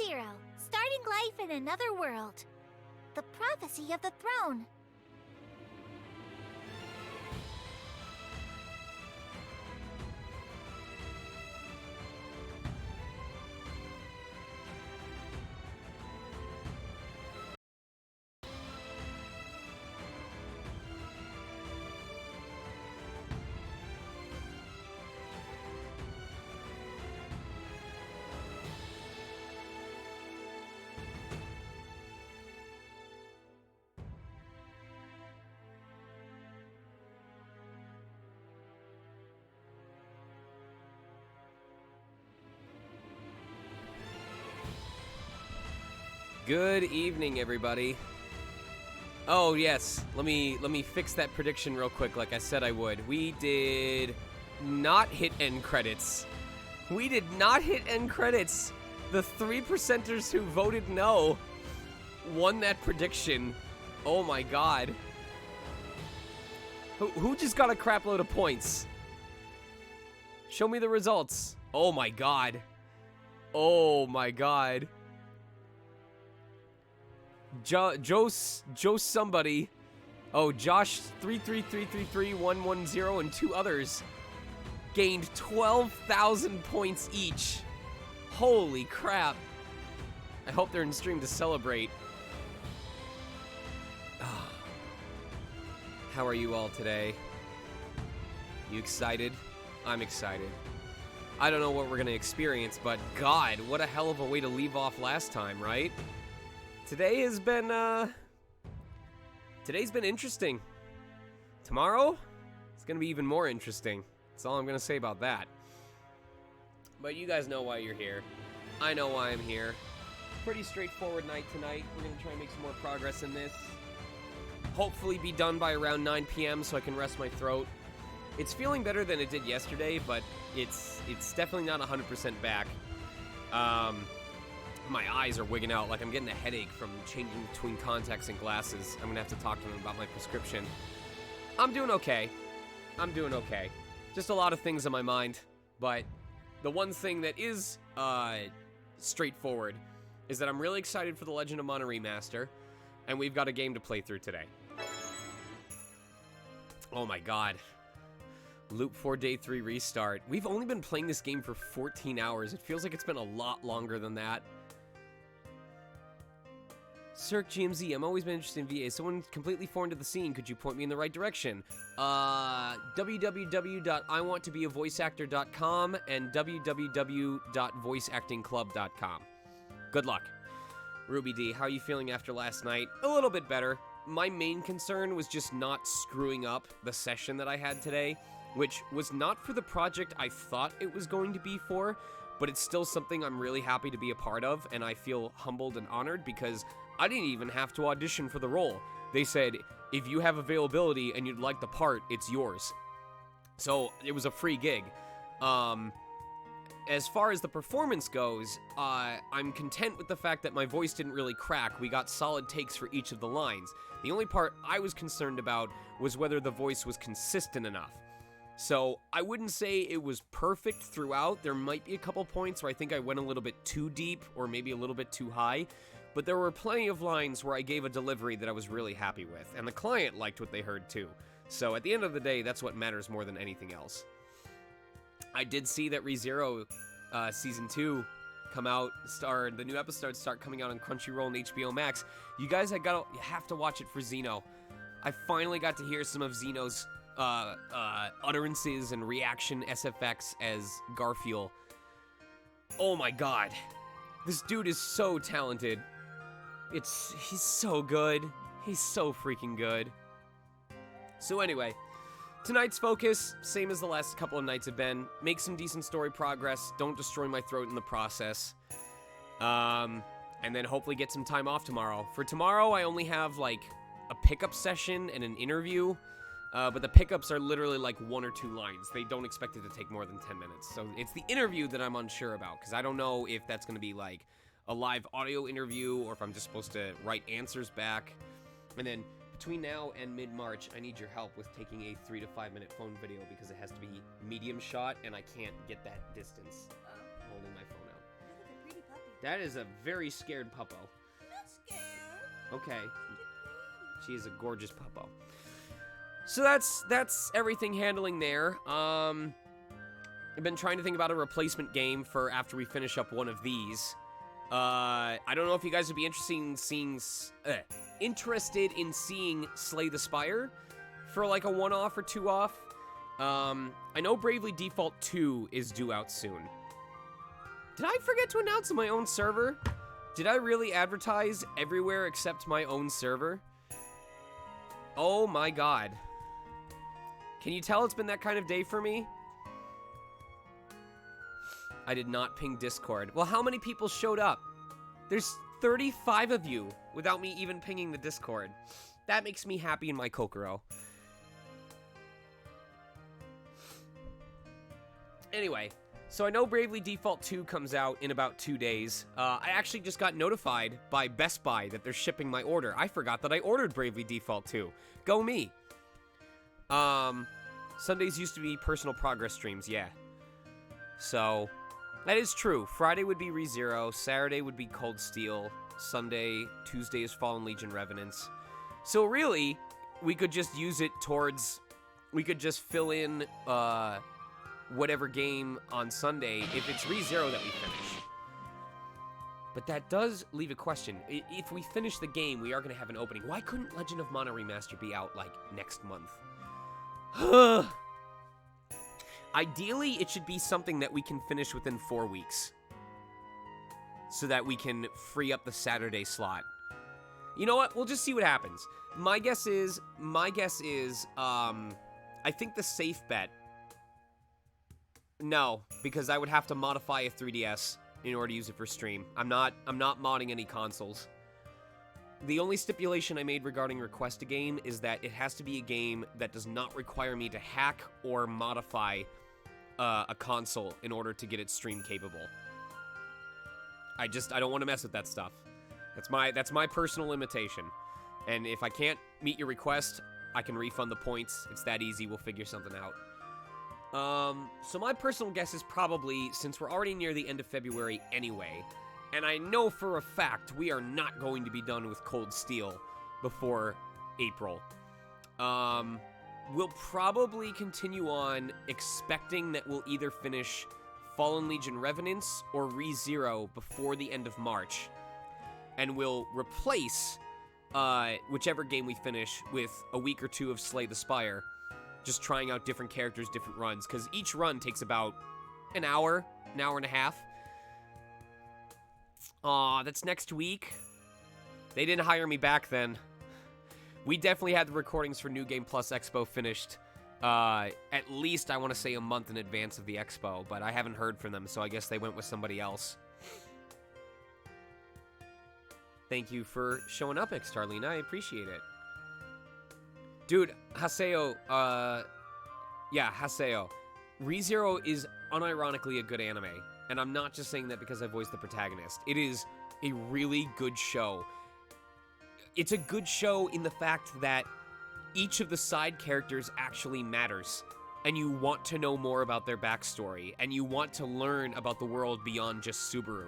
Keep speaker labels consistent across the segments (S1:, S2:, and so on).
S1: ReZero, starting life in another world. The prophecy of the throne.
S2: Good evening, everybody. Oh yes, let me fix that prediction real quick like I said I would. We did not hit end credits. We did not hit end credits. The 3%ers who voted no won that prediction. Oh my god. Who just got a crap load of points? Show me the results. Oh my god. Oh my god. Joe somebody. Oh, Josh 33333110 and two others gained 12,000 points each. Holy crap. I hope they're in stream to celebrate. How are you all today? You excited? I'm excited. I don't know what we're gonna experience, but God, what a hell of a way to leave off last time, right? Today's been interesting. Tomorrow, it's gonna be even more interesting. That's all I'm gonna say about that. But you guys know why you're here. I know why I'm here. Pretty straightforward night tonight. We're gonna try and make some more progress in this. Hopefully be done by around 9 p.m. so I can rest my throat. It's feeling better than it did yesterday, but it's definitely not 100% back. My eyes are wigging out, like I'm getting a headache from changing between contacts and glasses. I'm gonna have to talk to them about my prescription. I'm doing okay. Just a lot of things on my mind, but the one thing that is straightforward is that I'm really excited for the Legend of Mana Remaster, and we've got a game to play through today. Oh my god. Loop 4 Day 3 Restart. We've only been playing this game for 14 hours. It feels like it's been a lot longer than that. Cirque GMZ, I'm always been interested in VA. Someone completely foreign to the scene, could you point me in the right direction? www.iwanttobeavoiceactor.com and www.voiceactingclub.com. Good luck. Ruby D, how are you feeling after last night? A little bit better. My main concern was just not screwing up the session that I had today, which was not for the project I thought it was going to be for, but it's still something I'm really happy to be a part of, and I feel humbled and honored because I didn't even have to audition for the role. They said, if you have availability and you'd like the part, it's yours. So it was a free gig. As far as the performance goes, I'm content with the fact that my voice didn't really crack. We got solid takes for each of the lines. The only part I was concerned about was whether the voice was consistent enough. So I wouldn't say it was perfect throughout. There might be a couple points where I think I went a little bit too deep or maybe a little bit too high. But there were plenty of lines where I gave a delivery that I was really happy with, and the client liked what they heard too. So at the end of the day, that's what matters more than anything else. I did see that ReZero Season 2 come out, the new episodes start coming out on Crunchyroll and HBO Max. You guys you have to watch it for Xeno. I finally got to hear some of Xeno's utterances and reaction SFX as Garfield. Oh my god. This dude is so talented. He's so good. He's so freaking good. So anyway, tonight's focus, same as the last couple of nights have been, make some decent story progress, don't destroy my throat in the process, and then hopefully get some time off tomorrow. For tomorrow, I only have, like, a pickup session and an interview, but the pickups are literally, like, 1 or 2 lines. They don't expect it to take more than 10 minutes. So it's the interview that I'm unsure about, because I don't know if that's going to be, like, a live audio interview, or if I'm just supposed to write answers back. And then between now and mid-March, I need your help with taking a 3 to 5 minute phone video because it has to be medium shot and I can't get that distance holding my phone out. That is a very scared puppo.
S1: I'm not scared.
S2: Okay. She is a gorgeous puppo. So that's everything handling there. I've been trying to think about a replacement game for after we finish up one of these. I don't know if you guys would be interested in seeing Slay the Spire for like a one-off or two-off. I know Bravely Default 2 is due out soon. Did I forget to announce on my own server? Did I really advertise everywhere except my own server? Oh my god. Can you tell it's been that kind of day for me? I did not ping Discord. Well, how many people showed up? There's 35 of you without me even pinging the Discord. That makes me happy in my Kokoro. Anyway, so I know Bravely Default 2 comes out in about 2 days. I actually just got notified by Best Buy that they're shipping my order. I forgot that I ordered Bravely Default 2. Go me. Sundays used to be personal progress streams, yeah. So, that is true. Friday would be ReZero, Saturday would be Cold Steel, Tuesday is Fallen Legion Revenants. So really, we could just use it towards, we could just fill in, whatever game on Sunday if it's ReZero that we finish. But that does leave a question. If we finish the game, we are going to have an opening. Why couldn't Legend of Mana Remaster be out, like, next month? Ideally, it should be something that we can finish within 4 weeks. So that we can free up the Saturday slot. You know what? We'll just see what happens. My guess is, I think the safe bet... No, because I would have to modify a 3DS in order to use it for stream. I'm not modding any consoles. The only stipulation I made regarding Request a Game is that it has to be a game that does not require me to hack or modify a console in order to get it stream capable. I don't want to mess with that stuff. That's my personal limitation. And if I can't meet your request, I can refund the points. It's that easy. We'll figure something out. So my personal guess is probably, since we're already near the end of February anyway, and I know for a fact we are not going to be done with Cold Steel before April, we'll probably continue on expecting that we'll either finish Fallen Legion Revenants or ReZero before the end of March, and we'll replace whichever game we finish with a week or two of Slay the Spire. Just trying out different characters, different runs, because each run takes about an hour and a half. Aw, that's next week. They didn't hire me back then. We definitely had the recordings for New Game Plus Expo finished, at least, I want to say, a month in advance of the Expo, but I haven't heard from them, so I guess they went with somebody else. Thank you for showing up, Xtarlina. I appreciate it. Dude, Haseo, Haseo. ReZero is unironically a good anime, and I'm not just saying that because I voiced the protagonist. It is a really good show. It's a good show in the fact that each of the side characters actually matters, and you want to know more about their backstory, and you want to learn about the world beyond just Subaru.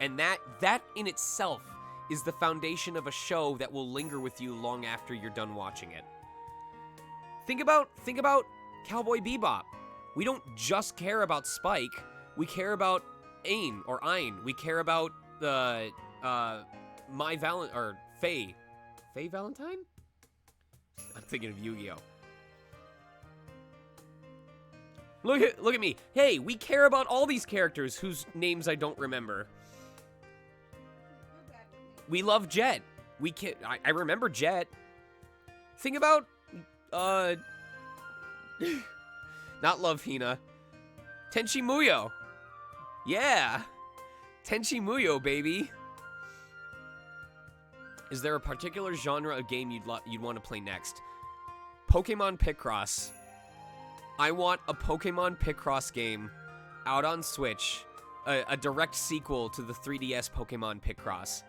S2: And that in itself is the foundation of a show that will linger with you long after you're done watching it. Think about Cowboy Bebop. We don't just care about Spike. We care about Ain or Ein. We care about Faye. Faye Valentine? I'm thinking of Yu-Gi-Oh. Look at me. Hey, we care about all these characters whose names I don't remember. We love Jet. I remember Jet. Think about, not Love Hina. Tenchi Muyo. Yeah. Tenchi Muyo, baby. Is there a particular genre of game you'd want to play next? Pokemon Picross. I want a Pokemon Picross game out on Switch. A direct sequel to the 3DS Pokemon Picross.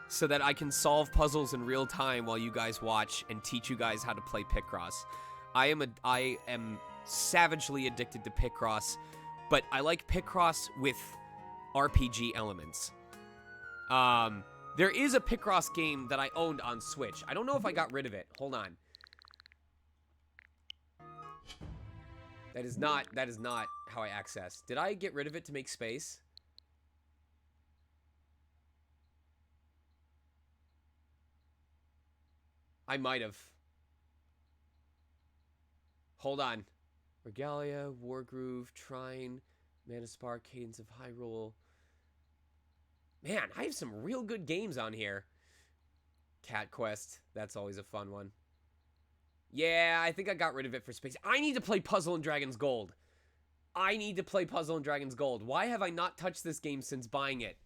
S2: So that I can solve puzzles in real time while you guys watch and teach you guys how to play Picross. I am savagely addicted to Picross, but I like Picross with RPG elements. There is a Picross game that I owned on Switch. I don't know if I got rid of it. Hold on. That is not how I access. Did I get rid of it to make space? I might have. Hold on. Regalia, Wargroove, Trine, Manaspar, Cadence of Hyrule. Man, I have some real good games on here. Cat Quest, that's always a fun one. Yeah, I think I got rid of it for space. I need to play Puzzle and Dragon's Gold. I need to play Puzzle and Dragon's Gold. Why have I not touched this game since buying it?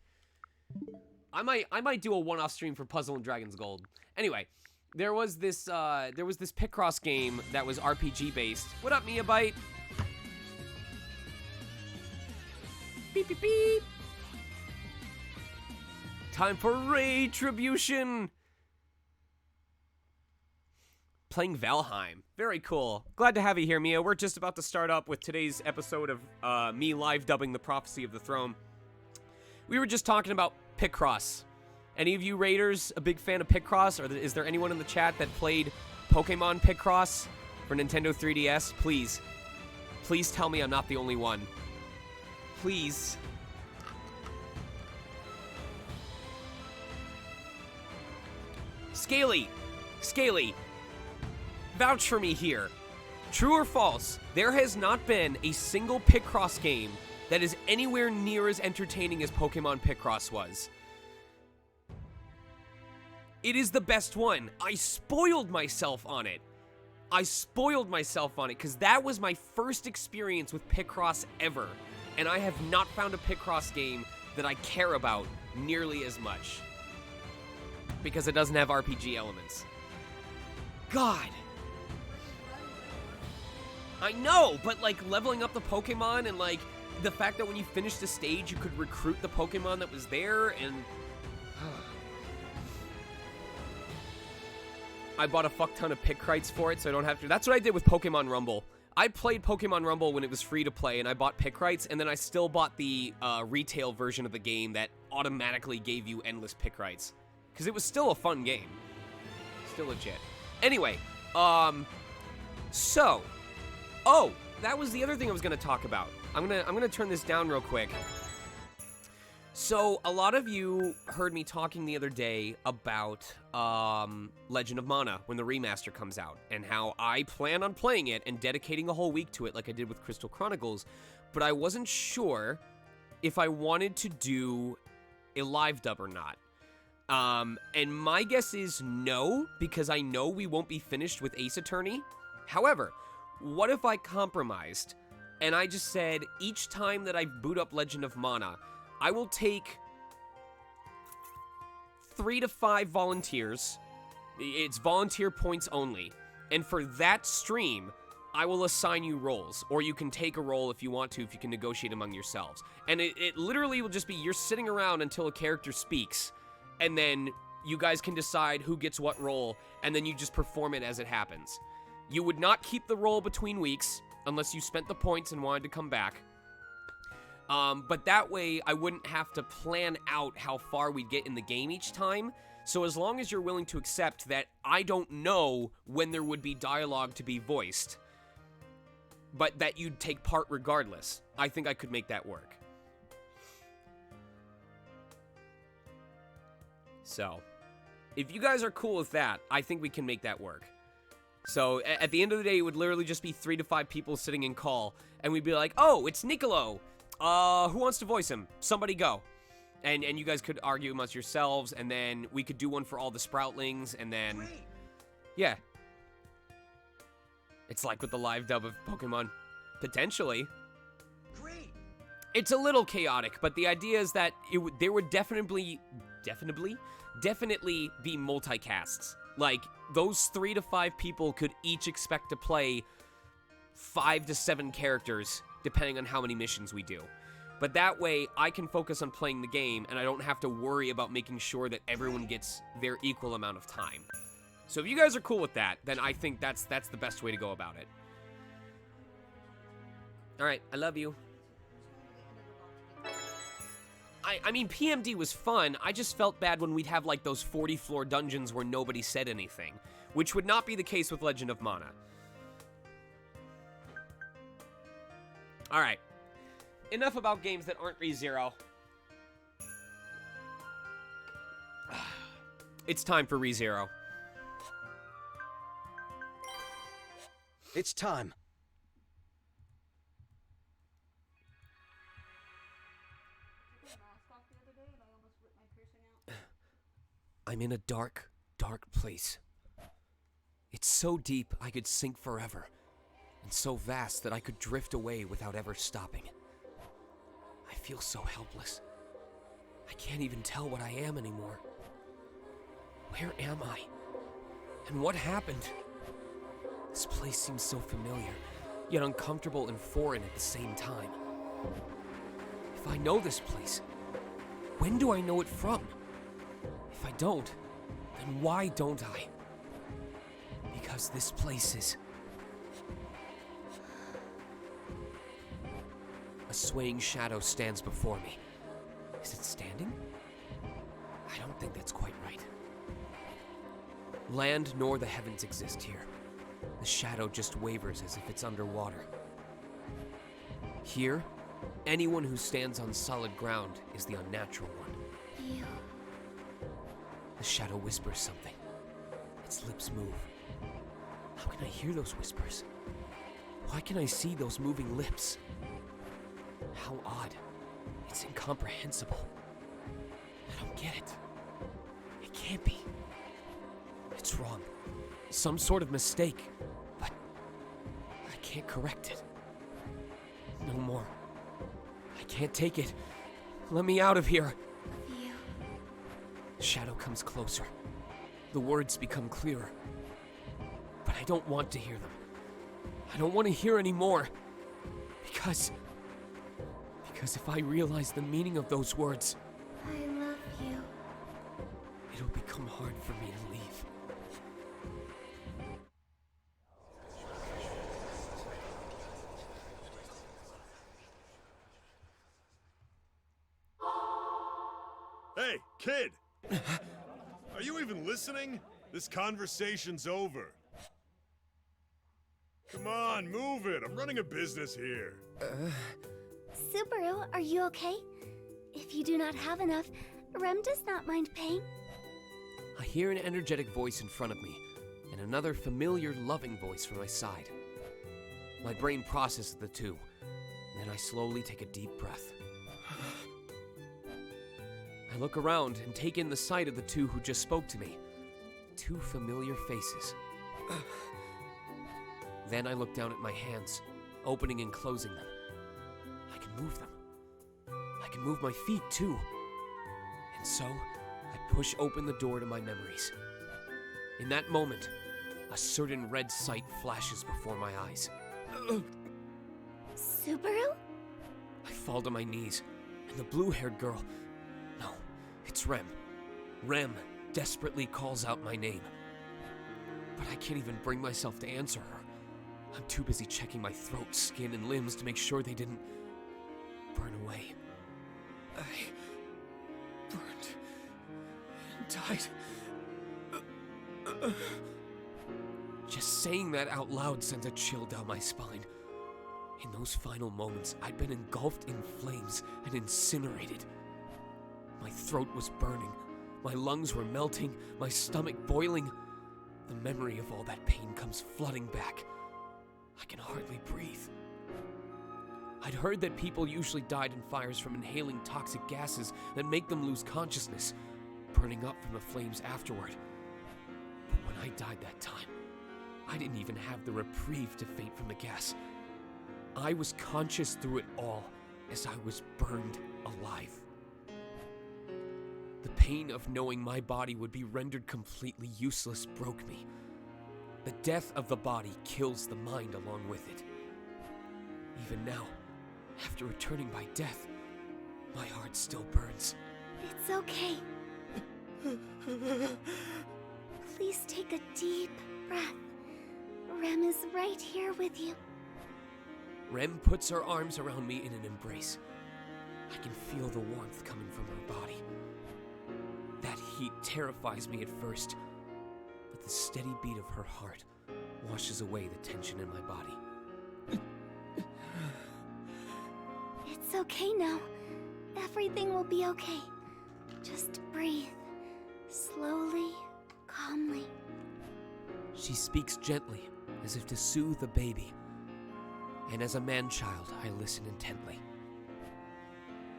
S2: I might do a one-off stream for Puzzle and Dragon's Gold. Anyway, there was this Picross game that was RPG based. What up, Mia Bite? Beep beep beep. Time for Retribution. Playing Valheim. Very cool. Glad to have you here, Mia. We're just about to start up with today's episode of me live dubbing the Prophecy of the Throne. We were just talking about Picross. Any of you Raiders a big fan of Picross? Or is there anyone in the chat that played Pokemon Picross for Nintendo 3DS? Please tell me I'm not the only one. Please. Scaly. Vouch for me here. True or false, there has not been a single Picross game that is anywhere near as entertaining as Pokemon Picross was. It is the best one. I spoiled myself on it because that was my first experience with Picross ever, and I have not found a Picross game that I care about nearly as much because it doesn't have RPG elements. God. I know, but like leveling up the Pokemon and like the fact that when you finished a stage you could recruit the Pokemon that was there, and I bought a fuck ton of Picrytes for it so I don't have to. That's what I did with Pokemon Rumble. I played Pokemon Rumble when it was free to play, and I bought Picrytes, and then I still bought the retail version of the game that automatically gave you endless Picrytes. Because it was still a fun game. Still legit. Anyway, so, that was the other thing I was going to talk about. I'm gonna turn this down real quick. So, a lot of you heard me talking the other day about Legend of Mana when the remaster comes out, and how I plan on playing it and dedicating a whole week to it like I did with Crystal Chronicles, but I wasn't sure if I wanted to do a live dub or not. And my guess is no, because I know we won't be finished with Ace Attorney. However, what if I compromised and I just said each time that I boot up Legend of Mana, I will take 3 to 5 volunteers. It's volunteer points only. And for that stream, I will assign you roles. Or you can take a role if you want to, if you can negotiate among yourselves. And it literally will just be you're sitting around until a character speaks. And then you guys can decide who gets what role. And then you just perform it as it happens. You would not keep the role between weeks unless you spent the points and wanted to come back. But that way, I wouldn't have to plan out how far we'd get in the game each time. So as long as you're willing to accept that I don't know when there would be dialogue to be voiced, but that you'd take part regardless, I think I could make that work. So, if you guys are cool with that, I think we can make that work. So, at the end of the day, it would literally just be 3 to 5 people sitting in call, and we'd be like, oh, it's Niccolo! Who wants to voice him? Somebody go. And you guys could argue amongst yourselves, and then we could do one for all the Sproutlings, and then... Yeah. It's like with the live dub of Pokemon. Potentially.
S3: Great.
S2: It's a little chaotic, but the idea is that there would definitely be multicasts. Like, those 3 to 5 people could each expect to play 5 to 7 characters, depending on how many missions we do. But that way, I can focus on playing the game, and I don't have to worry about making sure that everyone gets their equal amount of time. So if you guys are cool with that, then I think that's the best way to go about it. Alright, I love you. I mean, PMD was fun. I just felt bad when we'd have like those 40-floor dungeons where nobody said anything, which would not be the case with Legend of Mana. All right, enough about games that aren't ReZero. It's time for ReZero.
S3: It's time.
S2: I'm in a dark, dark place. It's so deep I could sink forever, and so vast that I could drift away without ever stopping. I feel so helpless. I can't even tell what I am anymore. Where am I? And what happened? This place seems so familiar, yet uncomfortable and foreign at the same time. If I know this place, when do I know it from? If I don't, then why don't I? Because this place is... A swaying shadow stands before me. Is it standing? I don't think that's quite right. Land nor the heavens exist here. The shadow just wavers as if it's underwater. Here, anyone who stands on solid ground is the unnatural one.
S1: You...
S2: The shadow whispers something. Its lips move. How can I hear those whispers? Why can I see those moving lips? How odd. It's incomprehensible. I don't get it. It can't be. It's wrong. Some sort of mistake. But I can't correct it. No more. I can't take it. Let me out of here.
S1: You...
S2: The shadow comes closer. The words become clearer. But I don't want to hear them. I don't want to hear any more. Because if I realize the meaning of those words,
S1: I love you.
S2: it'll become hard for me to leave.
S4: Hey, kid! Are you even listening? This conversation's over. Come on, move it. I'm running a business here.
S1: Subaru, are you okay? If you do not have enough, Rem does not mind paying.
S2: I hear an energetic voice in front of me, and another familiar, loving voice from my side. My brain processes the two, and then I slowly take a deep breath. I look around and take in the sight of the two who just spoke to me. Two familiar faces. Then I look down at my hands, opening and closing them. I can move them. I can move my feet too. And so, I push open the door to my memories. In that moment, a certain red sight flashes before my eyes.
S1: Subaru?
S2: I fall to my knees, and the blue-haired girl... No, it's Rem. Rem desperately calls out my name. But I can't even bring myself to answer her. I'm too busy checking my throat, skin, and limbs to make sure they didn't burn away. I burned and died. Just saying that out loud sends a chill down my spine. In those final moments, I'd been engulfed in flames and incinerated. My throat was burning, my lungs were melting, my stomach boiling. The memory of all that pain comes flooding back. I can hardly breathe. I'd heard that people usually died in fires from inhaling toxic gases that make them lose consciousness, burning up from the flames afterward. But when I died that time, I didn't even have the reprieve to faint from the gas. I was conscious through it all as I was burned alive. The pain of knowing my body would be rendered completely useless broke me. The death of the body kills the mind along with it. Even now, after returning by death, my heart still burns.
S1: It's okay. Please take a deep breath. Rem is right here with you.
S2: Rem puts her arms around me in an embrace. I can feel the warmth coming from her body. That heat terrifies me at first, but the steady beat of her heart washes away the tension in my body.
S1: It's okay now. Everything will be okay. Just breathe. Slowly, calmly.
S2: She speaks gently, as if to soothe the baby. And as a man-child, I listen intently.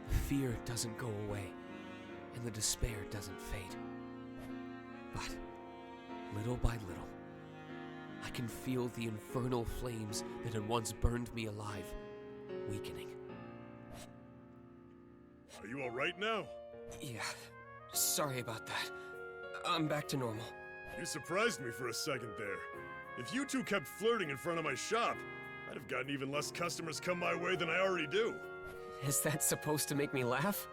S2: The fear doesn't go away, and the despair doesn't fade. But, little by little, I can feel the infernal flames that had once burned me alive, weakening.
S4: Are you alright now?
S2: Yeah, sorry about that. I'm back to normal.
S4: You surprised me for a second there. If you two kept flirting in front of my shop, I'd have gotten even less customers come my way than I already do.
S2: Is that supposed to make me laugh?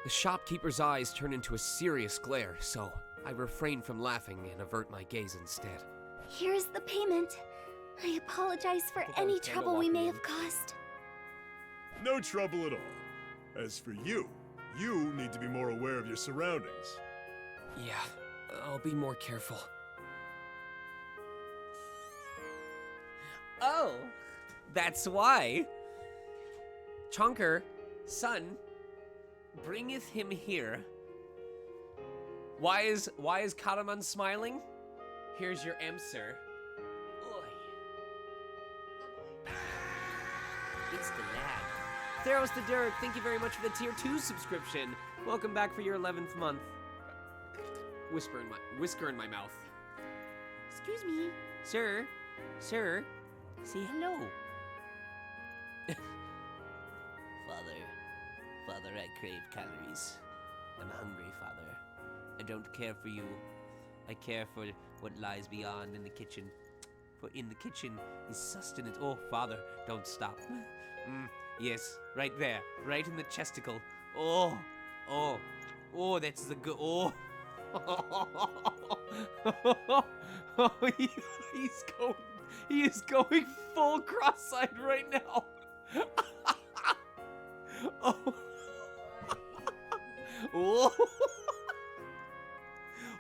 S2: The shopkeeper's eyes turn into a serious glare, so I refrain from laughing and avert my gaze instead.
S1: Here's the payment. I apologize for any trouble we may have caused.
S4: No trouble at all. As for you, you need to be more aware of your surroundings.
S2: Yeah, I'll be more careful. Oh, that's why. Chonker, son, bringeth him here. Why is Karaman smiling? Here's your answer. Oi. It's the lad. Theros the Derek, thank you very much for the tier 2 subscription. Welcome back for your 11th month. Whisker in my mouth.
S1: Excuse me.
S2: Sir, say hello. Father, I crave calories. I'm hungry, Father. I don't care for you. I care for what lies beyond in the kitchen. For in the kitchen is sustenance. Oh, Father, don't stop. Yes, right there, right in the chesticle. Oh, that's the good. Oh, he is going full cross-eyed right now. Oh. Oh.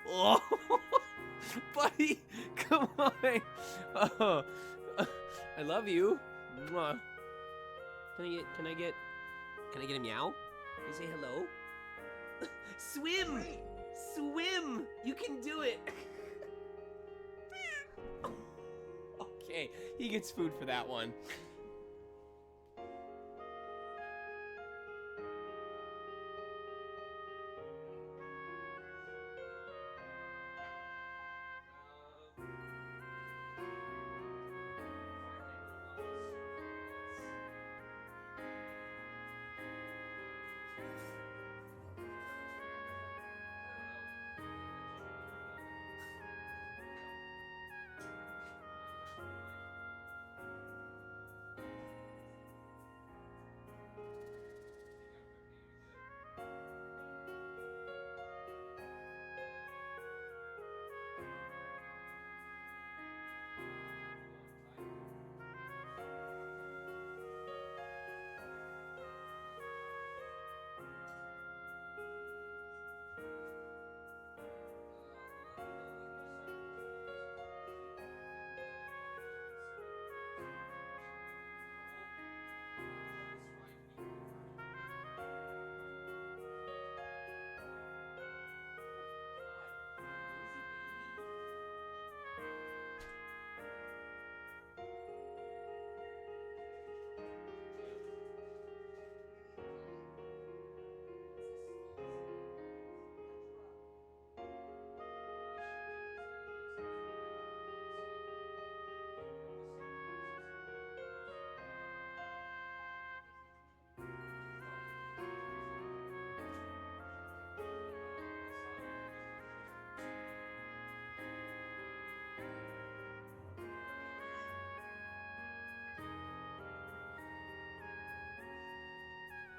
S2: Oh. Buddy, come on. Oh. I love you. Mwah. Can I get a meow? Can you say hello? Swim! Swim! You can do it! Okay, he gets food for that one.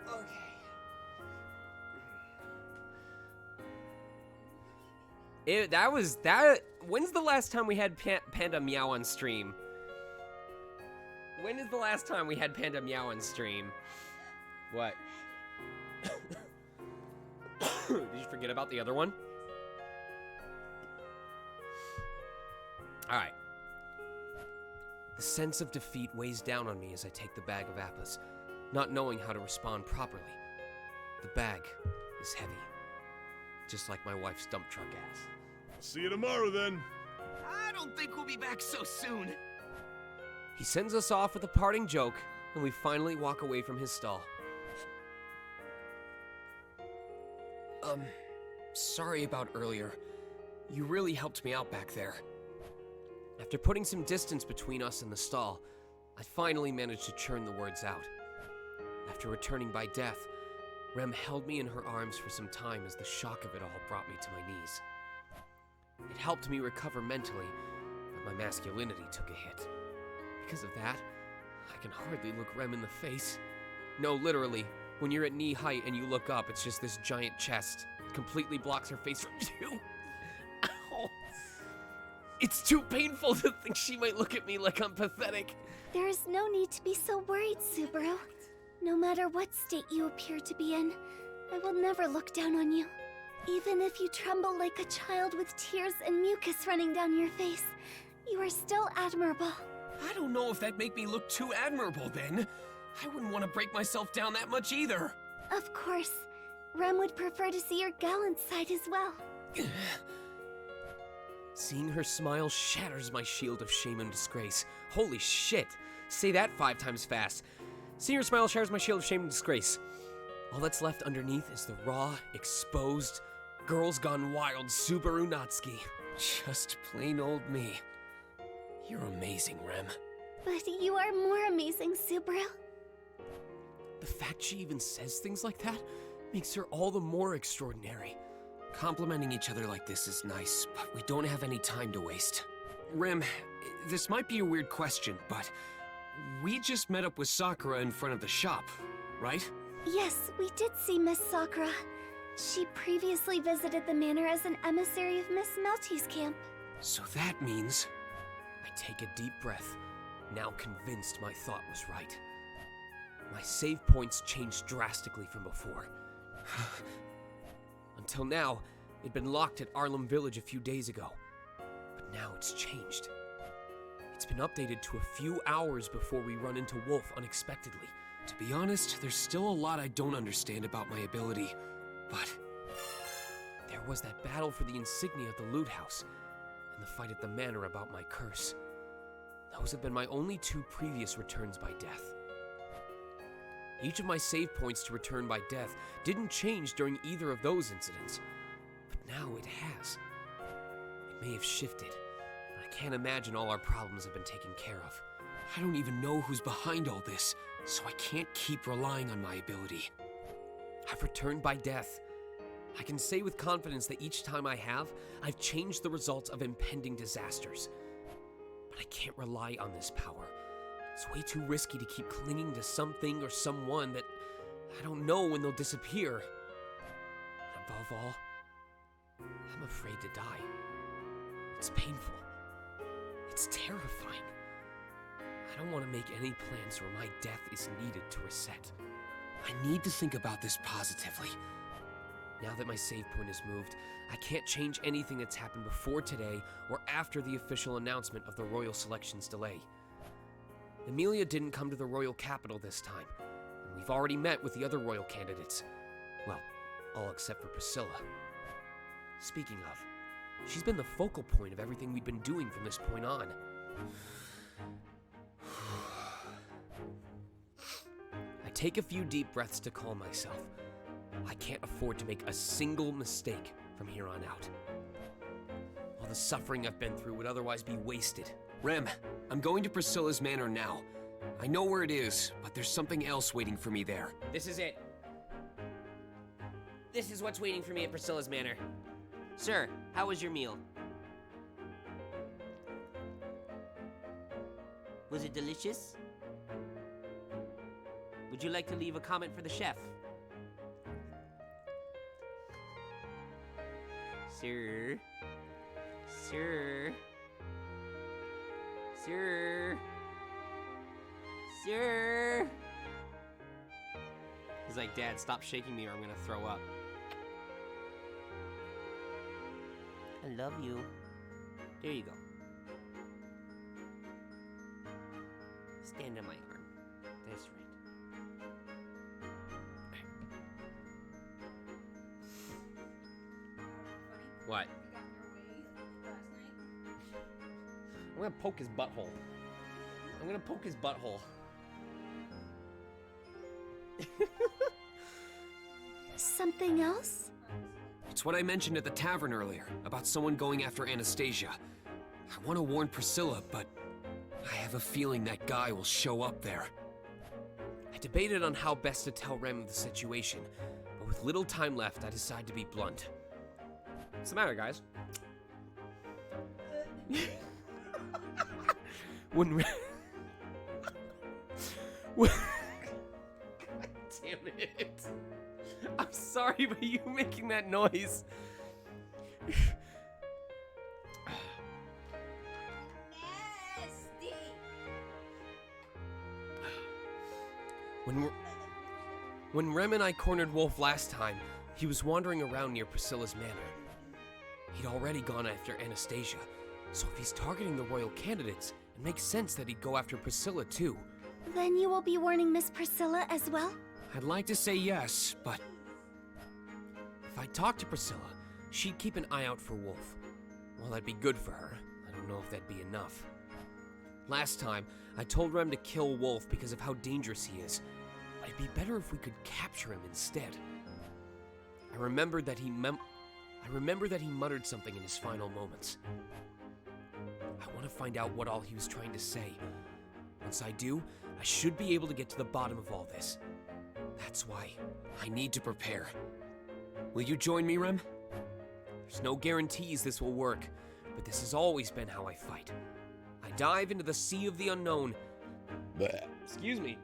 S2: Okay. When's the last time we had Panda Meow on stream? When is the last time we had Panda Meow on stream? What? Did you forget about the other one? Alright. The sense of defeat weighs down on me as I take the bag of apples, not knowing how to respond properly. The bag is heavy, just like my wife's dump truck ass.
S4: See you tomorrow then.
S3: I don't think we'll be back so soon.
S2: He sends us off with a parting joke, and we finally walk away from his stall. Sorry about earlier. You really helped me out back there. After putting some distance between us and the stall, I finally managed to churn the words out. After returning by death, Rem held me in her arms for some time as the shock of it all brought me to my knees. It helped me recover mentally, but my masculinity took a hit. Because of that, I can hardly look Rem in the face. No, literally, when you're at knee height and you look up, it's just this giant chest. It completely blocks her face from view. Ow. It's too painful to think she might look at me like I'm pathetic.
S1: There is no need to be so worried, Subaru. No matter what state you appear to be in, I will never look down on you. Even if you tremble like a child with tears and mucus running down your face, you are still admirable.
S3: I don't know if that'd make me look too admirable then. I wouldn't want to break myself down that much either.
S1: Of course. Rem would prefer to see your gallant side as well.
S2: Seeing her smile shatters my shield of shame and disgrace. Holy shit. Say that 5 times fast. Seeing her smile shatters my shield of shame and disgrace. All that's left underneath is the raw, exposed, girls gone wild Subaru Natsuki. Just plain old me. You're amazing, Rem.
S1: But you are more amazing, Subaru.
S2: The fact she even says things like that makes her all the more extraordinary.
S3: Complimenting each other like this is nice, but we don't have any time to waste. Rem, this might be a weird question, but we just met up with Sakura in front of the shop, right?
S1: Yes, we did see Miss Sakura. She previously visited the manor as an emissary of Miss Melty's camp.
S3: So that means...
S2: I take a deep breath, now convinced my thought was right. My save points changed drastically from before. Until now, it'd been locked at Arlem Village a few days ago. But now it's changed. It's been updated to a few hours before we run into Wolf unexpectedly.
S3: To be honest, there's still a lot I don't understand about my ability, but...
S2: There was that battle for the insignia at the loot house, and the fight at the manor about my curse. Those have been my only 2 previous returns by death. Each of my save points to return by death didn't change during either of those incidents, but now it has. It may have shifted, but I can't imagine all our problems have been taken care of.
S3: I don't even know who's behind all this, so I can't keep relying on my ability.
S2: I've returned by death. I can say with confidence that each time I have, I've changed the results of impending disasters. But I can't rely on this power. It's way too risky to keep clinging to something or someone that I don't know when they'll disappear. And above all, I'm afraid to die. It's painful. It's terrifying. I don't want to make any plans where my death is needed to reset.
S3: I need to think about this positively.
S2: Now that my save point is moved, I can't change anything that's happened before today or after the official announcement of the Royal Selection's delay. Emilia didn't come to the Royal Capital this time, and we've already met with the other Royal candidates. Well, all except for Priscilla. Speaking of, she's been the focal point of everything we've been doing from this point on. I take a few deep breaths to calm myself. I can't afford to make a single mistake from here on out. All the suffering I've been through would otherwise be wasted.
S3: Rem, I'm going to Priscilla's manor now. I know where it is, but there's something else waiting for me there.
S2: This is it. This is what's waiting for me at Priscilla's manor. Sir, how was your meal? Was it delicious? Would you like to leave a comment for the chef? Sir? Sir? Sir? Sir? Is He's like, Dad, stop shaking me or I'm gonna throw up. I love you. There you go. Stand on my arm. That's right. What? I'm gonna poke his butthole. I'm gonna poke his butthole.
S1: Something else?
S3: It's what I mentioned at the tavern earlier, about someone going after Anastasia. I want to warn Priscilla, but I have a feeling that guy will show up there.
S2: I debated on how best to tell Rem of the situation, but with little time left, I decided to be blunt. What's the matter, guys? when God damn it. I'm sorry, but you making that noise.
S1: Nasty.
S2: When Rem and I cornered Wolf last time, he was wandering around near Priscilla's manor. He'd already gone after Anastasia, so if he's targeting the royal candidates, it makes sense that he'd go after Priscilla too.
S1: Then you will be warning Miss Priscilla as well?
S3: I'd like to say yes, but
S2: If I talked to Priscilla, she'd keep an eye out for Wolf. Well, that'd be good for her. I don't know if that'd be enough. Last time, I told Rem to kill Wolf because of how dangerous he is, but it'd be better if we could capture him instead. I remembered that he muttered something in his final moments. I want to find out what all he was trying to say. Once I do, I should be able to get to the bottom of all this. That's why
S3: I need to prepare. Will you join me, Rem?
S2: there's no guarantees this will work, but this has always been how I fight. I dive into the sea of the unknown. Excuse me.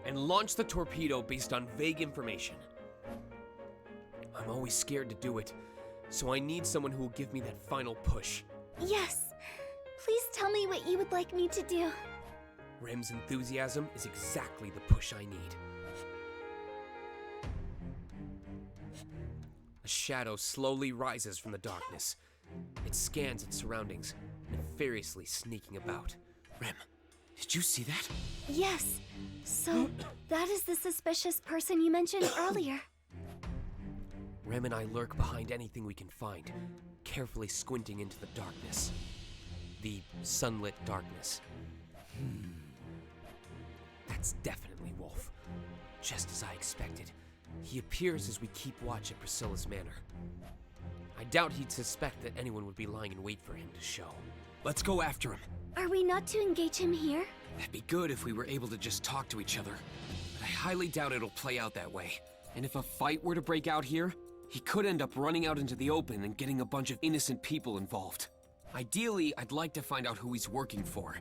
S2: And launch the torpedo based on vague information. I'm always scared to do it, so I need someone who will give me that final push.
S1: Yes. Please tell me what you would like me to do.
S2: Rem's enthusiasm is exactly the push I need. A shadow slowly rises from the darkness. It scans its surroundings, nefariously sneaking about.
S3: Rem, did you see that?
S1: Yes. So, that is the suspicious person you mentioned earlier.
S2: Rem and I lurk behind anything we can find, carefully squinting into the darkness. The sunlit darkness. That's definitely Wolf. Just as I expected. He appears as we keep watch at Priscilla's manor. I doubt he'd suspect that anyone would be lying in wait for him to show.
S3: Let's go after him.
S1: Are we not to engage him here?
S3: That'd be good if we were able to just talk to each other. But I highly doubt it'll play out that way. And if a fight were to break out here, he could end up running out into the open and getting a bunch of innocent people involved. Ideally, I'd like to find out who he's working for.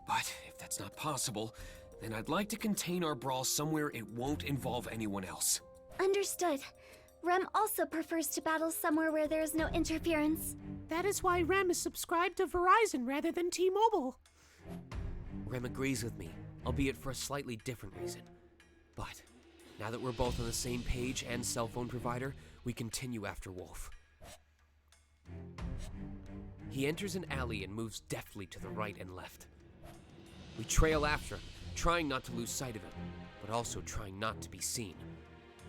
S3: But if that's not possible, then I'd like to contain our brawl somewhere it won't involve anyone else.
S1: Understood. Rem also prefers to battle somewhere where there is no interference.
S5: That is why Rem is subscribed to Verizon rather than T-Mobile.
S2: Rem agrees with me, albeit for a slightly different reason. But now that we're both on the same page and cell phone provider, we continue after Wolf. He enters an alley and moves deftly to the right and left. We trail after him, trying not to lose sight of him, but also trying not to be seen.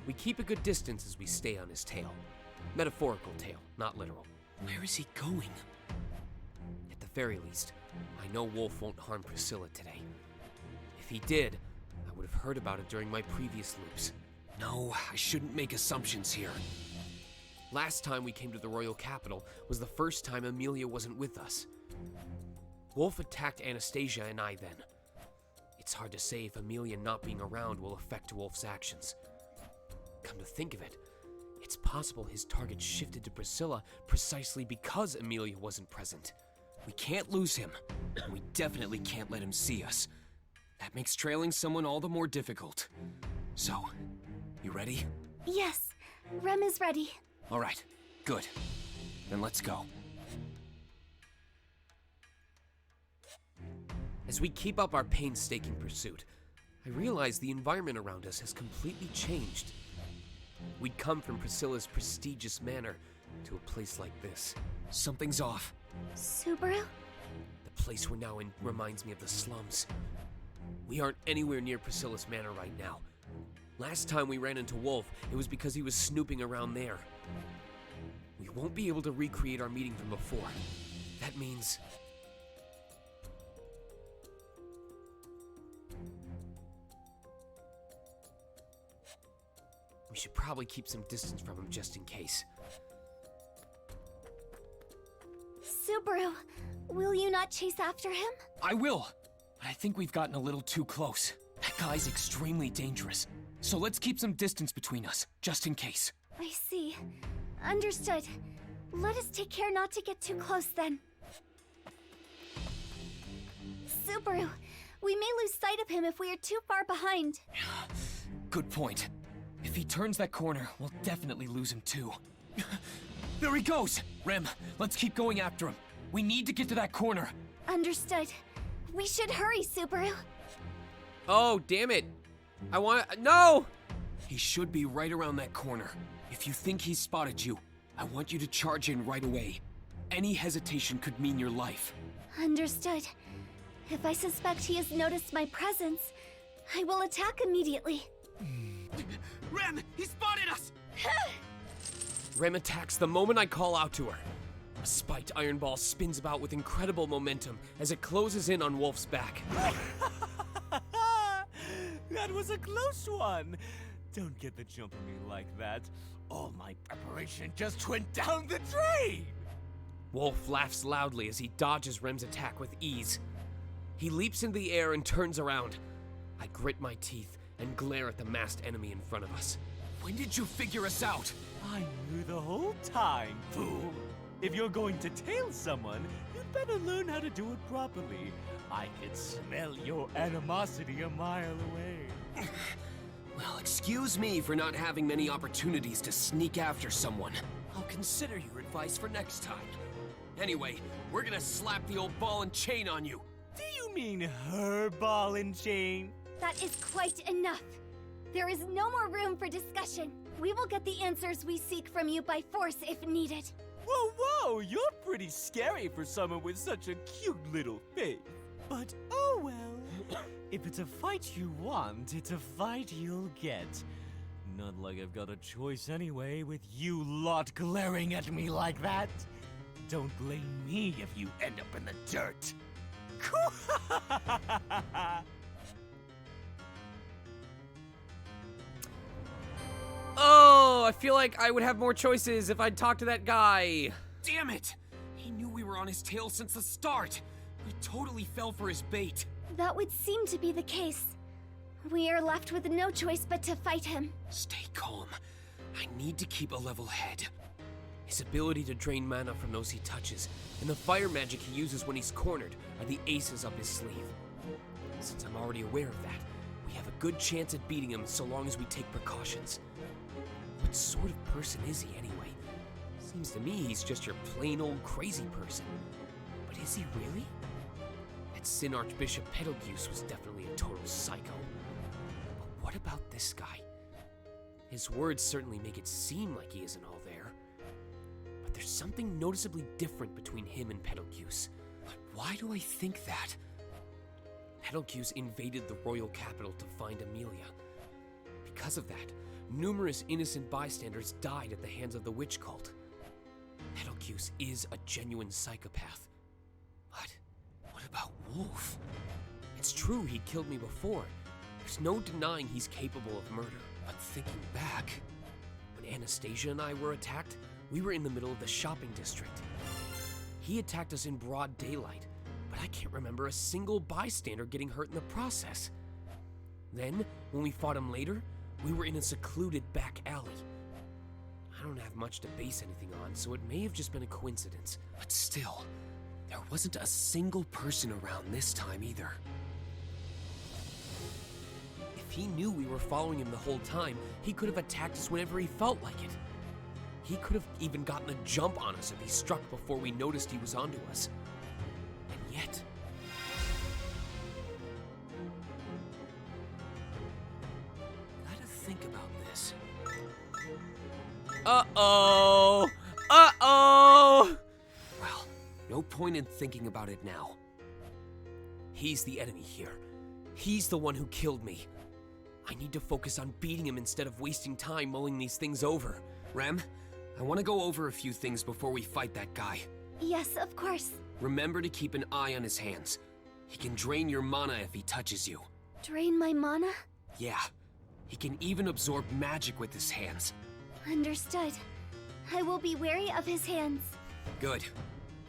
S2: We keep a good distance as we stay on his tail. Metaphorical tail, not literal.
S3: Where is he going?
S2: At the very least, I know Wolf won't harm Priscilla today. If he did, I would have heard about it during my previous loops.
S3: No, I shouldn't make assumptions here.
S2: Last time we came to the royal capital was the first time Amelia wasn't with us. Wolf attacked Anastasia and I then. It's hard to say if Amelia not being around will affect Wolf's actions. Come to think of it, it's possible his target shifted to Priscilla precisely because Amelia wasn't present.
S3: We can't lose him, and we definitely can't let him see us. That makes trailing someone all the more difficult. So, you ready?
S1: Yes, Rem is ready.
S3: All right, good. Then let's go.
S2: As we keep up our painstaking pursuit, I realized the environment around us has completely changed. We'd come from Priscilla's prestigious manor to a place like this.
S3: Something's off.
S1: Subaru?
S2: The place we're now in reminds me of the slums. We aren't anywhere near Priscilla's manor right now. Last time we ran into Wolf, it was because he was snooping around there. We won't be able to recreate our meeting from before. That means... we should probably keep some distance from him just in case.
S1: Subaru, will you not chase after him?
S3: I will. But I think we've gotten a little too close. That guy's extremely dangerous. So let's keep some distance between us, just in case.
S1: I see. Understood. Let us take care not to get too close then. Subaru, we may lose sight of him if we are too far behind.
S3: Good point. If he turns that corner, we'll definitely lose him too. There he goes! Rem, let's keep going after him. We need to get to that corner.
S1: Understood. We should hurry, Subaru.
S2: Oh, damn it! No!
S3: He should be right around that corner. If you think he's spotted you, I want you to charge in right away. Any hesitation could mean your life.
S1: Understood. If I suspect he has noticed my presence, I will attack immediately.
S3: Rem, he spotted us!
S2: Rem attacks the moment I call out to her. A spiked iron ball spins about with incredible momentum as it closes in on Wolf's back.
S6: That was a close one. Don't get the jump on me like that. All my preparation just went down the drain.
S2: Wolf laughs loudly as he dodges Rem's attack with ease. He leaps into the air and turns around. I grit my teeth and glare at the masked enemy in front of us.
S3: When did you figure us out?
S6: I knew the whole time, fool. If you're going to tail someone, you'd better learn how to do it properly. I can smell your animosity a mile away.
S3: Well, excuse me for not having many opportunities to sneak after someone. I'll consider your advice for next time. Anyway, we're gonna slap the old ball and chain on you.
S6: Do you mean her ball and chain?
S1: That is quite enough. There is no more room for discussion. We will get the answers we seek from you by force if needed.
S6: Whoa, whoa, you're pretty scary for someone with such a cute little face. But oh well. If it's a fight you want, it's a fight you'll get. Not like I've got a choice anyway, with you lot glaring at me like that. Don't blame me if you end up in the dirt.
S2: Oh, I feel like I would have more choices if I'd talked to that guy.
S3: Damn it! He knew we were on his tail since the start. We totally fell for his bait.
S1: That would seem to be the case. We are left with no choice but to fight him.
S3: Stay calm. I need to keep a level head.
S2: His ability to drain mana from those he touches, and the fire magic he uses when he's cornered are the aces up his sleeve. Since I'm already aware of that, we have a good chance at beating him so long as we take precautions. What sort of person is he anyway? Seems to me he's just your plain old crazy person. But is he really? That Sin Archbishop Betelgeuse was definitely a total psycho. But what about this guy? His words certainly make it seem like he isn't all there. But there's something noticeably different between him and Betelgeuse. But why do I think that? Betelgeuse invaded the royal capital to find Amelia. Because of that, numerous innocent bystanders died at the hands of the witch cult. Betelgeuse is a genuine psychopath. But what about Wolf? It's true he killed me before. There's no denying he's capable of murder. But thinking back, when Anastasia and I were attacked, we were in the middle of the shopping district. He attacked us in broad daylight, but I can't remember a single bystander getting hurt in the process. Then, when we fought him later, we were in a secluded back alley. I don't have much to base anything on, so it may have just been a coincidence. But still, there wasn't a single person around this time either. If he knew we were following him the whole time, he could have attacked us whenever he felt like it. He could have even gotten a jump on us if he struck before we noticed he was onto us. And yet...
S3: this.
S2: Uh-oh! Uh-oh!
S3: Well, no point in thinking about it now. He's the enemy here. He's the one who killed me. I need to focus on beating him instead of wasting time mulling these things over. Rem, I want to go over a few things before we fight that guy.
S1: Yes, of course.
S3: Remember to keep an eye on his hands. He can drain your mana if he touches you.
S1: Drain my mana?
S3: Yeah, he can even absorb magic with his hands.
S1: Understood. I will be wary of his hands.
S3: Good.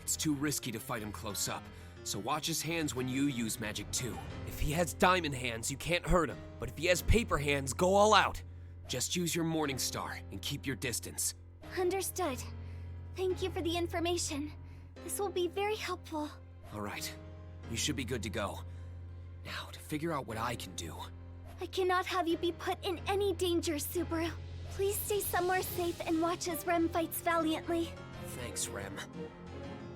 S3: It's too risky to fight him close up, so watch his hands when you use magic too.
S2: If he has diamond hands, you can't hurt him. But if he has paper hands, go all out.
S3: Just use your Morning Star and keep your distance.
S1: Understood. Thank you for the information. This will be very helpful.
S3: Alright, you should be good to go. Now, to figure out what I can do.
S1: I cannot have you be put in any danger, Subaru. Please stay somewhere safe and watch as Rem fights valiantly.
S3: Thanks, Rem.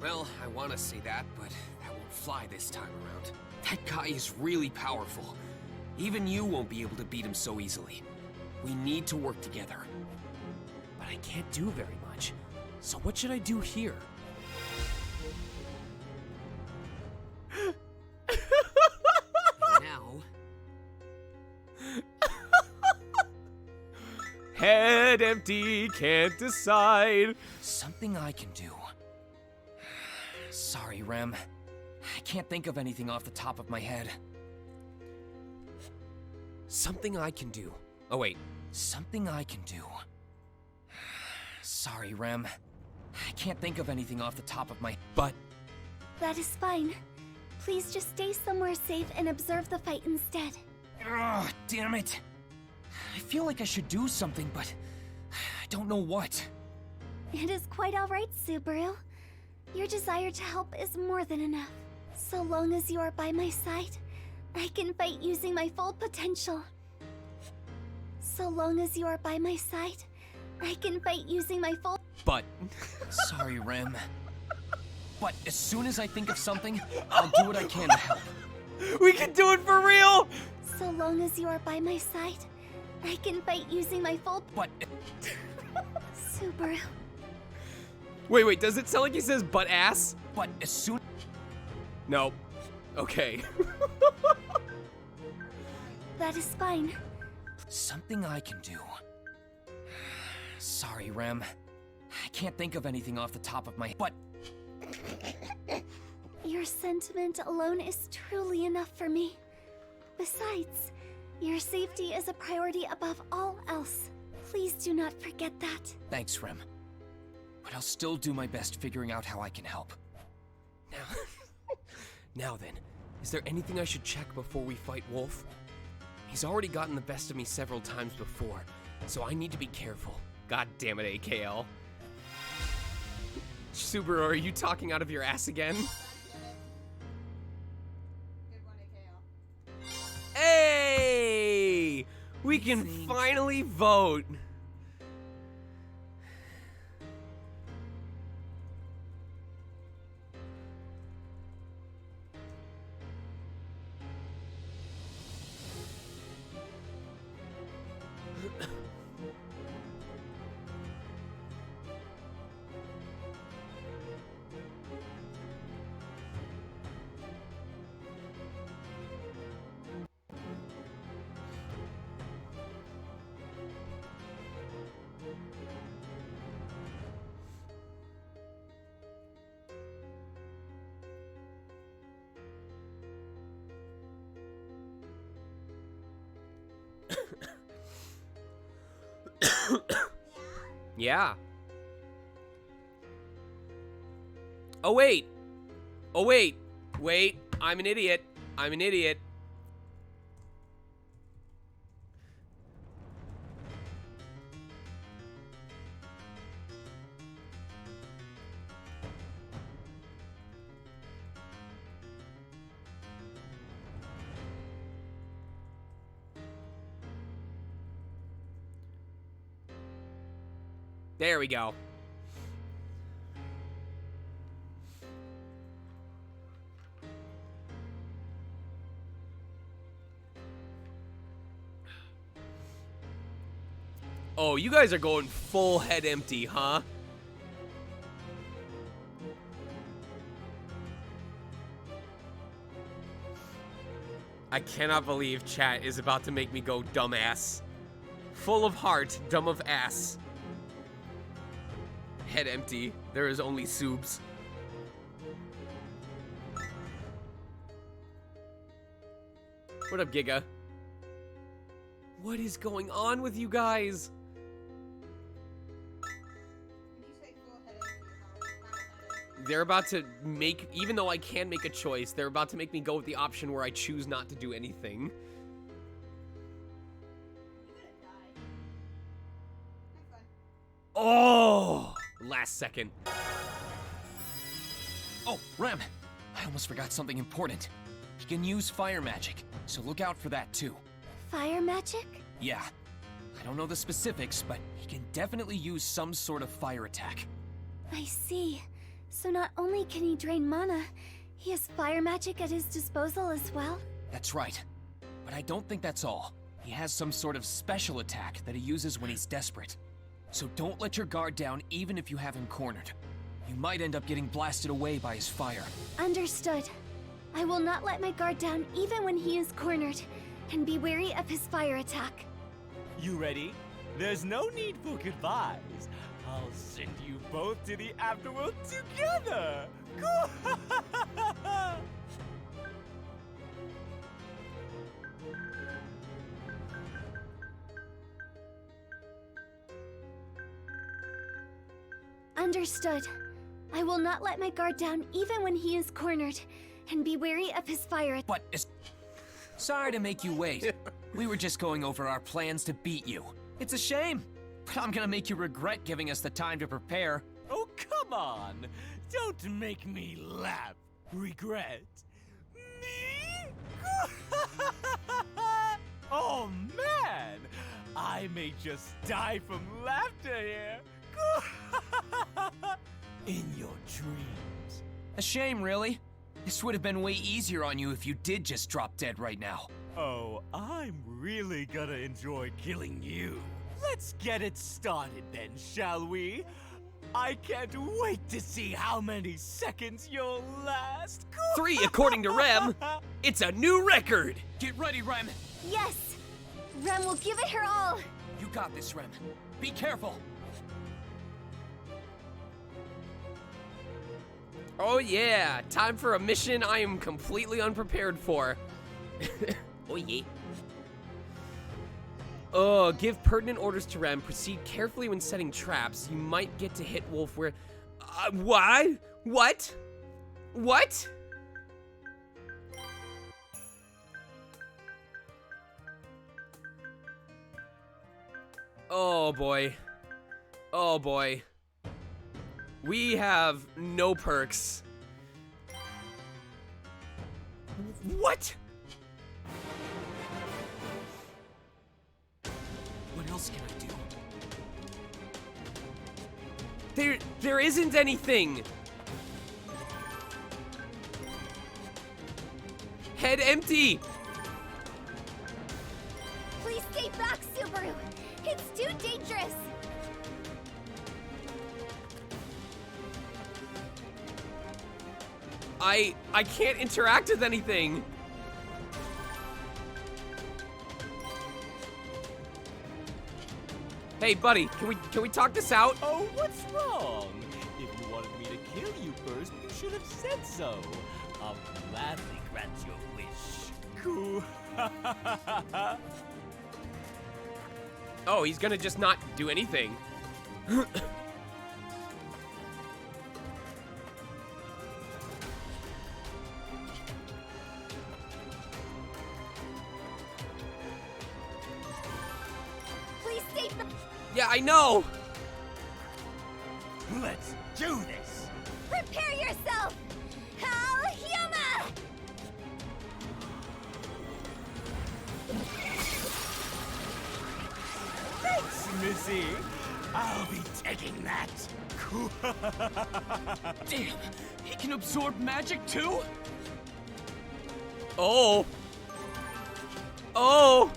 S3: Well, I want to say that, but that won't fly this time around. That guy is really powerful. Even you won't be able to beat him so easily. We need to work together.
S2: But I can't do very much. So what should I do here?
S3: Now...
S2: Head empty, can't decide.
S6: Something I can do. Sorry, Rem. I can't think of anything off the top of my head.
S2: Something I can do. Oh, wait.
S6: Something I can do. Sorry, Rem. I can't think of anything off the top of my...
S2: But
S1: That is fine. Please just stay somewhere safe and observe the fight instead.
S6: Ugh, damn it. I feel like I should do something, but I don't know what.
S1: It is quite alright, Subaru. Your desire to help is more than enough. So long as you are by my side, I can fight using my full potential. So long as you are by my side, I can fight using my full...
S2: But
S6: Sorry, Rem. But as soon as I think of something, I'll do what I can to help.
S2: we can do it for real!
S1: So long as you are by my side, I can fight using my full...
S6: But
S1: Subaru.
S2: Wait, does it sound like he says butt ass?
S6: as soon...
S2: No. Okay.
S1: That is fine.
S6: Something I can do. Sorry, Rem. I can't think of anything off the top of my... But
S1: Your sentiment alone is truly enough for me. Besides, your safety is a priority above all else. Please do not forget that.
S6: thanks, Rem. But I'll still do my best figuring out how I can help.
S2: Now then, is there anything I should check before we fight Wolf? He's already gotten the best of me several times before, so I need to be careful. God damn it, AKL. Subaru, are you talking out of your ass again? Hey! We can finally vote! Yeah. Oh, wait. Oh, wait. Wait. I'm an idiot. I'm an idiot. There we go. Oh, you guys are going full head empty, huh? I cannot believe chat is about to make me go dumbass. Full of heart, dumb of ass. Head empty. There is only Subs. What up, Giga? What is going on with you guys? They're about to make, even though I can make a choice, they're about to make me go with the option where I choose not to do anything. Oh! Last second.
S3: Oh, Rem! I almost forgot something important. He can use fire magic, so look out for that too.
S1: Fire magic?
S3: Yeah. I don't know the specifics, but he can definitely use some sort of fire attack.
S1: I see. So not only can he drain mana, he has fire magic at his disposal as well?
S3: That's right. But I don't think that's all. He has some sort of special attack that he uses when he's desperate. So don't let your guard down even if you have him cornered. You might end up getting blasted away by his fire.
S1: Understood. I will not let my guard down even when he is cornered, and be wary of his fire attack.
S6: You ready? There's no need for goodbyes. I'll send you both to the afterworld together.
S1: Understood. I will not let my guard down even when he is cornered, and be wary of his fire attack.
S3: But sorry to make you wait. We were just going over our plans to beat you. It's a shame, but I'm gonna make you regret giving us the time to prepare.
S6: Oh, come on. Don't make me laugh. Regret? Me? Oh, man. I may just die from laughter here. In your dreams.
S3: A shame, really. This would have been way easier on you if you did just drop dead right now.
S6: Oh, I'm really gonna enjoy killing you. Let's get it started then, shall we? I can't wait to see how many seconds you'll last.
S2: 3 according to Rem. It's a new record.
S3: Get ready, Rem.
S1: Yes! Rem will give it her all!
S3: You got this, Rem. Be careful.
S2: Oh yeah, time for a mission I am completely unprepared for. Oh yeah. Oh, give pertinent orders to Rem. Proceed carefully when setting traps. You might get to hit Wolf where... what? What? What? Oh boy. Oh boy. We have no perks. What?
S3: What else can I do?
S2: There isn't anything. Head empty.
S1: Please stay back, Subaru! It's too dangerous!
S2: I can't interact with anything. Hey, buddy, can we talk this out?
S6: Oh, what's wrong? If you wanted me to kill you first, you should have said so. I'll gladly grant your wish. Cool.
S2: Oh, he's gonna just not do anything.
S1: Please stay back!
S2: Yeah, I know.
S6: Let's do this.
S1: Prepare yourself! Hal Yuma!
S6: Thanks, Missy. I'll be taking that.
S3: Damn, he can absorb magic too?
S2: Oh. Oh.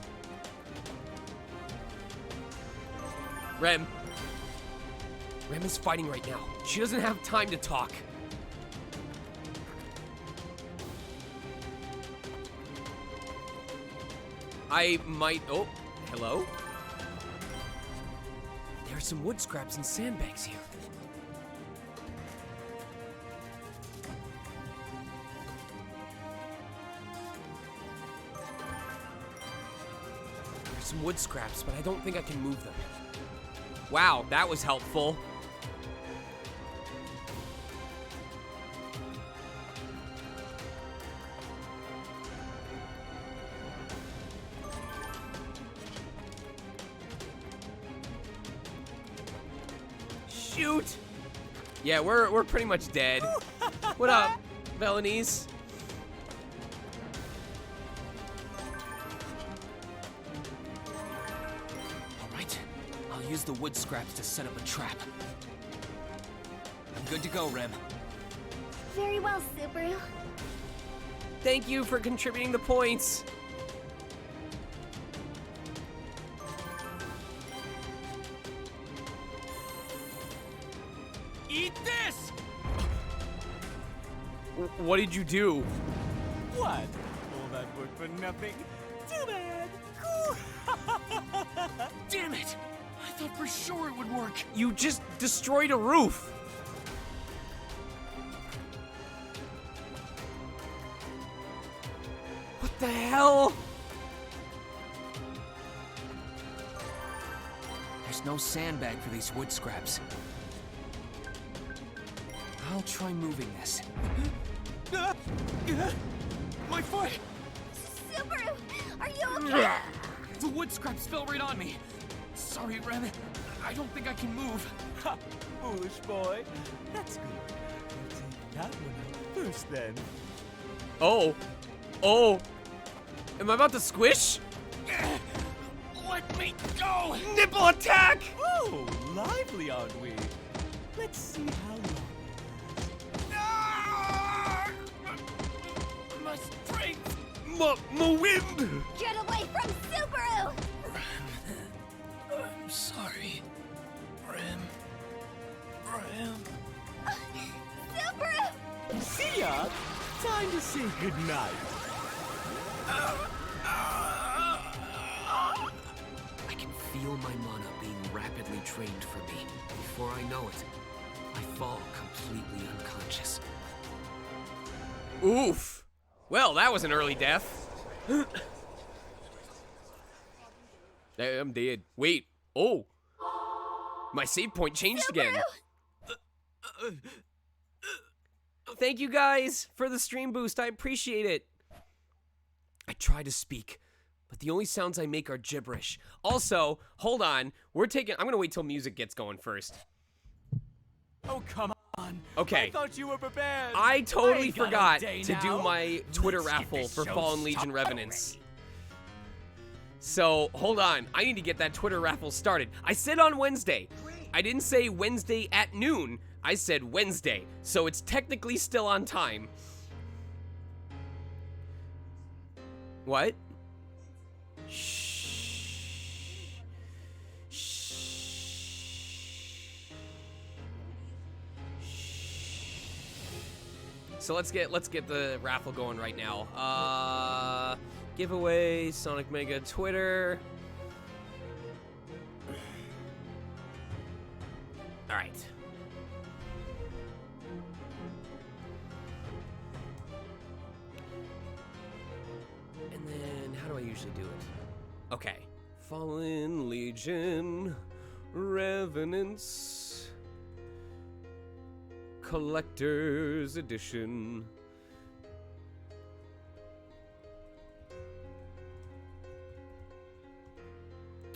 S2: Rem. Rem is fighting right now. She doesn't have time to talk. I might... Oh, hello? There's some wood scraps and sandbags here. There's some wood scraps, but I don't think I can move them. Wow, that was helpful. Shoot! Yeah, we're pretty much dead. What up, Velanese?
S3: All right, I'll use the wood scraps to set up a trap. I'm good to go, Rem.
S1: Very well, Subaru.
S2: Thank you for contributing the points.
S6: Eat this!
S2: What did you do?
S6: What? All that work for nothing? Too bad.
S3: Damn it! I thought for sure it would work.
S2: You just destroyed a roof. What the hell?
S3: There's no sandbag for these wood scraps. I'll try moving this. My foot!
S1: Subaru, are you okay?
S3: The wood scraps fell right on me. Sorry, Rem. I don't think I can move.
S6: Ha! Foolish boy. That's good. We'll take that one out first then.
S2: Oh. Oh. Am I about to squish?
S3: Let me go!
S2: Nipple attack!
S6: Oh, lively, aren't we? Let's see how long.
S3: My strength!
S2: My wind!
S1: Get away from Subaru!
S3: I'm sorry. Rem.
S1: Subaru!
S6: See ya! Time to say goodnight.
S3: I can feel my mana being rapidly drained from me. Before I know it, I fall completely unconscious.
S2: Oof. Well, that was an early death. I'm dead. Wait. Oh. My save point changed again. Thank you guys for the stream boost. I appreciate it. I try to speak, but the only sounds I make are gibberish. Also, hold on. I'm gonna wait till music gets going first.
S6: Oh, come on.
S2: Okay.
S6: I thought you were prepared.
S2: I totally
S6: ain't got no
S2: forgot
S6: day
S2: to do
S6: now.
S2: my Twitter
S6: Let's get
S2: raffle
S6: this
S2: for
S6: show
S2: Fallen Legion
S6: started
S2: Revenants.
S6: already.
S2: So, hold on. I need to get that Twitter raffle started. I said on Wednesday. I didn't say Wednesday at noon. I said Wednesday. So it's technically still on time. What? Shh. Shh. So let's get the raffle going right now. Giveaway, Sonic Mega Twitter. All right. And then how do I usually do it? Okay. Fallen Legion, Revenants, Collector's Edition.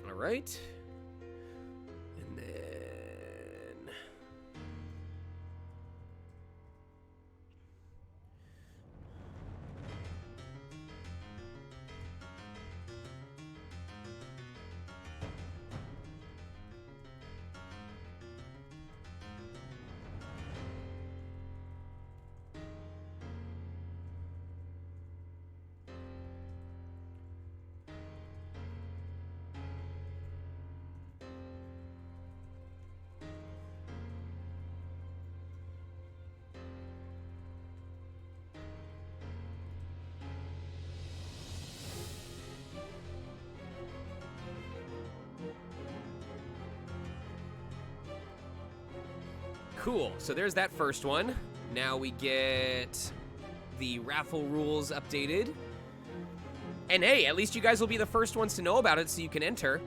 S2: All right. And then cool. So there's that first one. Now we get the raffle rules updated. And hey, at least you guys will be the first ones to know about it, so you can enter.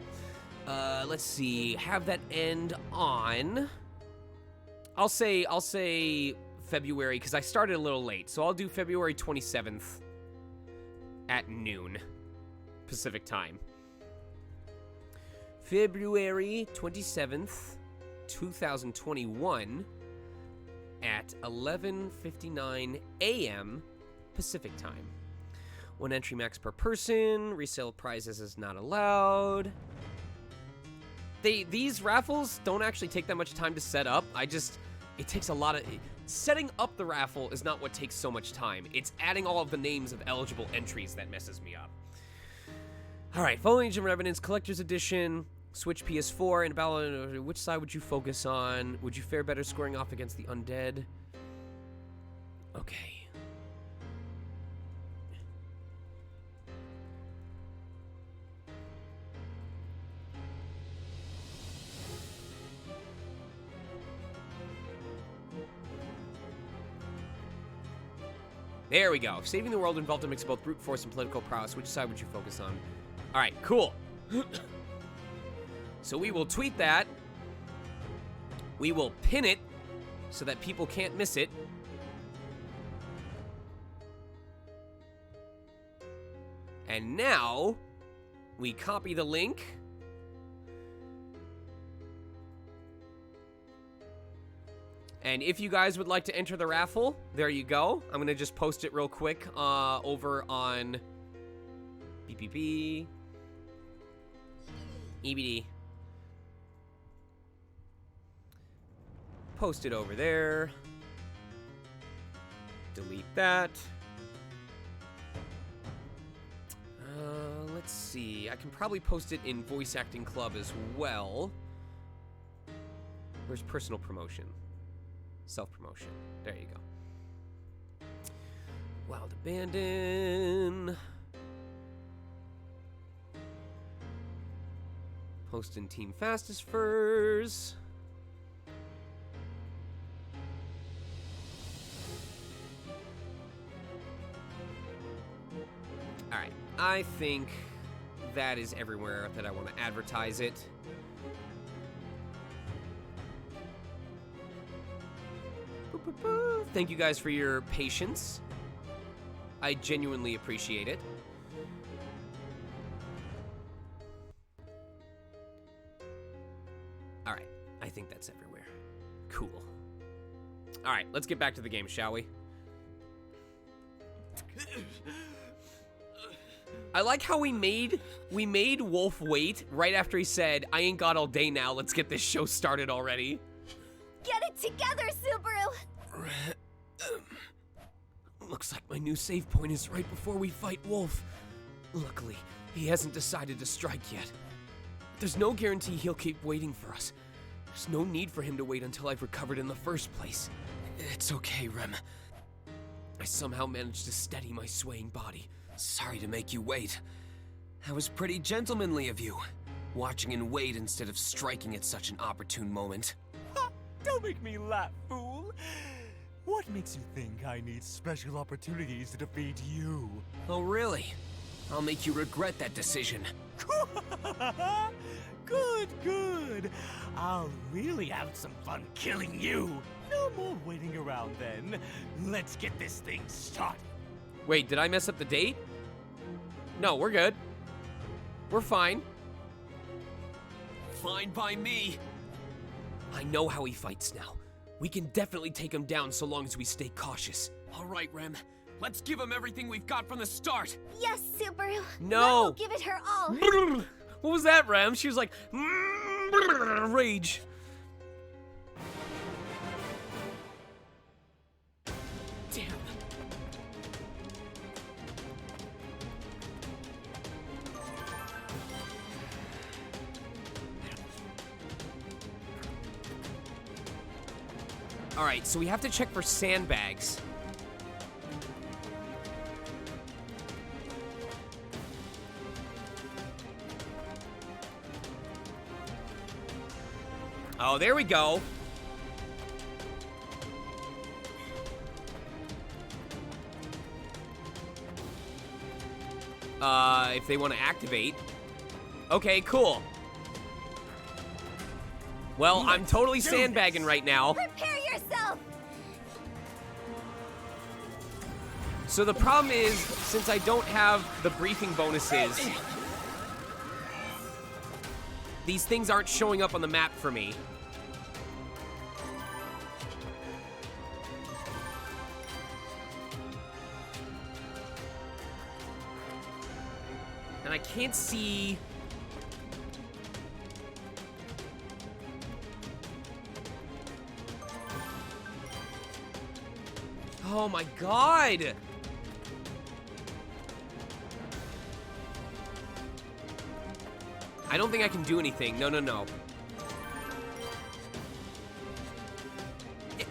S2: Let's see. Have that end on... I'll say February, because I started a little late. So I'll do February 27th at noon Pacific time. February 27th, 2021 at 11:59 a.m. Pacific time. 1 entry max per person. Resale prizes is not allowed. These raffles don't actually take that much time to set up. It takes a lot of... Setting up the raffle is not what takes so much time. It's adding all of the names of eligible entries that messes me up. All right, Fallen Legion Revenants Collector's Edition, Switch PS4, and Battle... Which side would you focus on? Would you fare better squaring off against the undead? Okay. There we go. If saving the world involved a mix of both brute force and political prowess, which side would you focus on? All right, cool. So we will tweet that. We will pin it so that people can't miss it. And now we copy the link. And if you guys would like to enter the raffle, there you go. I'm going to just post it real quick over on BPP, EBD. Post it over there. Delete that. Let's see. I can probably post it in Voice Acting Club as well. Where's personal promotion? Self-promotion. There you go. Wild Abandon. Post in Team Fastest Furs. Alright, I think that is everywhere that I want to advertise it. Thank you guys for your patience. I genuinely appreciate it. Alright, I think that's everywhere. Cool. Alright, let's get back to the game, shall we? I like how we made Wolf wait right after he said, I ain't got all day now, let's get this show started already.
S1: Get it together, Subaru!
S2: Looks like my new save point is right before we fight Wolf. Luckily, he hasn't decided to strike yet. There's no guarantee he'll keep waiting for us. There's no need for him to wait until I've recovered in the first place.
S3: It's okay, Rem.
S2: I somehow managed to steady my swaying body.
S3: Sorry to make you wait. That was pretty gentlemanly of you. Watching and wait instead of striking at such an opportune moment.
S6: Ha! Don't make me laugh, fool! What makes you think I need special opportunities to defeat you?
S3: Oh, really? I'll make you regret that decision.
S6: Good, good. I'll really have some fun killing you. No more waiting around then. Let's get this thing started.
S2: Wait, did I mess up the date? No, we're good. We're fine.
S3: Fine by me.
S2: I know how he fights now. We can definitely take him down so long as we stay cautious.
S3: All right, Rem. Let's give him everything we've got from the start.
S1: Yes, Subaru.
S2: No.
S1: We'll give it her all.
S2: What was that, Rem? She was like, rage.
S3: Damn.
S2: All right, so we have to check for sandbags. Oh, there we go. if they want to activate. Okay, cool. Well, I'm totally sandbagging right now.
S1: Prepare yourself!
S2: So the problem is, since I don't have the briefing bonuses, these things aren't showing up on the map for me. And I can't see... Oh my god! I don't think I can do anything. No, no, no.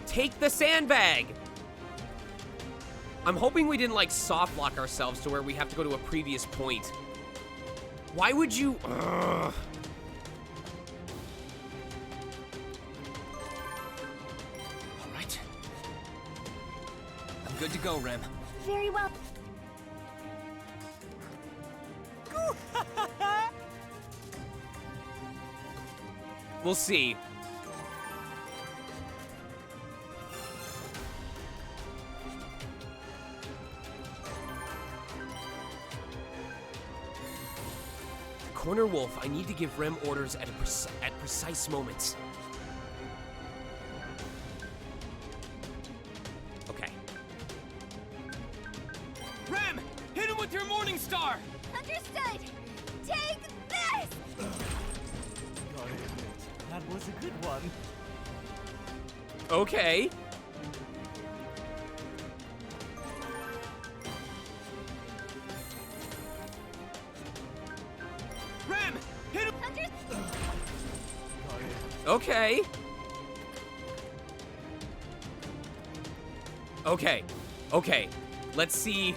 S2: Take the sandbag! I'm hoping we didn't, like, soft lock ourselves to where we have to go to a previous point. Why would you... Ugh.
S3: All right. I'm good to go, Rem.
S1: Very well.
S2: We'll see. Corner Wolf, I need to give Rem orders at precise moments. Okay.
S3: Rem, hit him with your Morning Star.
S1: Understood! Take this!
S6: Gotta admit, that was a good one.
S2: Okay.
S3: Rem, hit him.
S2: Okay. Okay. Okay. Let's see.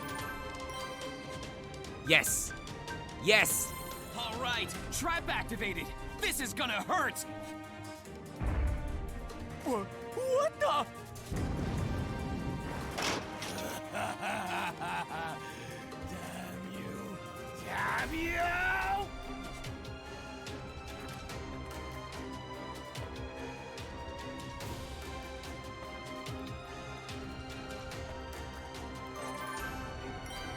S2: Yes. Yes.
S3: All right, trap activated. This is gonna hurt.
S6: What the? Damn you! Damn you!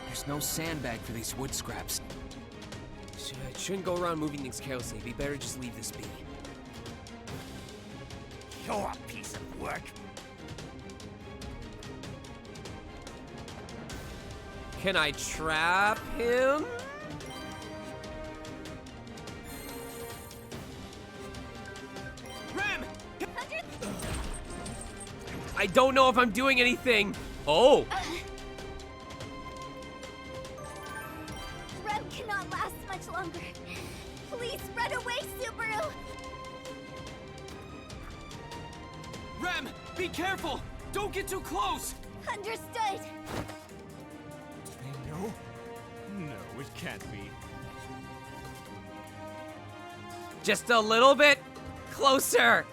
S3: There's no sandbag for these wood scraps.
S2: Shouldn't go around moving things carelessly. We better just leave this be.
S6: You're a piece of work.
S2: Can I trap him?
S3: Rem,
S2: I don't know if I'm doing anything. Oh.
S1: Rem cannot last much longer. Please run away, Subaru!
S3: Rem, be careful. Don't get too close.
S1: Understood!
S6: No? No, it can't be.
S2: Just a little bit closer.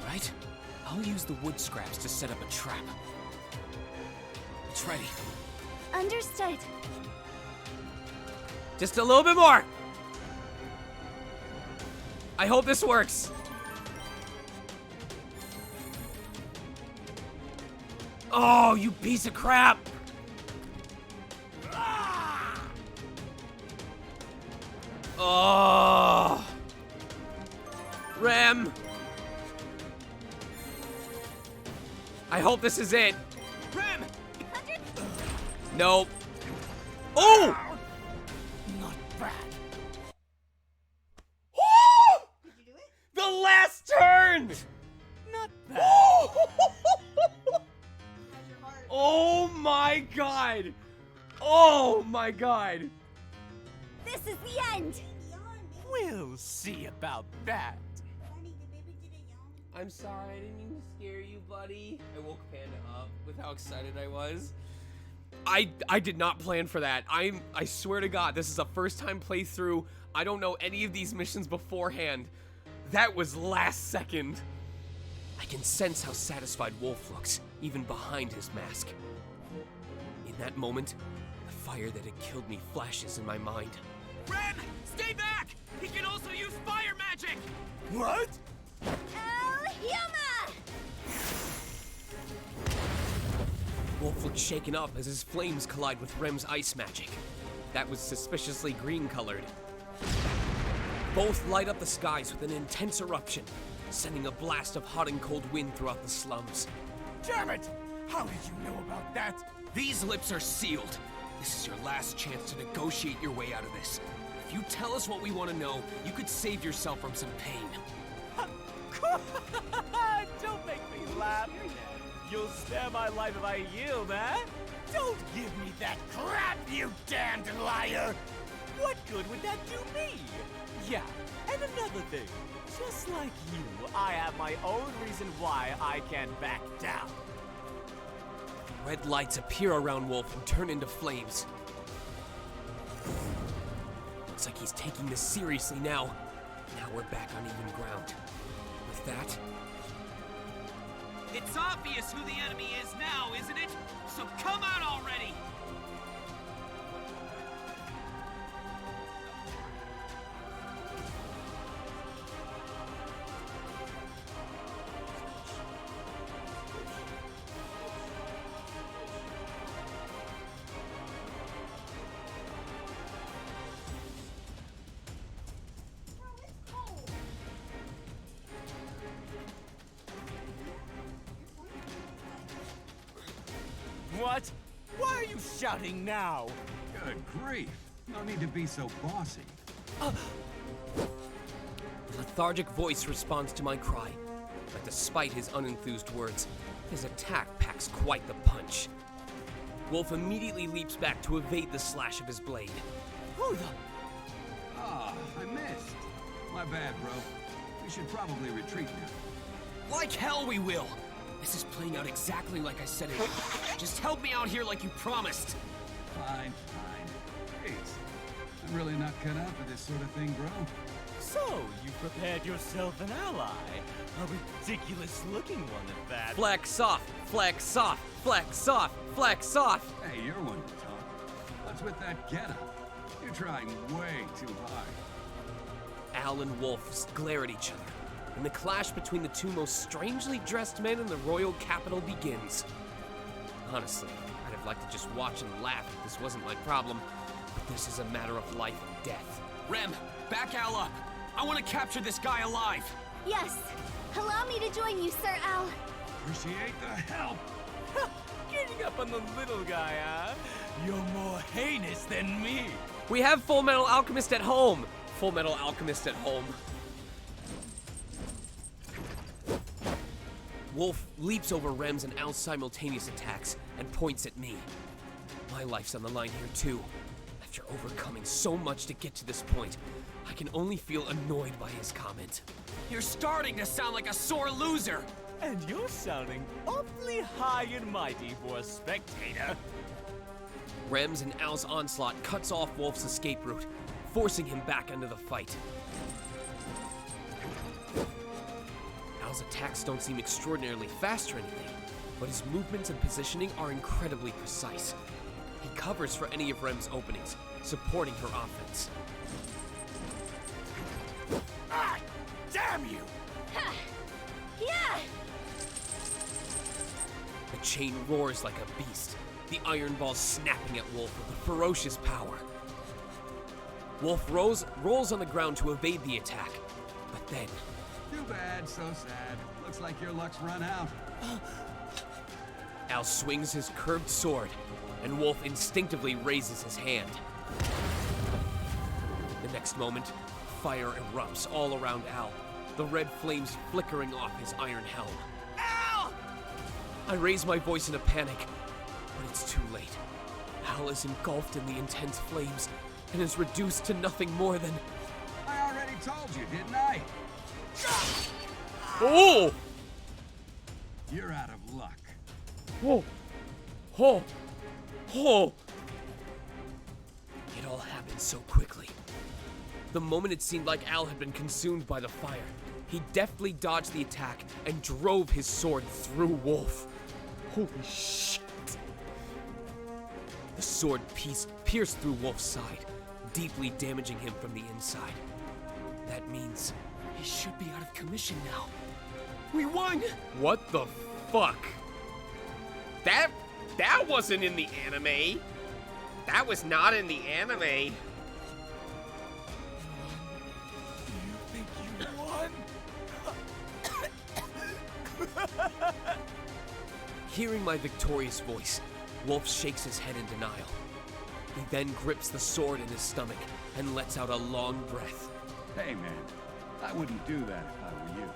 S3: Right? I'll use the wood scraps to set up a trap. It's ready.
S1: Understood.
S2: Just a little bit more. I hope this works. Oh, you piece of crap. Oh. Rem. I hope this is it.
S3: Rem,
S2: Nope. Oh!
S6: Not bad.
S2: The last turn!
S6: Not bad.
S2: Oh my god! Oh my god!
S1: This is the end!
S6: We'll see about that.
S2: I'm sorry, I didn't mean to scare you, buddy. I woke Panda up with how excited I was. I did not plan for that. I swear to God, this is a first time playthrough. I don't know any of these missions beforehand. That was last second. I can sense how satisfied Wolf looks, even behind his mask. In In that moment, the fire that had killed me flashes in my mind.
S3: Rem, stay back! He can also use fire magic!
S6: What?
S1: El Yuma!
S2: Wolf looks shaken up as his flames collide with Rem's ice magic. That was suspiciously green-colored. Both light up the skies with an intense eruption, sending a blast of hot and cold wind throughout the slums.
S6: Damn it! How did you know about that?
S3: These lips are sealed. This is your last chance to negotiate your way out of this. If you tell us what we want to know, you could save yourself from some pain.
S6: Don't make me laugh. You'll spare my life if I yield, eh? Don't give me that crap, you damned liar! What good would that do me? Yeah, and another thing. Just like you, I have my own reason why I can back down.
S2: Red lights appear around Wolf and turn into flames. Looks like he's taking this seriously now. Now we're back on even ground. With that,
S3: It's obvious who the enemy is now, isn't it? So come out already!
S6: What? Why are you shouting now?
S7: Good grief. No need to be so bossy.
S2: a lethargic voice responds to my cry. But despite his unenthused words, his attack packs quite the punch. Wolf immediately leaps back to evade the slash of his blade.
S6: Who the...
S7: Ah, I missed. My bad, bro. We should probably retreat now.
S3: Like hell we will! This is playing out exactly like I said it would. Just help me out here like you promised.
S7: Fine, fine. Please. I'm really not cut out for this sort of thing, bro.
S6: So, you prepared yourself an ally. A ridiculous-looking one at that.
S2: Flex off, flex off, flex off, flex off!
S7: Hey, you're one to talk. What's with that getup? You're trying way too hard.
S2: Al and Wolf glare at each other, and the clash between the two most strangely dressed men in the royal capital begins. Honestly, I'd have liked to just watch and laugh if this wasn't my problem, but this is a matter of life and death.
S3: Rem, back Al up! I want to capture this guy alive!
S1: Yes. Allow me to join you, Sir Al.
S7: Appreciate the help.
S6: Getting up on the little guy, huh? You're more heinous than me.
S2: We have Full Metal Alchemist at home! Full Metal Alchemist at home. Wolf leaps over Rem's and Al's simultaneous attacks and points at me. My life's on the line here too. After overcoming so much to get to this point, I can only feel annoyed by his comment.
S3: You're starting to sound like a sore loser!
S6: And you're sounding awfully high and mighty for a spectator.
S2: Rem's and Al's onslaught cuts off Wolf's escape route, forcing him back into the fight. Al's attacks don't seem extraordinarily fast or anything, but his movements and positioning are incredibly precise. He covers for any of Rem's openings, supporting her offense.
S6: Ah! Damn you!
S1: Ha! Yeah!
S2: The chain roars like a beast, the iron ball snapping at Wolf with a ferocious power. Wolf rolls on the ground to evade the attack, but then...
S7: Too bad, so sad. Looks like your luck's run out.
S2: Al swings his curved sword, and Wolf instinctively raises his hand. The next moment, fire erupts all around Al, the red flames flickering off his iron helm.
S3: Al!
S2: I raise my voice in a panic, but it's too late. Al is engulfed in the intense flames and is reduced to nothing more than...
S7: I already told you, didn't I?
S2: Oh!
S7: You're out of luck.
S2: Oh! Oh! Oh! It all happened so quickly. The moment it seemed like Al had been consumed by the fire, he deftly dodged the attack and drove his sword through Wolf. Holy shit! sword pierced through Wolf's side, deeply damaging him from the inside. That means he should be out of commission now. We won! What the fuck? That wasn't in the anime. That was not in the anime.
S6: You think you won?
S2: Hearing my victorious voice, Wolf shakes his head in denial. He then grips the sword in his stomach and lets out a long breath.
S7: Hey, man. I wouldn't do that if I were you.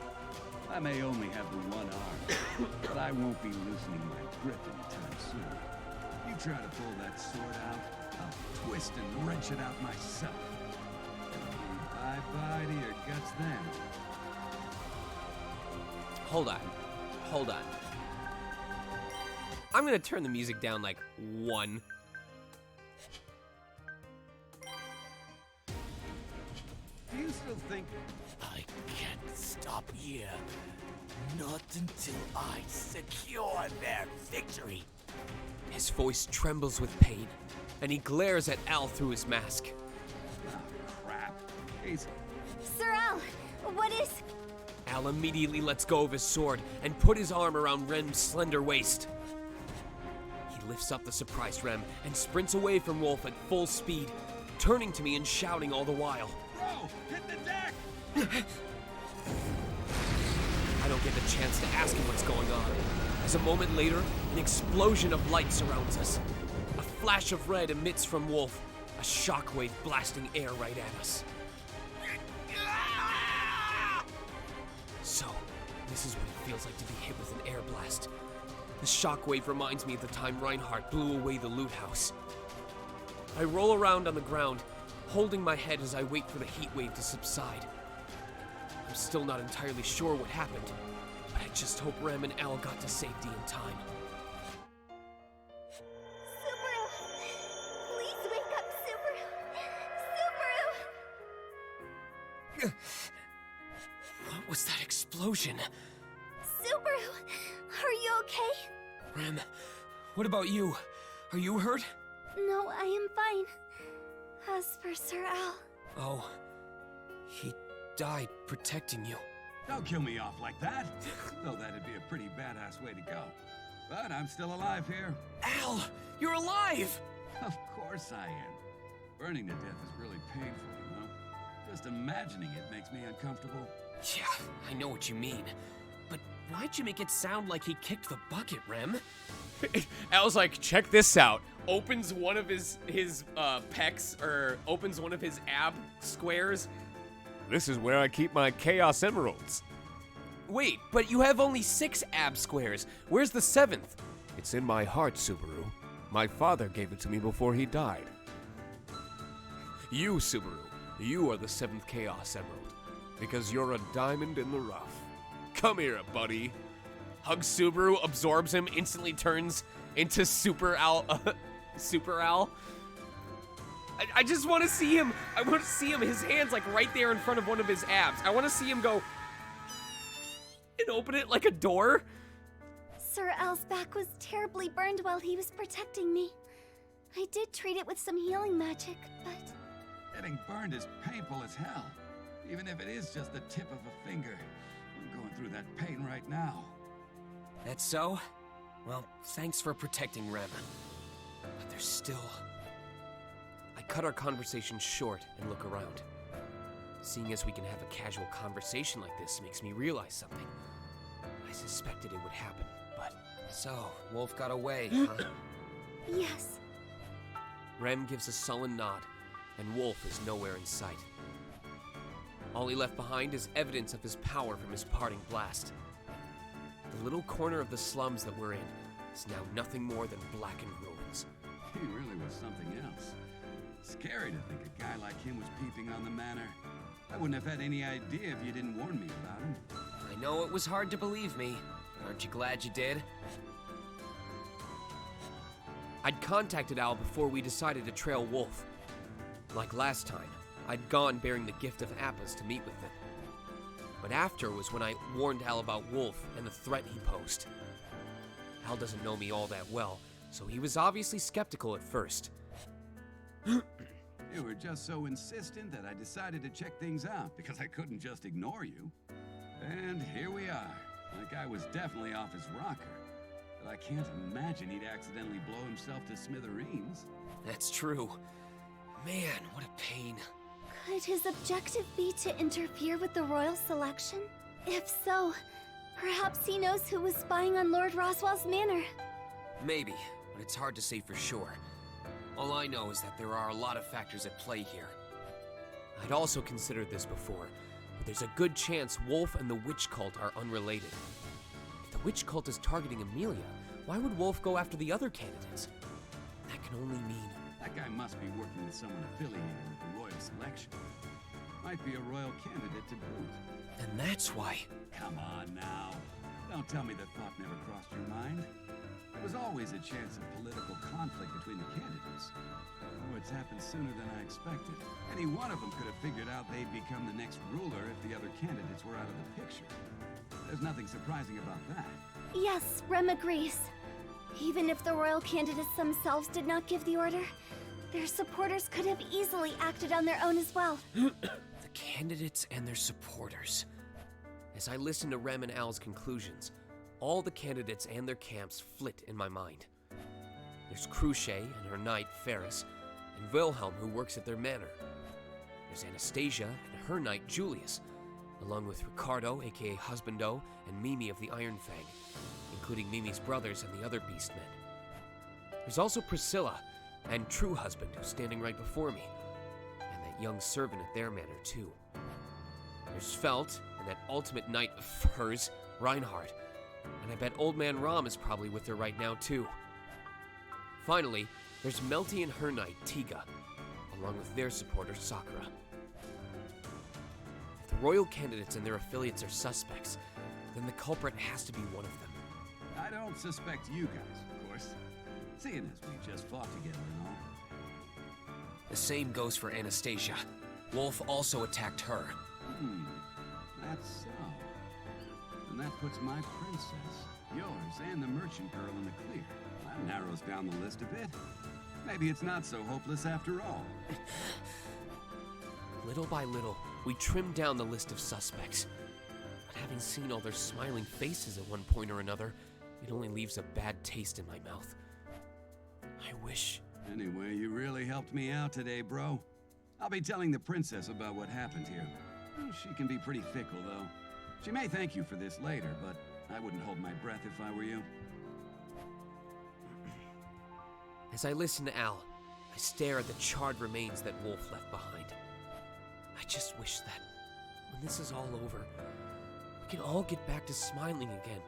S7: I may only have the one arm, but I won't be loosening my grip anytime soon. You try to pull that sword out, I'll twist and wrench it out myself. Bye-bye to your guts then.
S2: Hold on. I'm gonna turn the music down like 1.
S7: Do you still think...
S6: I can't stop here. Not until I secure their victory.
S2: His voice trembles with pain, and he glares at Al through his mask.
S7: Oh, crap. He's...
S1: Sir Al, what is...
S2: Al immediately lets go of his sword and put his arm around Rem's slender waist. He lifts up the surprised Rem and sprints away from Wolf at full speed, turning to me and shouting all the while.
S7: Bro, hit the deck!
S2: I don't get the chance to ask him what's going on, as a moment later, an explosion of light surrounds us. A flash of red emits from Wolf, a shockwave blasting air right at us. So, this is what it feels like to be hit with an air blast. The shockwave reminds me of the time Reinhardt blew away the loot house. I roll around on the ground, holding my head as I wait for the heat wave to subside. I'm still not entirely sure what happened, but I just hope Rem and Al got to safety in time.
S1: Subaru! Please wake up, Subaru! Subaru!
S2: What was that explosion?
S1: Subaru! Are you okay?
S2: Rem, what about you? Are you hurt?
S1: No, I am fine. As for Sir Al...
S2: Oh, he died protecting you.
S7: Don't kill me off like that. Though that'd be a pretty badass way to go. But I'm still alive here.
S2: Al, you're alive!
S7: Of course I am. Burning to death is really painful, you know? Just imagining it makes me uncomfortable.
S2: Yeah, I know what you mean. But why'd you make it sound like he kicked the bucket, Rem? Al's like, check this out. Opens one of his pecs, or opens one of his ab squares. This is where I keep my Chaos Emeralds. Wait, but you have only 6 ab squares. Where's the 7th? It's in my heart, Subaru. My father gave it to me before he died. You, Subaru, you are the 7th Chaos Emerald. Because you're a diamond in the rough. Come here, buddy. Hugs Subaru, absorbs him, instantly turns into Super Al. Super Al. I just want to see him. I want to see him. His hand's like right there in front of one of his abs. I want to see him go and open it like a door.
S1: Sir Al's back was terribly burned while he was protecting me. I did treat it with some healing magic, but...
S7: Getting burned is painful as hell. Even if it is just the tip of a finger. I'm going through that pain right now.
S2: That's so? Well, thanks for protecting Rem. But there's still... I cut our conversation short and look around. Seeing as we can have a casual conversation like this makes me realize something. I suspected it would happen, but... So, Wolf got away, huh?
S1: Yes.
S2: Rem gives a sullen nod, and Wolf is nowhere in sight. All he left behind is evidence of his power from his parting blast. The little corner of the slums that we're in is now nothing more than blackened ruins.
S7: He really was something else. Scary to think a guy like him was peeping on the manor. I wouldn't have had any idea if you didn't warn me about him.
S2: I know it was hard to believe me. Aren't you glad you did? I'd contacted Al before we decided to trail Wolf. Like last time, I'd gone bearing the gift of Appas to meet with them. But after was when I warned Al about Wolf and the threat he posed. Al doesn't know me all that well, so he was obviously skeptical at first.
S7: You were just so insistent that I decided to check things out because I couldn't just ignore you. And here we are. That guy was definitely off his rocker. But I can't imagine he'd accidentally blow himself to smithereens.
S3: That's true. Man, what a pain.
S1: Could his objective be to interfere with the royal selection? If so, perhaps he knows who was spying on Lord Roswell's manor.
S3: Maybe, but it's hard to say for sure. All I know is that there are a lot of factors at play here.
S2: I'd also considered this before, but there's a good chance Wolf and the witch cult are unrelated. If the witch cult is targeting Amelia, why would Wolf go after the other candidates? That can only mean...
S7: That guy must be working with someone affiliated with the royal selection. Might be a royal candidate to boot.
S3: And that's why...
S7: Come on now. Don't tell me the thought never crossed your mind. There was always a chance of political conflict between the candidates. Oh, it's happened sooner than I expected. Any one of them could have figured out they'd become the next ruler if the other candidates were out of the picture. There's nothing surprising about that.
S1: Yes, Rem agrees. Even if the royal candidates themselves did not give the order, their supporters could have easily acted on their own as well.
S3: The candidates and their supporters.
S2: As I listened to Rem and Al's conclusions, all the candidates and their camps flit in my mind. There's Cruce and her knight, Ferris, and Wilhelm, who works at their manor. There's Anastasia and her knight, Julius, along with Ricardo, aka Husbando, and Mimi of the Iron Fang, including Mimi's brothers and the other Beastmen. There's also Priscilla and True Husband, who's standing right before me, and that young servant at their manor, too. There's Felt and that ultimate knight of hers, Reinhardt, and I bet Old Man Rom is probably with her right now, too. Finally, there's Melty and her knight, Tiga, along with their supporter, Sakura. If the royal candidates and their affiliates are suspects, then the culprit has to be one of them.
S7: I don't suspect you guys, of course. Seeing as we just fought together and all.
S3: The same goes for Anastasia. Wolf also attacked her.
S7: That's so. And that puts my princess, yours, and the merchant girl in the clear. That narrows down the list a bit. Maybe it's not so hopeless after all.
S2: Little by little, we trimmed down the list of suspects. But having seen all their smiling faces at one point or another, it only leaves a bad taste in my mouth. I wish...
S7: Anyway, you really helped me out today, bro. I'll be telling the princess about what happened here. She can be pretty fickle, though. She may thank you for this later, but I wouldn't hold my breath if I were you.
S2: As I listen to Al, I stare at the charred remains that Wolf left behind. I just wish that, when this is all over, we can all get back to smiling again.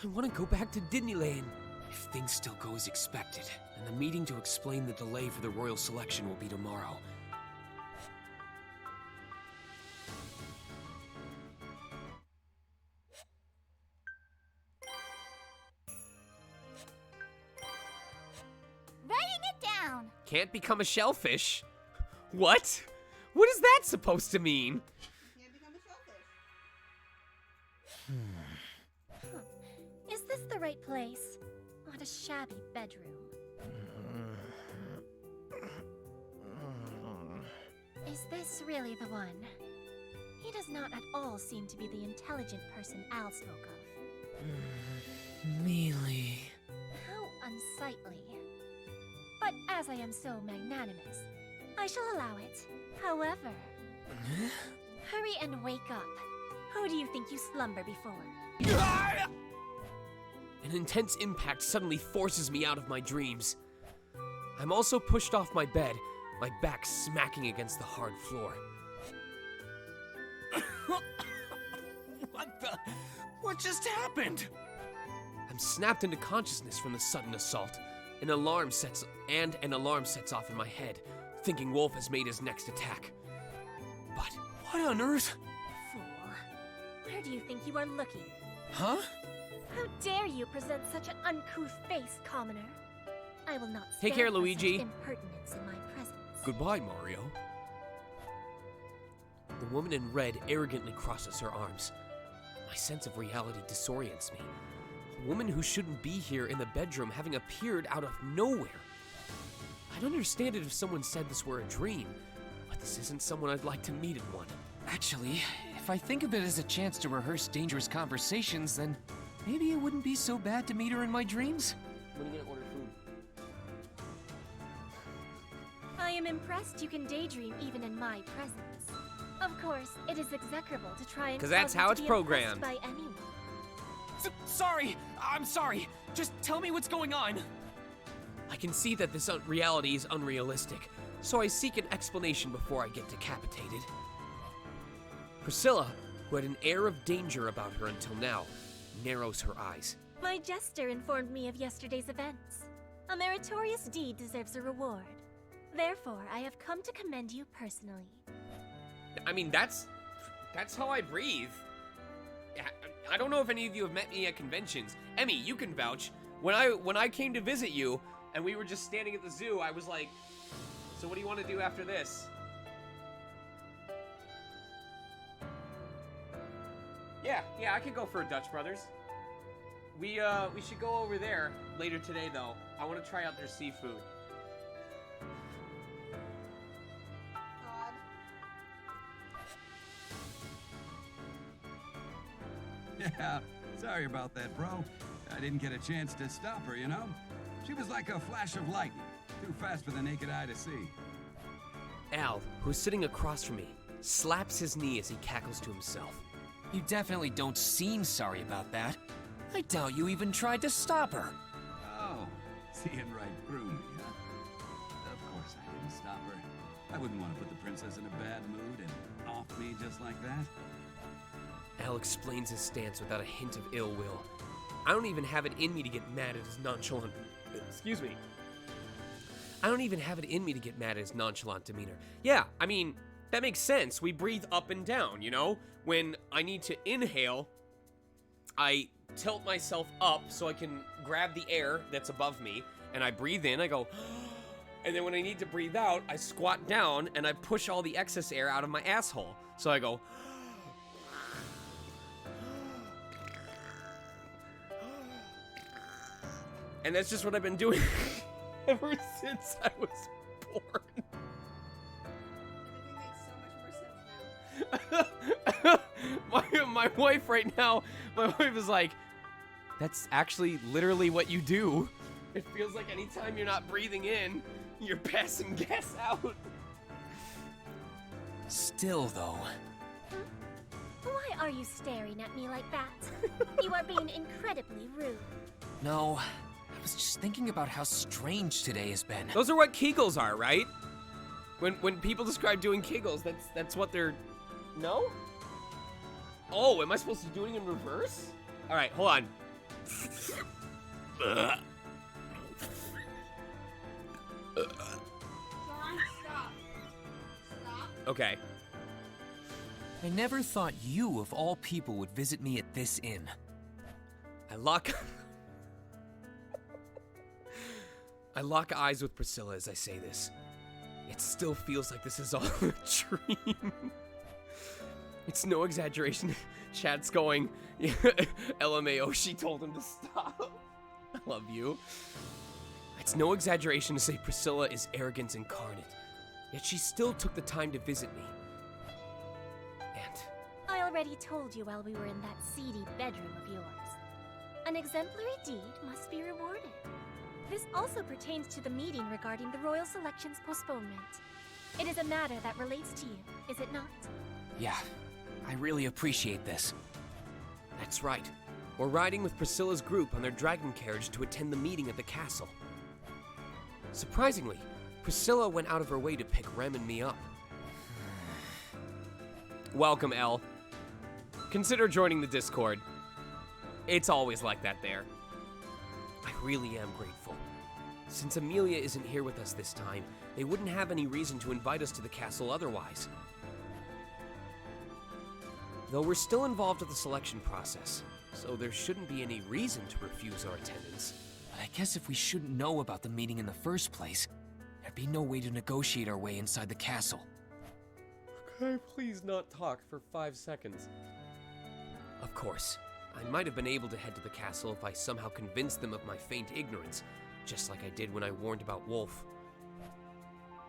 S2: I want to go back to Disneyland.
S3: If things still go as expected, and the meeting to explain the delay for the royal selection will be tomorrow.
S1: Writing it down!
S2: Can't become a shellfish? What? What is that supposed to mean?
S1: Is this the right place? What a shabby bedroom. Is this really the one? He does not at all seem to be the intelligent person Al spoke of.
S3: Mealy.
S1: How unsightly. But as I am so magnanimous, I shall allow it. However, hurry and wake up. Who do you think you slumber before?
S2: An intense impact suddenly forces me out of my dreams. I'm also pushed off my bed, my back smacking against the hard floor.
S3: What just happened?
S2: I'm snapped into consciousness from the sudden assault. An alarm sets off in my head, thinking Wolf has made his next attack. But
S3: What on earth?
S1: Fool. Where do you think you are looking?
S3: Huh?
S1: How dare you present such an uncouth face, commoner? I will not
S2: Take
S1: stand
S2: care,
S1: for
S2: Luigi.
S1: such impertinence in my presence.
S2: Goodbye, Mario. The woman in red arrogantly crosses her arms. My sense of reality disorients me. woman who shouldn't be here in the bedroom having appeared out of nowhere. I'd understand it if someone said this were a dream, but this isn't someone I'd like to meet in one.
S3: Actually, if I think of it as a chance to rehearse dangerous conversations, then maybe it wouldn't be so bad to meet her in my dreams.
S2: When are you gonna order food?
S1: I am impressed you can daydream even in my presence. Of course, it is execrable to try and
S2: 'Cause that's
S1: cause me
S2: how
S1: to
S2: it's
S1: be
S2: programmed.
S1: impressed by anyone.
S3: Sorry! I'm sorry! Just tell me what's going on!
S2: I can see that this reality is unrealistic, so I seek an explanation before I get decapitated. Priscilla, who had an air of danger about her until now, narrows her eyes.
S1: My jester informed me of yesterday's events. A meritorious deed deserves a reward. Therefore, I have come to commend you personally.
S2: I mean, that's how I breathe. I don't know if any of you have met me at conventions. Emmy, you can vouch. When I came to visit you and we were just standing at the zoo, I was like, so what do you want to do after this? Yeah, I could go for a Dutch Brothers. We should go over there later today though. I want to try out their seafood.
S7: Yeah, sorry about that, bro. I didn't get a chance to stop her, you know? She was like a flash of lightning, too fast for the naked eye to see.
S2: Al, who's sitting across from me, slaps his knee as he cackles to himself.
S3: You definitely don't seem sorry about that. I doubt you even tried to stop her.
S7: Oh, seeing right through me, huh? Of course I didn't stop her. I wouldn't want to put the princess in a bad mood and off me just like that.
S2: Al explains his stance without a hint of ill will. I don't even have it in me to get mad at his nonchalant... Excuse me. I don't even have it in me to get mad at his nonchalant demeanor. Yeah, I mean, that makes sense. We breathe up and down, you know? When I need to inhale, I tilt myself up so I can grab the air that's above me, and I breathe in, I go... And then when I need to breathe out, I squat down and I push all the excess air out of my asshole. So I go... And that's just what I've been doing ever since I was born. my wife right now, my wife is like, that's actually literally what you do. It feels like anytime you're not breathing in, you're passing gas out.
S3: Still, though.
S1: Why are you staring at me like that? You are being incredibly rude.
S3: No, I was just thinking about how strange today has been.
S2: Those are what Kegels are, right? When people describe doing Kegels, that's what they're... No? Oh, am I supposed to be doing it in reverse? All right, hold on. Okay.
S3: I never thought you, of all people, would visit me at this inn.
S2: I lock eyes with Priscilla as I say this. It still feels like this is all a dream. It's no exaggeration. Chat's going, LMAO, she told him to stop. I love you. It's no exaggeration to say Priscilla is arrogance incarnate. Yet she still took the time to visit me. And
S1: I already told you while we were in that seedy bedroom of yours. An exemplary deed must be rewarded. This also pertains to the meeting regarding the Royal Selection's postponement. It is a matter that relates to you, is it not?
S3: Yeah, I really appreciate this.
S2: that's right. We're riding with Priscilla's group on their dragon carriage to attend the meeting at the castle. Surprisingly, Priscilla went out of her way to pick Rem and me up. Welcome, Elle. Consider joining the Discord. It's always like that there. I really am grateful. Since Amelia isn't here with us this time, they wouldn't have any reason to invite us to the castle otherwise. Though we're still involved with the selection process, so there shouldn't be any reason to refuse our attendance.
S3: But I guess if we shouldn't know about the meeting in the first place, there'd be no way to negotiate our way inside the castle.
S2: Could I please not talk for 5 seconds? Of course. I might have been able to head to the castle if I somehow convinced them of my faint ignorance, just like I did when I warned about Wolf.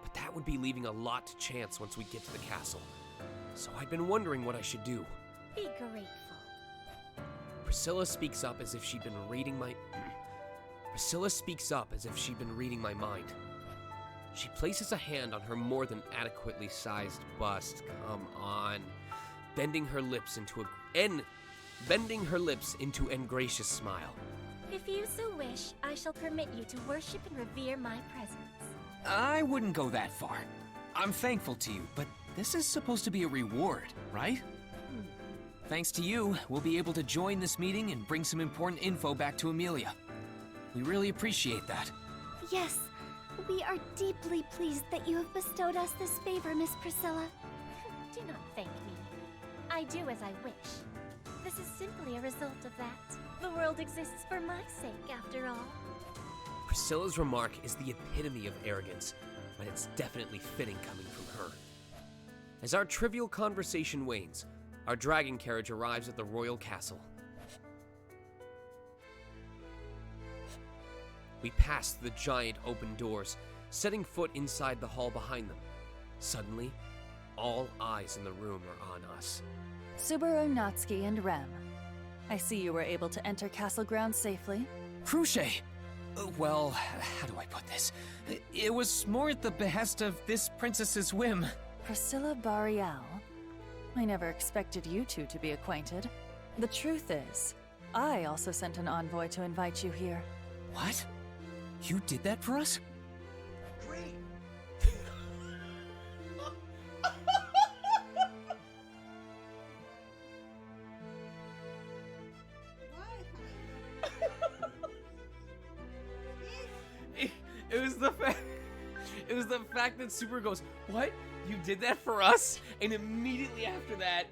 S2: But that would be leaving a lot to chance once we get to the castle. So I'd been wondering what I should do.
S1: Be grateful.
S2: Priscilla speaks up as if she'd been reading my... Priscilla speaks up as if she'd been reading my mind. She places a hand on her more than adequately sized bust. Come on. Bending her lips into an gracious smile.
S1: If you so wish, I shall permit you to worship and revere my presence.
S3: I wouldn't go that far. I'm thankful to you, but this is supposed to be a reward, right? Thanks to you, we'll be able to join this meeting and bring some important info back to Amelia. We really appreciate that.
S1: Yes, we are deeply pleased that you have bestowed us this favor, Miss Priscilla. Do not thank me. I do as I wish. This is simply a result of that. The world exists for my sake, after all.
S2: Priscilla's remark is the epitome of arrogance, but it's definitely fitting coming from her. As our trivial conversation wanes, our dragon carriage arrives at the royal castle. We pass the giant open doors, setting foot inside the hall behind them. Suddenly, all eyes in the room are on us.
S8: Subaru, Natsuki, and Rem. I see you were able to enter castle grounds safely.
S3: Cruce! Well, how do I put this? It was more at the behest of this princess's whim.
S8: Priscilla Boreal. I never expected you two to be acquainted. The truth is, I also sent an envoy to invite you here.
S3: What? You did that for us?
S6: Great!
S2: It was the fact that Super goes, "What? You did that for us?" And immediately after that,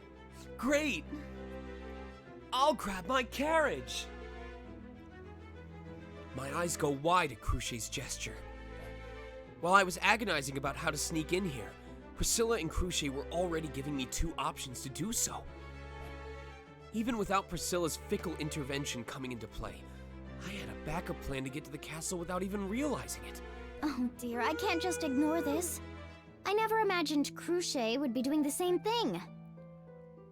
S2: "Great! I'll grab my carriage!" My eyes go wide at Cruché's gesture. While I was agonizing about how to sneak in here, Priscilla and Cruché were already giving me two options to do so. Even without Priscilla's fickle intervention coming into play, I had a backup plan to get to the castle without even realizing it.
S9: Oh dear, I can't just ignore this. I never imagined Cruche would be doing the same thing.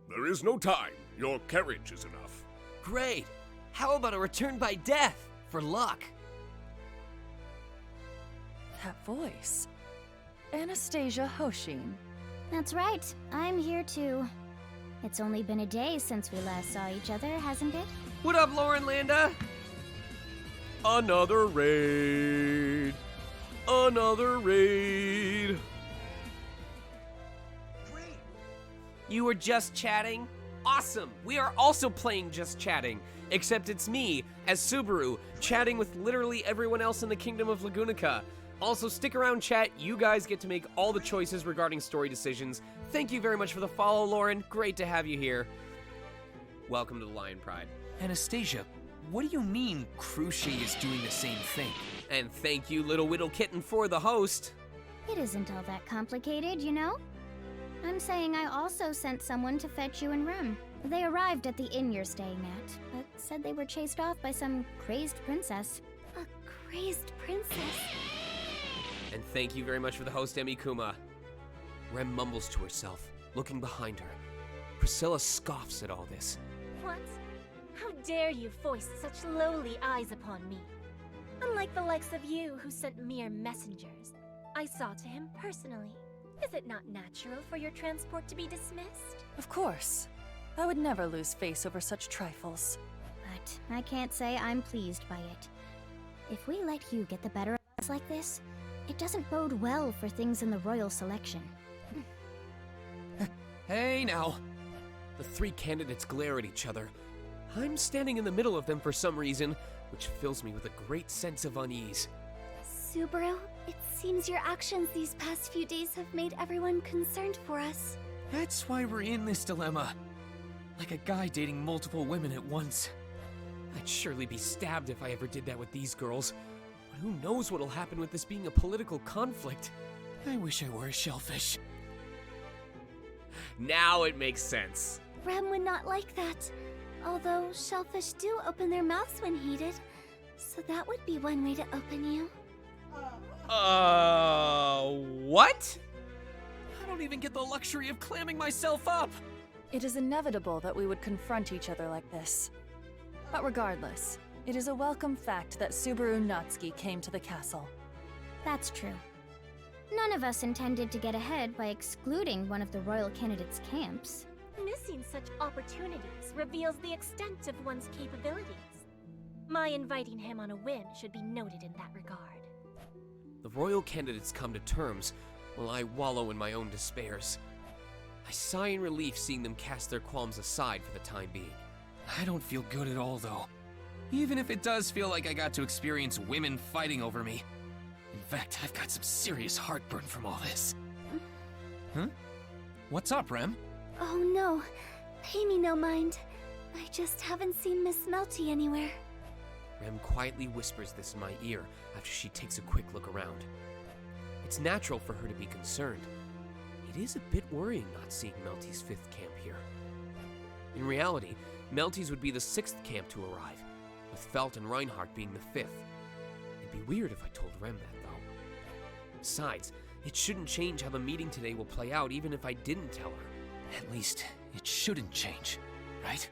S4: There is no time. Your carriage is enough.
S2: Great! How about a return by death? For luck.
S8: That voice. Anastasia Hoshin.
S9: That's right, I'm here too. It's only been a day since we last saw each other, hasn't it?
S2: What up, Lauren Landa? Another raid. Another raid.
S6: Great!
S2: You were just chatting? Awesome! We are also playing Just Chatting, except it's me, as Subaru, chatting with literally everyone else in the Kingdom of Lagunica. Also, stick around, chat. You guys get to make all the choices regarding story decisions. Thank you very much for the follow, Lauren. Great to have you here. Welcome to the Lion Pride.
S3: Anastasia, what do you mean Cruce is doing the same thing?
S2: And thank you, Little Whittle Kitten, for the host.
S9: It isn't all that complicated, you know? I'm saying I also sent someone to fetch you and Rem. They arrived at the inn you're staying at, but said they were chased off by some crazed princess.
S1: A crazed princess.
S2: And thank you very much for the host, Emi Kuma. Rem mumbles to herself, looking behind her. Priscilla scoffs at all this.
S1: What? How dare you foist such lowly eyes upon me? Unlike the likes of you who sent mere messengers, I saw to him personally. Is it not natural for your transport to be dismissed?
S8: Of course. I would never lose face over such trifles.
S9: But I can't say I'm pleased by it. If we let you get the better of us like this, it doesn't bode well for things in the royal selection.
S3: Hey now.
S2: The three candidates glare at each other. I'm standing in the middle of them for some reason, which fills me with a great sense of unease.
S1: Subaru, it seems your actions these past few days have made everyone concerned for us.
S3: That's why we're in this dilemma. Like a guy dating multiple women at once.
S2: I'd surely be stabbed if I ever did that with these girls. But who knows what'll happen with this being a political conflict?
S3: I wish I were a shellfish.
S2: Now it makes sense.
S1: Rem would not like that. Although shellfish do open their mouths when heated, so that would be one way to open you.
S2: What?
S3: I don't even get the luxury of clamming myself up!
S8: It is inevitable that we would confront each other like this. But regardless, it is a welcome fact that Subaru Natsuki came to the castle.
S9: That's true. None of us intended to get ahead by excluding one of the royal candidates' camps.
S10: Missing such opportunities reveals the extent of one's capabilities. My inviting him on a whim should be noted in that regard.
S2: The royal candidates come to terms, while I wallow in my own despairs. I sigh in relief seeing them cast their qualms aside for the time being.
S3: I don't feel good at all, though. Even if it does feel like I got to experience women fighting over me. In fact, I've got some serious heartburn from all this. Huh? What's up, Rem?
S1: Oh no, pay me no mind. I just haven't seen Miss Melty anywhere.
S2: Rem quietly whispers this in my ear after she takes a quick look around. It's natural for her to be concerned. It is a bit worrying not seeing Melty's 5th camp here. In reality, Melty's would be the 6th camp to arrive, with Felt and Reinhardt being the 5th. It'd be weird if I told Rem that, though. Besides, it shouldn't change how the meeting today will play out even if I didn't tell her.
S3: At least, it shouldn't change, right?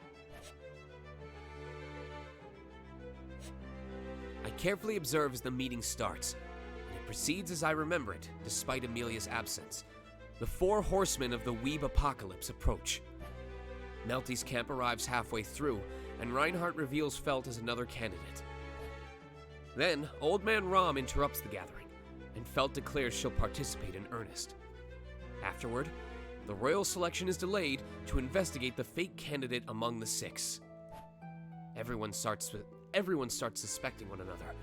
S2: I carefully observe as the meeting starts, and it proceeds as I remember it, despite Amelia's absence. The 4 horsemen of the Weeb Apocalypse approach. Melty's camp arrives halfway through, and Reinhardt reveals Felt as another candidate. Then, Old Man Rom interrupts the gathering, and Felt declares she'll participate in earnest. Afterward, the royal selection is delayed to investigate the fake candidate among the 6. Everyone starts suspecting one another.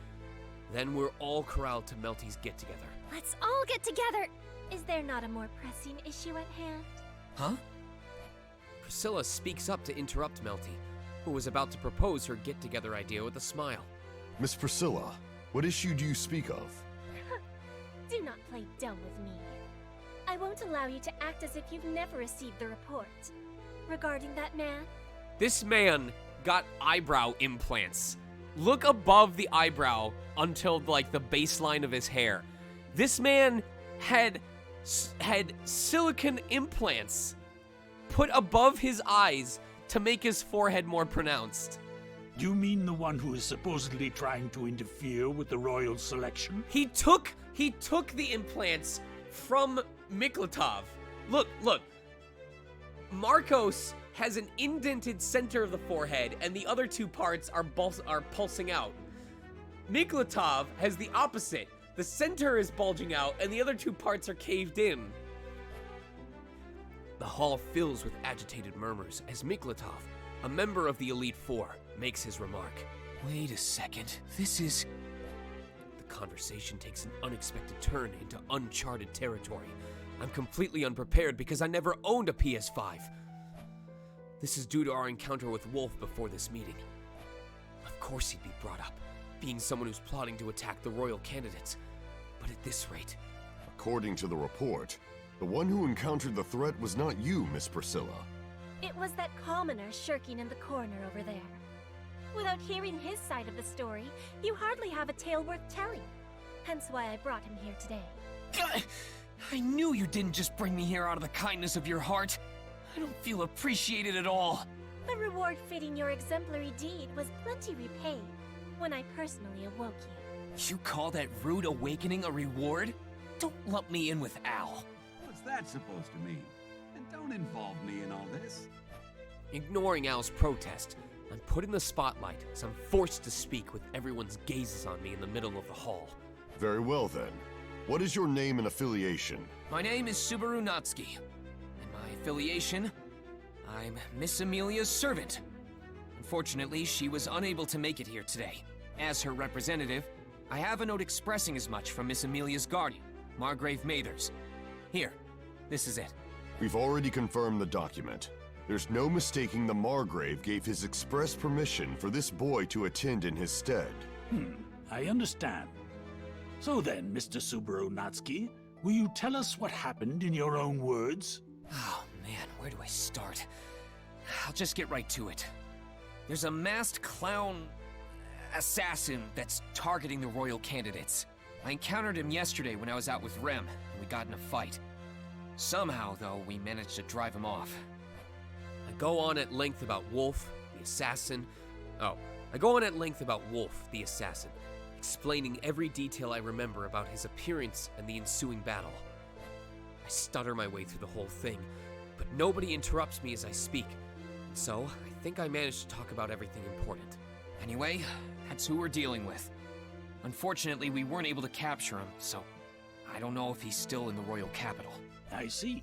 S2: Then we're all corralled to Melty's get-together.
S10: Let's all get together! Is there not a more pressing issue at hand?
S3: Huh?
S2: Priscilla speaks up to interrupt Melty, who was about to propose her get-together idea with a smile.
S4: Miss Priscilla, what issue do you speak of?
S10: Do not play dumb with me. I won't allow you to act as if you've never received the report. Regarding that man?
S2: This man got eyebrow implants. Look above the eyebrow until like the baseline of his hair. This man had silicone implants put above his eyes to make his forehead more pronounced.
S11: You mean the one who is supposedly trying to interfere with the royal selection?
S2: He took the implants from Miklatov. Look. Marcos has an indented center of the forehead, and the other 2 parts are pulsing out. Miklatov has the opposite. The center is bulging out, and the other 2 parts are caved in. The hall fills with agitated murmurs as Miklatov, a member of the Elite Four, makes his remark.
S3: Wait a second. This is...
S2: The conversation takes an unexpected turn into uncharted territory. I'm completely unprepared because I never owned a PS5. This is due to our encounter with Wolf before this meeting. Of course he'd be brought up, being someone who's plotting to attack the royal candidates. But at this rate...
S4: According to the report, the one who encountered the threat was not you, Miss Priscilla.
S10: It was that commoner shirking in the corner over there. Without hearing his side of the story, you hardly have a tale worth telling. Hence why I brought him here today.
S3: I knew you didn't just bring me here out of the kindness of your heart. I don't feel appreciated at all.
S10: The reward fitting your exemplary deed was plenty repaid when I personally awoke you.
S3: You call that rude awakening a reward? Don't lump me in with Al.
S7: What's that supposed to mean? And don't involve me in all this.
S2: Ignoring Al's protest, I'm put in the spotlight as I'm forced to speak with everyone's gazes on me in the middle of the hall.
S4: Very well then. What is your name and affiliation?
S3: My name is Subaru Natsuki. And my affiliation? I'm Miss Amelia's servant. Unfortunately, she was unable to make it here today. As her representative, I have a note expressing as much from Miss Amelia's guardian, Margrave Mathers. Here, this is it.
S4: We've already confirmed the document. There's no mistaking the Margrave gave his express permission for this boy to attend in his stead.
S11: I understand. So then, Mr. Subaru Natsuki, will you tell us what happened in your own words?
S3: Oh man, where do I start? I'll just get right to it. There's a masked clown assassin that's targeting the royal candidates. I encountered him yesterday when I was out with Rem, and we got in a fight. Somehow, though, we managed to drive him off.
S2: I go on at length about Wolf, the assassin. I go on at length about Wolf, the assassin, explaining every detail I remember about his appearance and the ensuing battle. I stutter my way through the whole thing, but nobody interrupts me as I speak, and so I think I managed to talk about everything important.
S3: Anyway, that's who we're dealing with. Unfortunately, we weren't able to capture him, so I don't know if he's still in the royal capital.
S11: I see.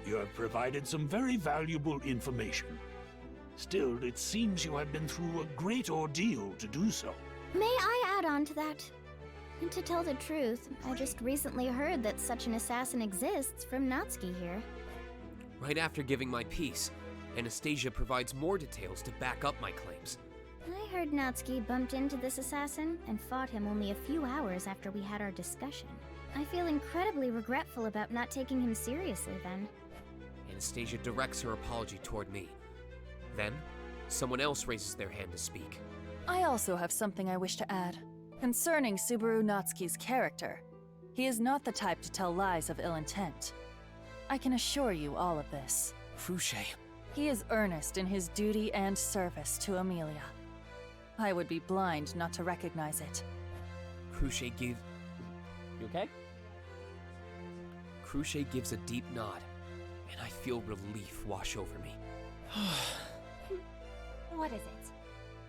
S11: You have provided some very valuable information. Still, it seems you have been through a great ordeal to do so.
S9: May I add on to that? And to tell the truth, I just recently heard that such an assassin exists from Natsuki here.
S2: Right after giving my piece, Anastasia provides more details to back up my claims.
S9: I heard Natsuki bumped into this assassin and fought him only a few hours after we had our discussion. I feel incredibly regretful about not taking him seriously then.
S2: Anastasia directs her apology toward me. Then, someone else raises their hand to speak.
S8: I also have something I wish to add. Concerning Subaru Natsuki's character, he is not the type to tell lies of ill intent. I can assure you all of this.
S3: Fouché.
S8: He is earnest in his duty and service to Amelia. I would be blind not to recognize it.
S2: Cruchet gives... You okay? Cruchet gives a deep nod, and I feel relief wash over me.
S10: What is it?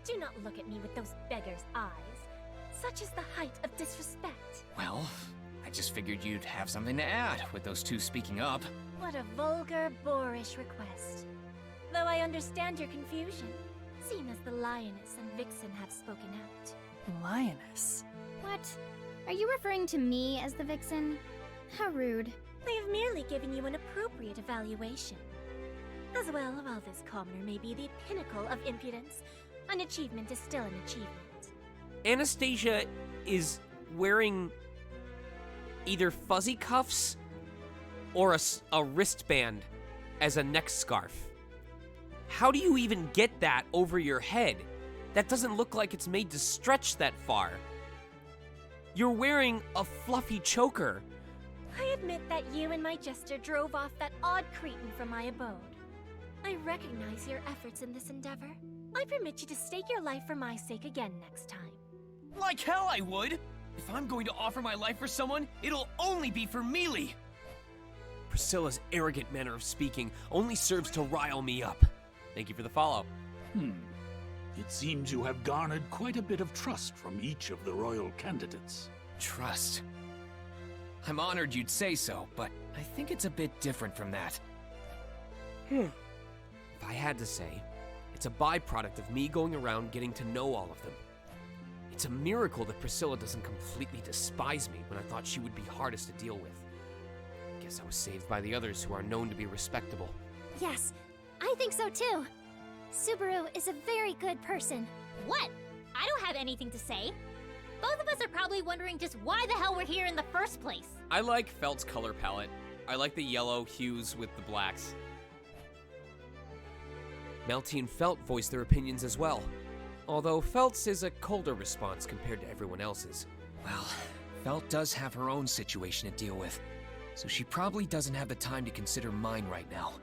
S10: Do not look at me with those beggar's eyes. Such is the height of disrespect.
S3: Well, I just figured you'd have something to add with those two speaking up.
S10: What a vulgar, boorish request. Though I understand your confusion, seeing as the lioness and vixen have spoken out.
S8: Lioness?
S9: What? Are you referring to me as the vixen? How rude.
S10: I have merely given you an appropriate evaluation. As well, while this commoner may be the pinnacle of impudence, an achievement is still an achievement.
S2: Anastasia is wearing either fuzzy cuffs or a wristband as a neck scarf. How do you even get that over your head? That doesn't look like it's made to stretch that far. You're wearing a fluffy choker.
S10: I admit that you and my jester drove off that odd cretin from my abode. I recognize your efforts in this endeavor. I permit you to stake your life for my sake again next time.
S3: Like hell I would! If I'm going to offer my life for someone, it'll only be for Mealy!
S2: Priscilla's arrogant manner of speaking only serves to rile me up. Thank you for the follow.
S11: It seems you have garnered quite a bit of trust from each of the royal candidates.
S3: Trust? I'm honored you'd say so, but I think it's a bit different from that.
S2: If I had to say, it's a byproduct of me going around getting to know all of them. It's a miracle that Priscilla doesn't completely despise me when I thought she would be hardest to deal with. Guess I was saved by the others who are known to be respectable.
S1: Yes, I think so too. Subaru is a very good person.
S12: What? I don't have anything to say. Both of us are probably wondering just why the hell we're here in the first place.
S2: I like Felt's color palette. I like the yellow hues with the blacks. Melty and Felt voiced their opinions as well, although Felt's is a colder response compared to everyone else's.
S3: Well, Felt does have her own situation to deal with, so she probably doesn't have the time to consider mine right now.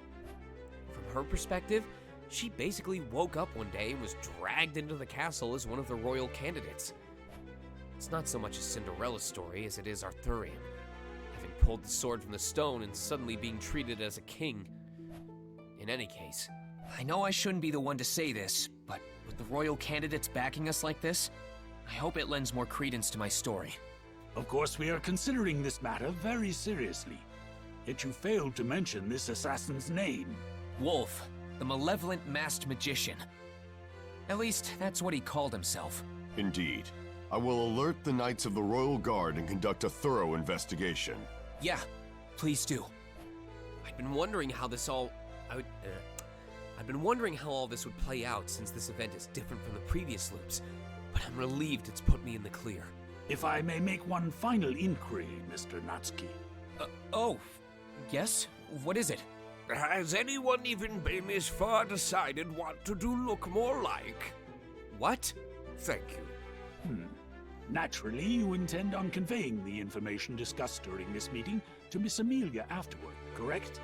S2: From her perspective, she basically woke up one day and was dragged into the castle as one of the royal candidates. It's not so much a Cinderella story as it is Arthurian, having pulled the sword from the stone and suddenly being treated as a king. In any case,
S3: I know I shouldn't be the one to say this, but with the royal candidates backing us like this, I hope it lends more credence to my story.
S11: Of course, we are considering this matter very seriously. Yet you failed to mention this assassin's name.
S3: Wolf, the malevolent masked magician. At least, that's what he called himself.
S13: Indeed. I will alert the Knights of the Royal Guard and conduct a thorough investigation.
S3: Yeah, please do.
S2: I've been wondering how this all... I've been wondering how all this would play out since this event is different from the previous loops, but I'm relieved it's put me in the clear.
S11: If I may make one final inquiry, Mr. Natsuki.
S3: Oh, yes? What is it? Has anyone even been this far decided what to do look more like?
S2: What?
S3: Thank you.
S11: Naturally, you intend on conveying the information discussed during this meeting to Miss Amelia afterward, correct?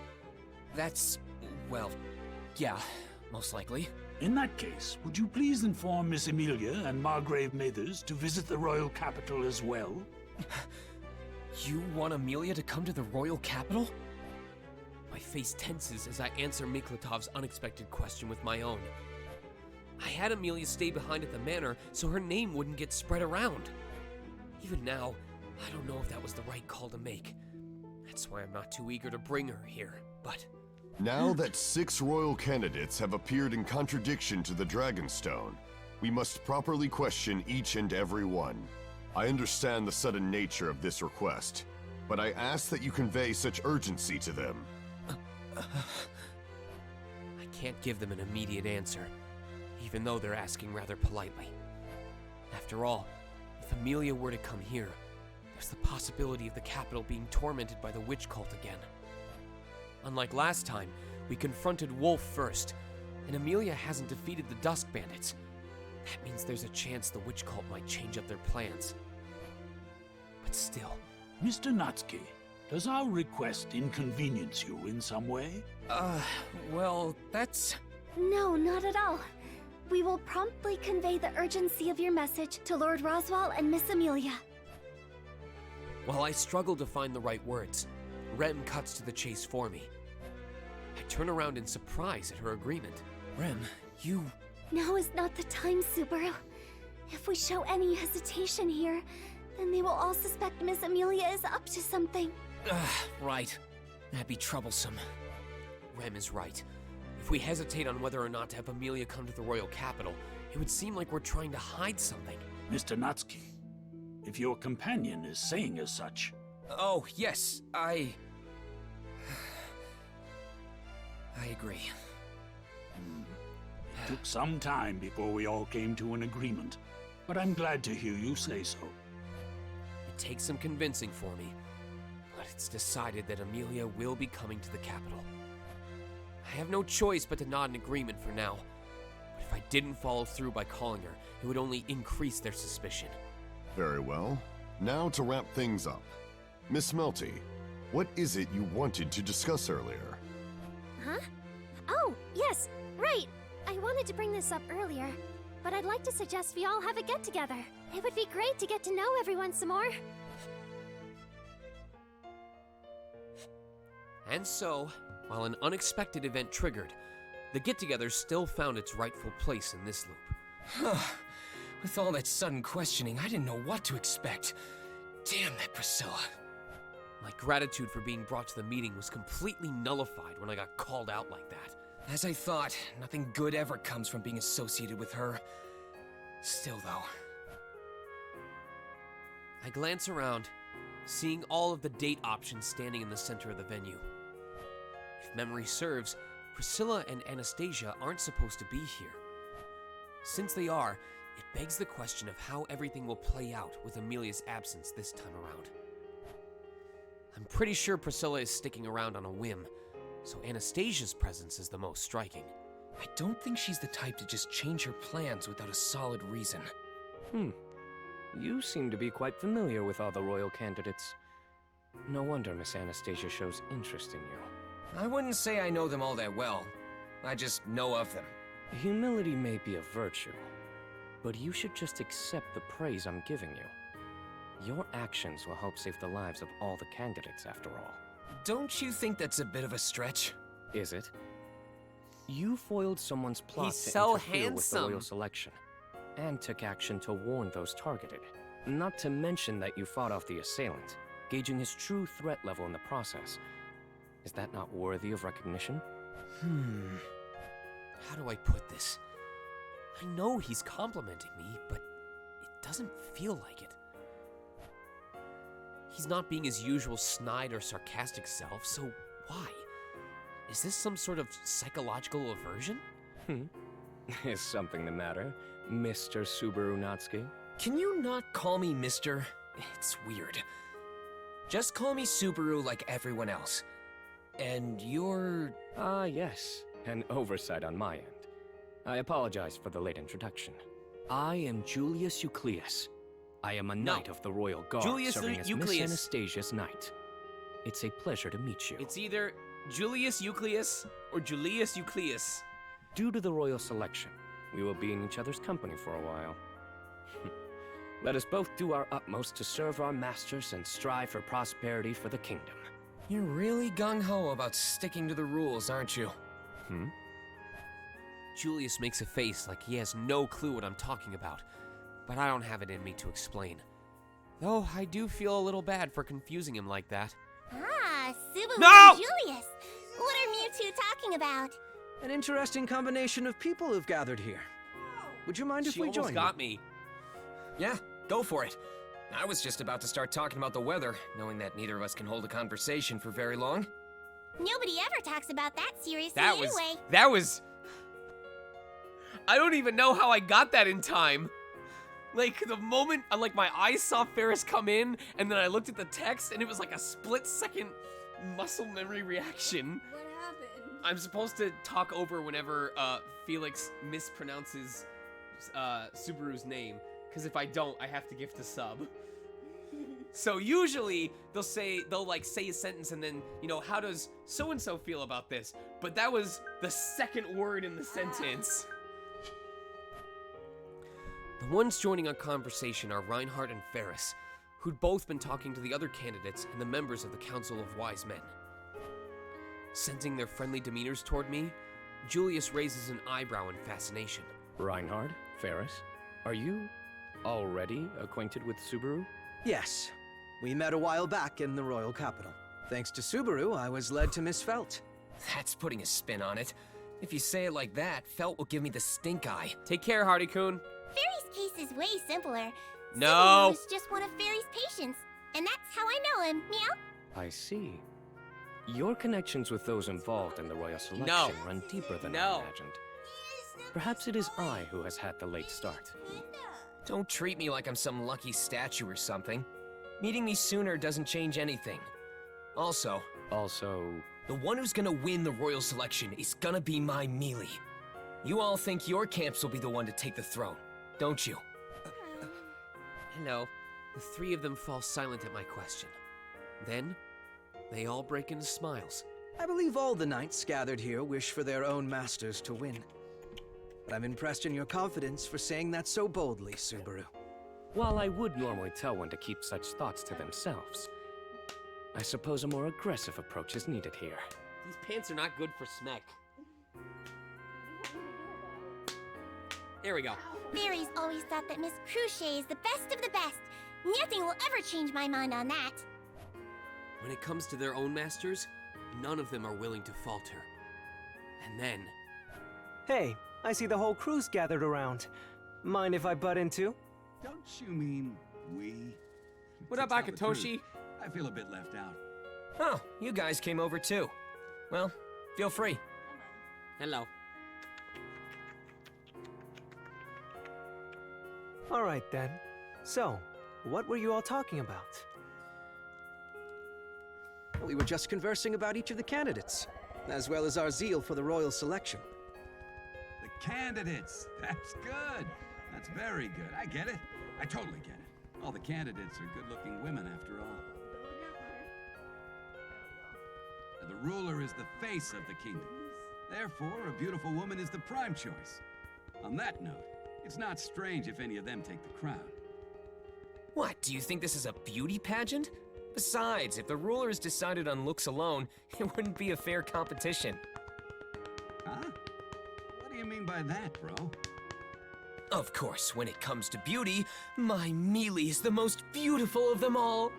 S3: That's, well, yeah, most likely.
S11: In that case, would you please inform Miss Amelia and Margrave Mathers to visit the royal capital as well?
S2: You want Amelia to come to the royal capital? My face tenses as I answer Miklatov's unexpected question with my own. I had Amelia stay behind at the manor so her name wouldn't get spread around. Even now, I don't know if that was the right call to make. That's why I'm not too eager to bring her here, but...
S13: Now that 6 royal candidates have appeared in contradiction to the Dragonstone, we must properly question each and every one. I understand the sudden nature of this request, but I ask that you convey such urgency to them.
S2: I can't give them an immediate answer, even though they're asking rather politely. After all, if Amelia were to come here, there's the possibility of the capital being tormented by the witch cult again. Unlike last time, we confronted Wolf first, and Amelia hasn't defeated the Dusk Bandits. That means there's a chance the witch cult might change up their plans. But still...
S11: Mr. Natsuki, does our request inconvenience you in some way?
S2: Well, that's...
S1: No, not at all. We will promptly convey the urgency of your message to Lord Roswell and Miss Amelia.
S2: While I struggle to find the right words, Rem cuts to the chase for me. I turn around in surprise at her agreement. Rem, you...
S1: Now is not the time, Subaru. If we show any hesitation here, then they will all suspect Miss Amelia is up to something.
S2: Right. That'd be troublesome. Rem is right. If we hesitate on whether or not to have Amelia come to the royal capital, it would seem like we're trying to hide something.
S11: Mr. Natsuki, if your companion is saying as such...
S2: Oh, yes, I agree.
S11: It took some time before we all came to an agreement, but I'm glad to hear you say so.
S2: It takes some convincing for me, but it's decided that Amelia will be coming to the capital. I have no choice but to nod in agreement for now, but if I didn't follow through by calling her, it would only increase their suspicion.
S13: Very well. Now to wrap things up. Miss Melty, what is it you wanted to discuss earlier?
S9: Huh? Oh, yes, right. I wanted to bring this up earlier, but I'd like to suggest we all have a get-together. It would be great to get to know everyone some more.
S2: And so, while an unexpected event triggered, the get-together still found its rightful place in this loop.
S3: With all that sudden questioning, I didn't know what to expect. Damn that Priscilla.
S2: My gratitude for being brought to the meeting was completely nullified when I got called out like that.
S3: As I thought, nothing good ever comes from being associated with her. Still, though.
S2: I glance around, seeing all of the date options standing in the center of the venue. If memory serves, Priscilla and Anastasia aren't supposed to be here. Since they are, it begs the question of how everything will play out with Amelia's absence this time around. I'm pretty sure Priscilla is sticking around on a whim, so Anastasia's presence is the most striking.
S3: I don't think she's the type to just change her plans without a solid reason.
S14: You seem to be quite familiar with all the royal candidates. No wonder Miss Anastasia shows interest in you.
S3: I wouldn't say I know them all that well. I just know of them.
S14: Humility may be a virtue, but you should just accept the praise I'm giving you. Your actions will help save the lives of all the candidates, after all.
S3: Don't you think that's a bit of a stretch?
S14: Is it? You foiled someone's plot
S2: He's
S14: to
S2: so
S14: interfere with the royal
S2: handsome.
S14: selection, and took action to warn those targeted. Not to mention that you fought off the assailant, gauging his true threat level in the process. Is that not worthy of recognition?
S2: How do I put this? I know he's complimenting me, but it doesn't feel like it. He's not being his usual snide or sarcastic self, so why? Is this some sort of psychological aversion?
S14: Is something the matter, Mr. Subaru Natsuki?
S3: Can you not call me Mr.? It's weird. Just call me Subaru like everyone else. And you're...
S14: Ah, yes. An oversight on my end. I apologize for the late introduction. I am Julius Euclius. I am a knight of the Royal Guard
S2: Julius
S14: serving as
S2: Euclius.
S14: Miss Anastasia's knight. It's a pleasure to meet you.
S2: It's either Julius Euclius or Julius Euclius.
S14: Due to the royal selection, we will be in each other's company for a while. Let us both do our utmost to serve our masters and strive for prosperity for the kingdom.
S3: You're really gung-ho about sticking to the rules, aren't you?
S2: Julius makes a face like he has no clue what I'm talking about, but I don't have it in me to explain. Though I do feel a little bad for confusing him like that.
S9: Ah, Subaru
S2: No!
S9: and Julius. What are you two talking about?
S15: An interesting combination of people have gathered here. Would you mind if
S2: She
S15: we
S2: almost
S15: join
S2: got
S15: you?
S2: me.
S3: Yeah, go for it. I was just about to start talking about the weather, knowing that neither of us can hold a conversation for very long.
S9: Nobody ever talks about that seriously
S2: That was... I don't even know how I got that in time. Like, the moment, like, my eyes saw Ferris come in, and then I looked at the text, and it was like a split-second muscle memory reaction.
S1: What happened?
S2: I'm supposed to talk over whenever Felix mispronounces Subaru's name, because if I don't, I have to gift a sub. So usually they'll say a sentence and then, you know, how does so-and-so feel about this? But that was the second word in the sentence. The ones joining our conversation are Reinhardt and Ferris, who'd both been talking to the other candidates and the members of the Council of Wise Men. Sensing their friendly demeanors toward me, Julius raises an eyebrow in fascination.
S14: Reinhard, Ferris, are you already acquainted with Subaru?
S15: Yes. We met a while back in the royal capital. Thanks to Subaru, I was led to Miss Felt.
S3: That's putting a spin on it. If you say it like that, Felt will give me the stink eye.
S2: Take care, Hardy-kun.
S9: Fairy's case is way simpler.
S2: No.
S9: Subaru is just one of Fairy's patients, and that's how I know him. Meow.
S14: I see. Your connections with those involved in the royal selection
S2: No.
S14: run deeper than
S2: No.
S14: I imagined. Perhaps it is I who has had the late start.
S3: Don't treat me like I'm some lucky statue or something. Meeting me sooner doesn't change anything. Also, the one who's gonna win the royal selection is gonna be my melee. You all think your camps will be the one to take the throne, don't you?
S2: Hello. The three of them fall silent at my question. Then, they all break into smiles.
S15: I believe all the knights gathered here wish for their own masters to win. But I'm impressed in your confidence for saying that so boldly, Subaru.
S14: While I would normally tell one to keep such thoughts to themselves, I suppose a more aggressive approach is needed here.
S2: These pants are not good for Smek. There we go.
S9: Fairy's always thought that Miss Cruchet is the best of the best. Nothing will ever change my mind on that.
S2: When it comes to their own masters, none of them are willing to falter. And then...
S16: Hey, I see the whole crew's gathered around. Mind if I butt in too?
S7: Don't you mean we?
S2: What
S7: To
S2: up,
S7: tell the
S2: Akatoshi?
S7: truth, I feel a bit left out.
S3: Oh, you guys came over too. Well, feel free.
S2: Hello.
S16: Alright then. So, what were you all talking about?
S15: We were just conversing about each of the candidates, as well as our zeal for the royal selection.
S7: The candidates! That's good! That's very good. I get it. I totally get it. All the candidates are good-looking women, after all. And the ruler is the face of the kingdom. Therefore, a beautiful woman is the prime choice. On that note, it's not strange if any of them take the crown.
S3: What, do you think this is a beauty pageant? Besides, if the ruler is decided on looks alone, it wouldn't be a fair competition.
S7: Huh? What do you mean by that, bro?
S3: Of course, when it comes to beauty, my melee is the most beautiful of them all.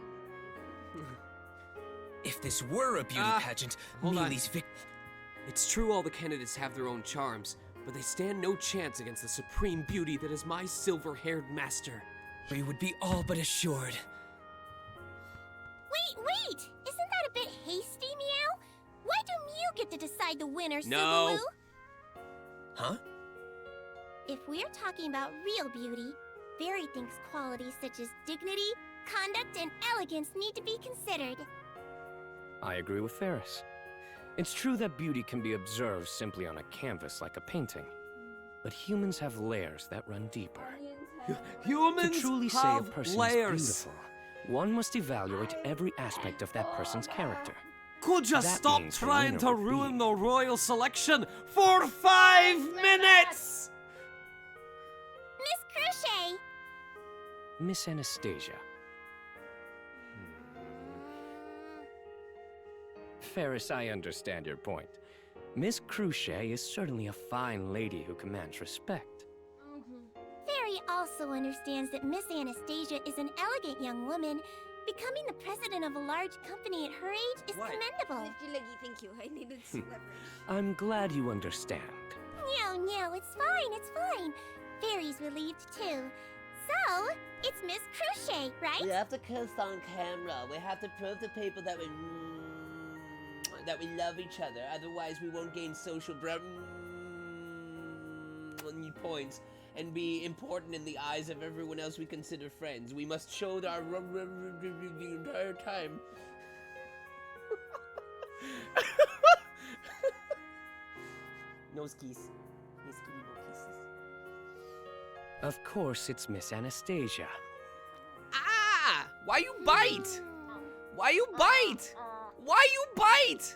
S3: If this were a beauty pageant,
S2: hold on.
S3: Melee's
S2: It's true all the candidates have their own charms, but they stand no chance against the supreme beauty that is my silver-haired master.
S3: We would be all but assured.
S9: Wait! Isn't that a bit hasty, Meow? Why do you get to decide the winner,
S2: No.
S9: Subaru?
S3: Huh?
S9: If we're talking about real beauty, Fairy thinks qualities such as dignity, conduct, and elegance need to be considered.
S14: I agree with Ferris. It's true that beauty can be observed simply on a canvas like a painting. But humans have layers that run deeper.
S6: Humans
S14: to truly say a
S6: have
S14: person
S6: layers.
S14: is beautiful, one must evaluate every aspect of that person's character.
S6: Could you
S14: That
S6: stop
S14: means the
S6: trying
S14: winner
S6: to
S14: would be-
S6: ruin the royal selection for 5 minutes?
S9: Miss Crochet!
S14: Miss Anastasia. Ferris, I understand your point. Miss Cruchet is certainly a fine lady who commands respect.
S1: Fairy also understands that Miss Anastasia is an elegant young woman. Becoming the president of a large company at her age is commendable.
S17: Thank you. I needed some leverage.
S14: I'm glad you understand.
S1: No, it's fine. Fairy's relieved too. So, it's Miss Crochet, right?
S18: We have to kiss on camera. We have to prove to people that we love each other. Otherwise, we won't gain social points and be important in the eyes of everyone else we consider friends. We must show our the entire time. Nose kiss. Miss Kitty, no kisses.
S14: Of course, it's Miss Anastasia.
S2: Ah! Why you bite? Why you bite? Why you bite?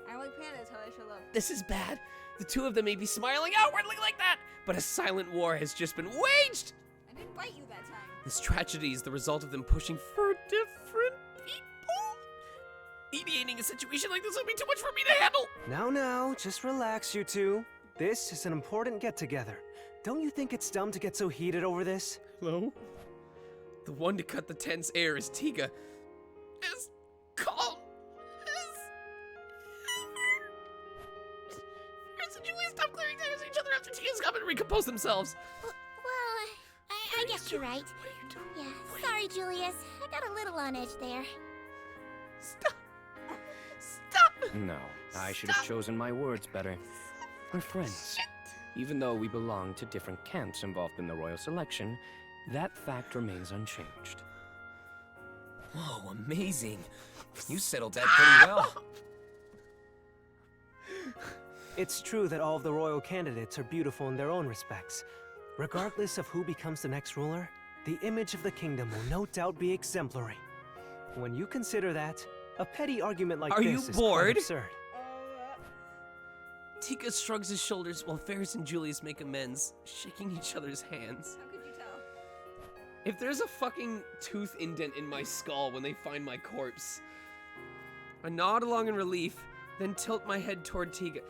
S17: I like pandas, how I show love.
S2: This is bad. The two of them may be smiling outwardly like that, but a silent war has just been waged.
S17: I didn't bite you that time.
S2: This tragedy is the result of them pushing for different people. Mediating a situation like this would be too much for me to handle.
S16: Now, just relax, you two. This is an important get-together. Don't you think it's dumb to get so heated over this?
S2: Hello? The one to cut the tense air is Tiga. As calm as ever. Ferris and Julia stop clearing time with each other after Tiga's come and recompose themselves.
S1: Well, I guess you're right.
S2: What are you doing?
S1: Yeah, sorry, Julius. I got a little on edge there.
S2: Stop! Stop!
S14: No, I should have chosen my words better. We're friends. Even though we belong to different camps involved in the royal selection, that fact remains unchanged.
S2: Whoa, amazing. You settled that pretty well.
S16: It's true that all of the royal candidates are beautiful in their own respects. Regardless of who becomes the next ruler, the image of the kingdom will no doubt be exemplary. When you consider that, a petty argument like
S2: Are
S16: this
S2: you
S16: is
S2: bored?
S16: quite absurd.
S2: Tika shrugs his shoulders while Ferris and Julius make amends, shaking each other's hands.
S17: How could you tell?
S2: If there's a fucking tooth indent in my skull when they find my corpse, I nod along in relief, then tilt my head toward Tiga.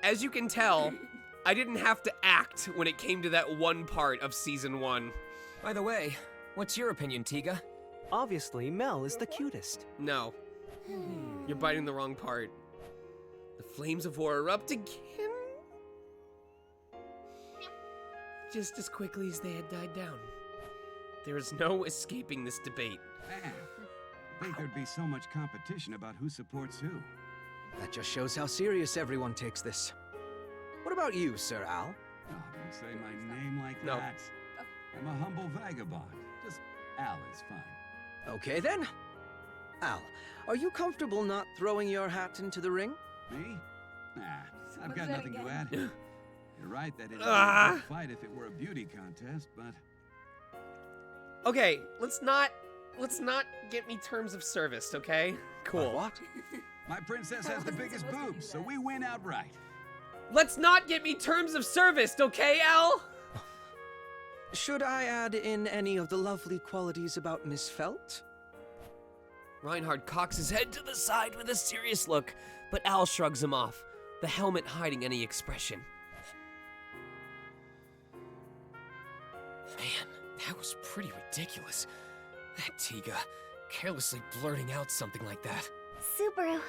S2: As you can tell, I didn't have to act when it came to that one part of Season 1.
S3: By the way, what's your opinion, Tiga?
S16: Obviously, Mel is the cutest.
S2: No. You're biting the wrong part. The flames of war erupt again. Just as quickly as they had died down. There is no escaping this debate.
S7: Man, I think there'd be so much competition about who supports who.
S15: That just shows how serious everyone takes this. What about you, Sir Al?
S7: Oh, don't say my name like
S2: No.
S7: that. I'm a humble vagabond. Just Al is fine.
S15: Okay then. Al, are you comfortable not throwing your hat into the ring?
S7: Me? Nah, I've
S17: was
S7: got
S17: that
S7: nothing to
S17: again?
S7: add. You're right that it'd be
S2: Ah.
S7: a good fight if it were a beauty contest, but
S2: Okay, let's not get me terms of service, okay? Cool.
S15: What?
S7: my princess has the biggest boobs, so we win outright.
S2: Let's not get me terms of service, okay, Al?
S15: Should I add in any of the lovely qualities about Miss Felt?
S2: Reinhard cocks his head to the side with a serious look, but Al shrugs him off, the helmet hiding any expression. Man, that was pretty ridiculous. That Tiga, carelessly blurting out something like that.
S1: Subaru,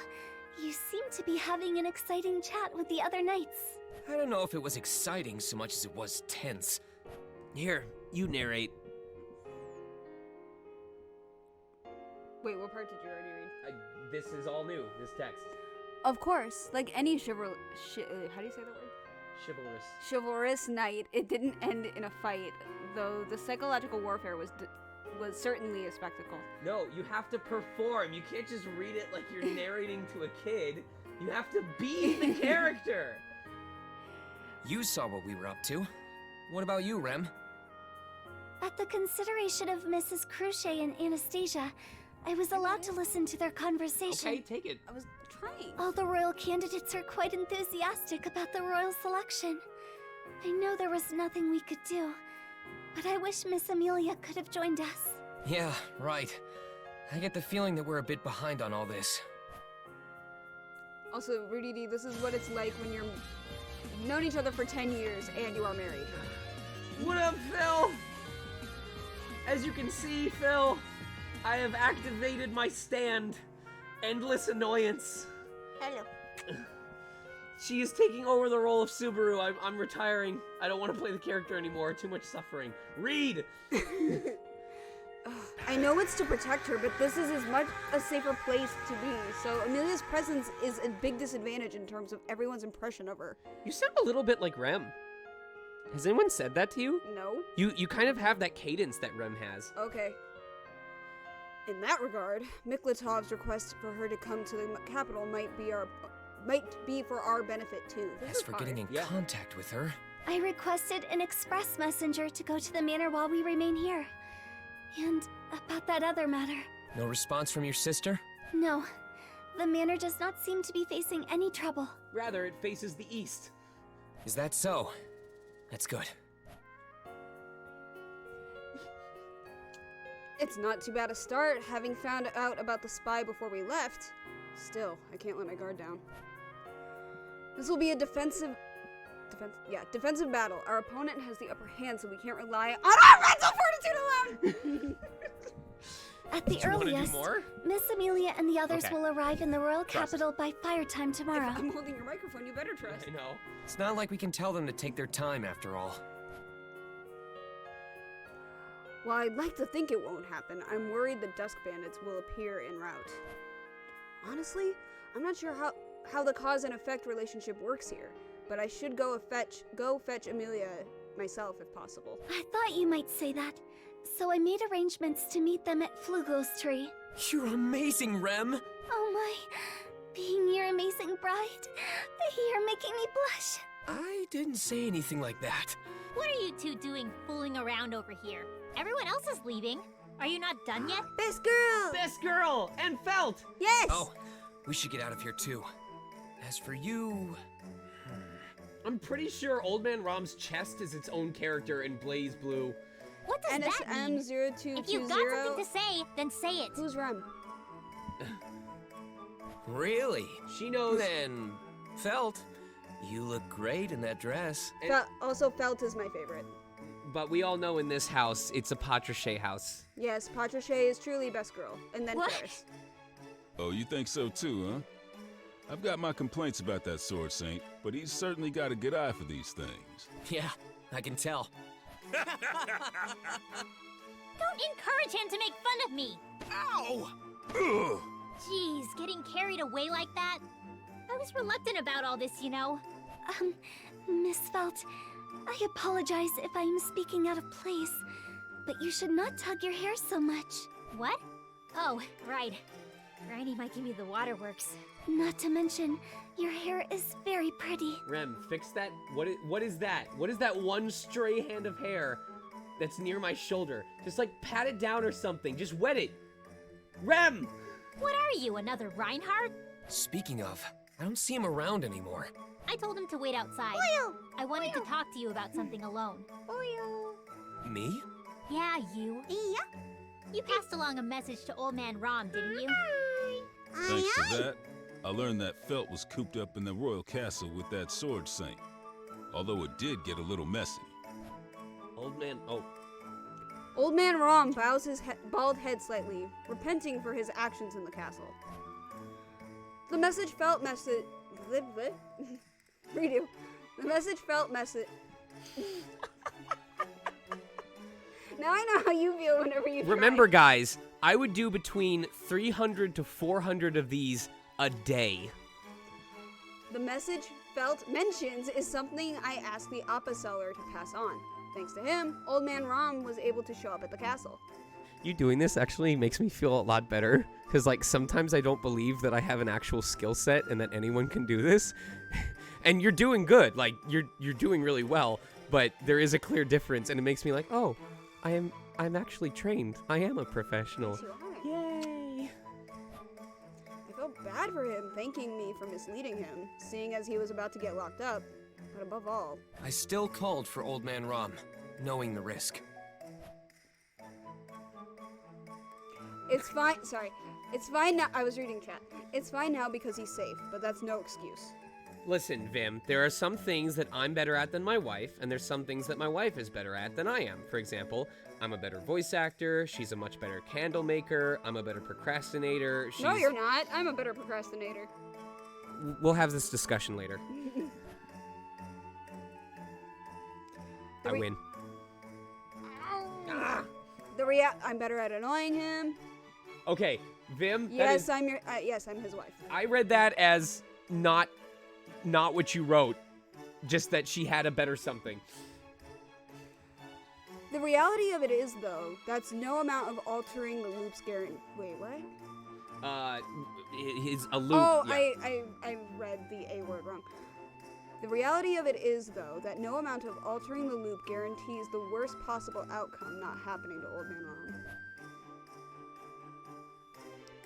S1: you seem to be having an exciting chat with the other knights.
S2: I don't know if it was exciting so much as it was tense. Here, you narrate.
S17: Wait, what part did you already read?
S2: This is all new, this text.
S17: Of course, like any how do you say that word?
S2: Chivalrous.
S17: Chivalrous knight, it didn't end in a fight, though the psychological warfare was certainly a spectacle.
S2: No, you have to perform. You can't just read it like you're narrating to a kid.
S18: You have to be the character.
S14: You saw what we were up to. What about you, Rem?
S1: At the consideration of Mrs. Cruchet and Anastasia, I was allowed to listen to their conversation.
S18: Okay, take it.
S17: I was trying.
S1: All the royal candidates are quite enthusiastic about the royal selection. I know there was nothing we could do, but I wish Miss Amelia could have joined us.
S14: Yeah, right. I get the feeling that we're a bit behind on all this.
S17: Also, Rudy D, this is what it's like when you've known each other for 10 years and you are married.
S18: What up, Phil? As you can see, Phil, I have activated my stand. Endless annoyance.
S1: Hello.
S18: She is taking over the role of Subaru. I'm retiring. I don't want to play the character anymore. Too much suffering. Read!
S17: I know it's to protect her, but this is as much a safer place to be, so Amelia's presence is a big disadvantage in terms of everyone's impression of her.
S18: You sound a little bit like Rem. Has anyone said that to you?
S17: No.
S18: You kind of have that cadence that Rem has.
S17: Okay. In that regard, Miklatov's request for her to come to the capital might be for our benefit too.
S14: As for getting in contact with her,
S1: I requested an express messenger to go to the manor while we remain here. And about that other matter.
S14: no response from your sister?
S1: No, the manor does not seem to be facing any trouble.
S18: Rather, it faces the east.
S14: Is that so? That's good.
S17: It's not too bad a start, having found out about the spy before we left. Still, I can't let my guard down. This will be a defensive battle. Our opponent has the upper hand, so we can't rely on our mental fortitude alone!
S1: At the earliest, Miss Amelia and the others
S14: Okay.
S1: will arrive in the royal capital by fire time tomorrow.
S17: If I'm holding your microphone, you better trust.
S18: I know.
S14: It's not like we can tell them to take their time after all.
S17: While I'd like to think it won't happen, I'm worried the Dusk Bandits will appear en route. Honestly, I'm not sure how the cause and effect relationship works here, but I should go fetch Amelia myself if possible.
S1: I thought you might say that, so I made arrangements to meet them at Flugo's tree.
S14: You're amazing, Rem!
S1: Oh my, being your amazing bride, you're making me blush.
S14: I didn't say anything like that.
S12: What are you two doing fooling around over here? Everyone else is leaving. Are you not done yet?
S17: Best girl!
S18: Best girl! And Felt!
S17: Yes!
S14: Oh, we should get out of here too. As for you...
S18: I'm pretty sure Old Man Rom's chest is its own character in Blaze Blue.
S12: What does that mean?
S17: NSM0220.
S12: If you've got something to say, then say it.
S17: Who's Rem?
S14: Really?
S18: She knows.
S14: Then, Felt, you look great in that dress.
S17: Also, Felt is my favorite.
S18: But we all know in this house, it's a Patrichet house.
S17: Yes, Patrichet is truly best girl. And then Paris.
S19: Oh, you think so too, huh? I've got my complaints about that Sword Saint, but he's certainly got a good eye for these things.
S14: Yeah, I can tell.
S12: Don't encourage him to make fun of me!
S19: Ow! Ugh.
S12: Jeez, getting carried away like that? I was reluctant about all this, you know.
S1: Miss Felt, I apologize if I am speaking out of place, but you should not tug your hair so much.
S12: What? Oh, right. Granny might give me the waterworks.
S1: Not to mention, your hair is very pretty.
S18: Rem, fix that. What is that? What is that one stray hand of hair that's near my shoulder? Just like pat it down or something. Just wet it. Rem!
S12: What are you, another Reinhardt?
S14: Speaking of, I don't see him around anymore.
S12: I told him to wait outside.
S1: Oil!
S12: I wanted to talk to you about something alone.
S14: Me?
S12: Yeah, you. Yeah. You passed along a message to Old Man Rom, didn't you?
S19: Thanks to that, I learned that Felt was cooped up in the royal castle with that Sword Saint. Although it did get a little messy.
S18: Old man, oh.
S17: Old Man Rom bows his bald head slightly, repenting for his actions in the castle. The message felt message. Redo. The message felt message. Now I know how you feel whenever you
S18: Remember, guys, I would do between 300 to 400 of these a day.
S17: The message Felt mentions is something I asked the Appa seller to pass on. Thanks to him, Old Man Rom was able to show up at the castle.
S18: You doing this actually makes me feel a lot better.
S2: Because, like, sometimes I don't believe that I have an actual skill set and that anyone can do this. And you're doing good. Like, you're doing really well. But there is a clear difference, and it makes me like, oh, I'm actually trained. I am a professional.
S17: Yay! I felt bad for him thanking me for misleading him, seeing as he was about to get locked up. But above all,
S3: I still called for Old Man Rom, knowing the risk.
S17: it's fine. Sorry. It's fine now. I was reading chat. It's fine now because he's safe, but that's no excuse.
S2: Listen, Vim, there are some things that I'm better at than my wife, and there's some things that my wife is better at than I am. For example, I'm a better voice actor, she's a much better candle maker, I'm a better procrastinator,
S17: No, you're not. I'm a better procrastinator.
S2: We'll have this discussion later. I win.
S17: I'm better at annoying him.
S2: Okay, Vim,
S17: Yes, I'm his wife.
S2: I read that as not what you wrote, just that she had a better something.
S17: The reality of it is, though, that's no amount of altering the loop's guarantee. Wait, what?
S2: His a loop.
S17: Oh,
S2: yeah.
S17: I read the A word wrong. The reality of it is, though, that no amount of altering the loop guarantees the worst possible outcome not happening to Old Man Rom.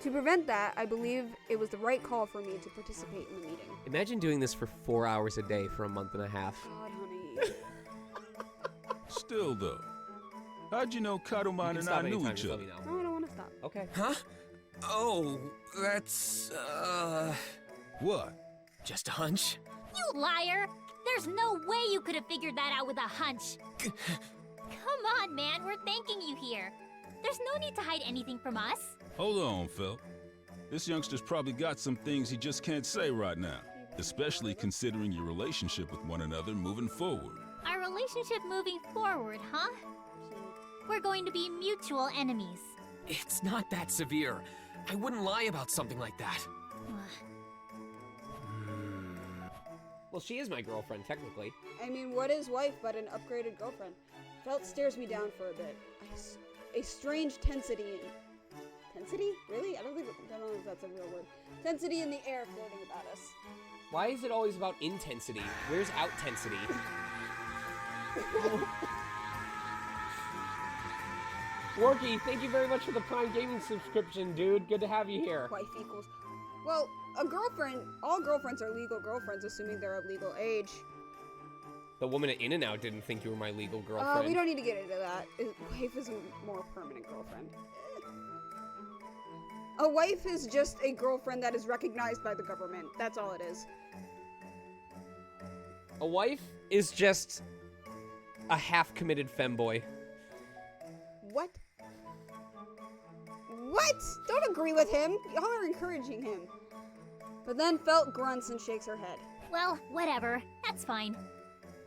S17: To prevent that, I believe it was the right call for me to participate in the meeting.
S2: Imagine doing this for 4 hours a day for a month and a half.
S17: God, honey.
S19: Still, though, how'd you know Katomine and I knew each other?
S17: No, I don't want to stop.
S2: Okay.
S3: Huh? Oh, that's,
S19: What?
S3: just a hunch?
S12: You liar! There's no way you could have figured that out with a hunch. Come on, man, we're thanking you here. There's no need to hide anything from us.
S19: Hold on, Phil. This youngster's probably got some things he just can't say right now, especially considering your relationship with one another moving forward.
S12: Our relationship moving forward, huh? We're going to be mutual enemies.
S3: It's not that severe. I wouldn't lie about something like that.
S2: Well, she is my girlfriend, technically.
S17: I mean, what is wife but an upgraded girlfriend? Felt stares me down for a bit. A strange tensity. Tensity? Really? I don't know if that's a real word. Tensity in the air floating about us.
S2: Why is it always about intensity? Where's out-tensity? Worky, thank you very much for the Prime Gaming subscription, dude. Good to have you here.
S17: Wife equals. Well, a girlfriend, all girlfriends are legal girlfriends, assuming they're of legal age.
S2: The woman at In-N-Out didn't think you were my legal girlfriend.
S17: We don't need to get into that. Wife is a more permanent girlfriend. A wife is just a girlfriend that is recognized by the government. That's all it is.
S2: A wife is just a half-committed femboy.
S17: What? What? Don't agree with him. Y'all are encouraging him. But then Felt grunts and shakes her head.
S12: Well, whatever. That's fine.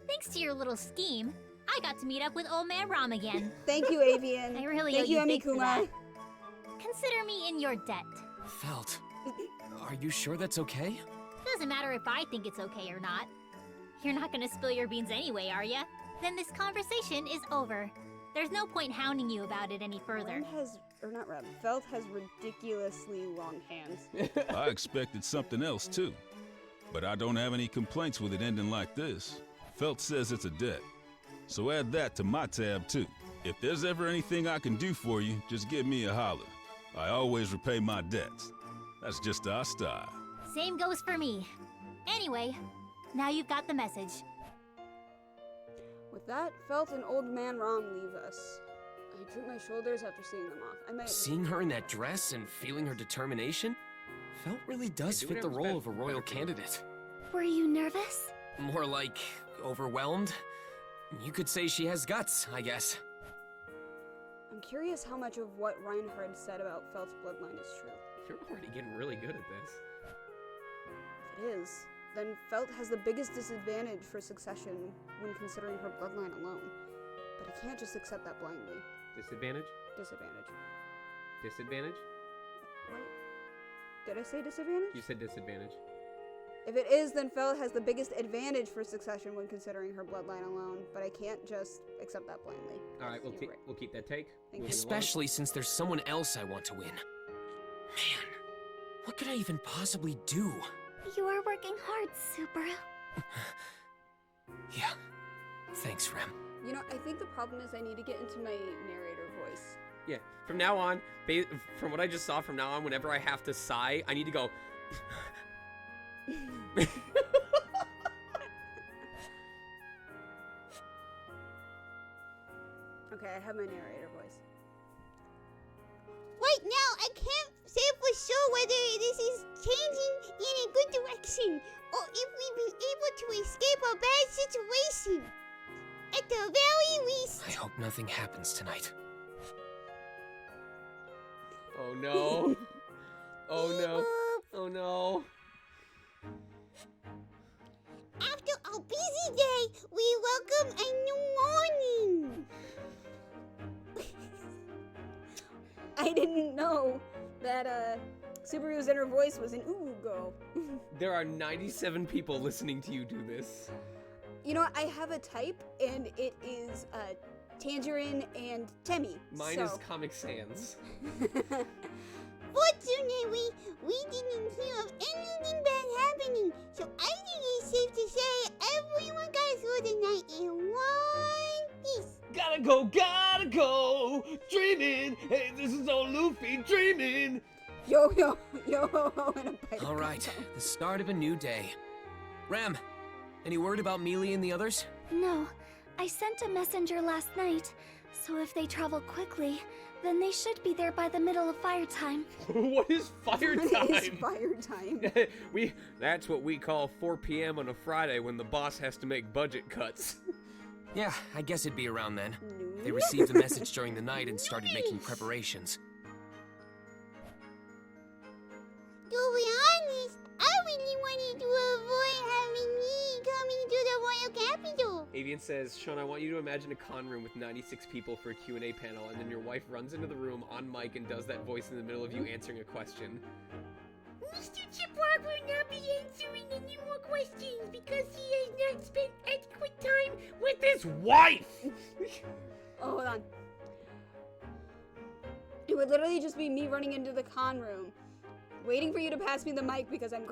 S12: Thanks to your little scheme, I got to meet up with Old Man Rom again.
S17: Thank you, Avian.
S12: I really
S17: Thank
S12: owe
S17: you,
S12: you big for
S17: Amikuma.
S12: that. Consider me in your debt.
S3: Felt. Are you sure that's okay?
S12: Doesn't matter if I think it's okay or not. You're not gonna spill your beans anyway, are ya? Then this conversation is over. There's no point hounding you about it any further.
S17: Felt has ridiculously long hands.
S19: I expected something else, too. But I don't have any complaints with it ending like this. Felt says it's a debt. So add that to my tab, too. If there's ever anything I can do for you, just give me a holler. I always repay my debts. That's just our style.
S12: Same goes for me. Anyway, now you've got the message.
S17: With that, Felt and Old Man Rom leave us. I droop my shoulders after seeing them off.
S3: Seeing her in that dress and feeling her determination, Felt really does fit the role of a royal candidate.
S1: Were you nervous?
S3: More like overwhelmed. You could say she has guts, I guess.
S17: I'm curious how much of what Reinhard said about Felt's bloodline is true.
S2: You're already getting really good at this.
S17: If it is, then Felt has the biggest disadvantage for succession when considering her bloodline alone. But I can't just accept that blindly.
S2: Disadvantage?
S17: Disadvantage.
S2: Disadvantage?
S17: What? Did I say disadvantage?
S2: You said disadvantage.
S17: If it is, then Felt has the biggest advantage for succession when considering her bloodline alone, but I can't just accept that blindly.
S2: Alright, we'll keep that take.
S3: Especially since there's someone else I want to win. What could I even possibly do?
S1: You are working hard, Subaru.
S3: Yeah. Thanks, Rem.
S17: You know, I think the problem is I need to get into my narrator voice.
S2: Yeah, from now on, from what I just saw, from now on, whenever I have to sigh, I need to go.
S17: Okay, I have my narrator voice.
S20: Right now, I can't say for sure whether this is changing in a good direction or if we've been able to escape a bad situation. At the very least...
S3: I hope nothing happens tonight.
S2: Oh no. Oh no. Oh no.
S20: After a busy day, we welcome a new morning.
S17: I didn't know that Subaru's inner voice was an ooh go.
S2: There are 97 people listening to you do this.
S17: You know, I have a type, and it is Tangerine and Temmie.
S2: Mine is Comic Sans.
S20: Fortunately, we didn't hear of anything bad happening, so I think it's safe to say everyone got through the night in one piece.
S18: Gotta go, dreaming. Hey, this is old Luffy dreaming.
S17: Yo, and a bite.
S3: All right, the start of a new day. Rem, any word about Mealy and the others?
S1: No, I sent a messenger last night, so if they travel quickly, then they should be there by the middle of fire time.
S2: What is fire time?
S17: What is fire time?
S2: That's what we call 4 p.m. on a Friday when the boss has to make budget cuts.
S3: Yeah, I guess it'd be around then. They received the message during the night and started making preparations.
S20: To be honest, I really wanted to avoid having me coming to the royal capital.
S2: Avian says, Sean, I want you to imagine a con room with 96 people for a Q&A panel, and then your wife runs into the room on mic and does that voice in the middle of you answering a question.
S20: Mr. Chipwag will not be answering any more questions because he has not spent adequate time with
S2: His wife!
S17: Oh, hold on. It would literally just be me running into the con room, waiting for you to pass me the mic because I'm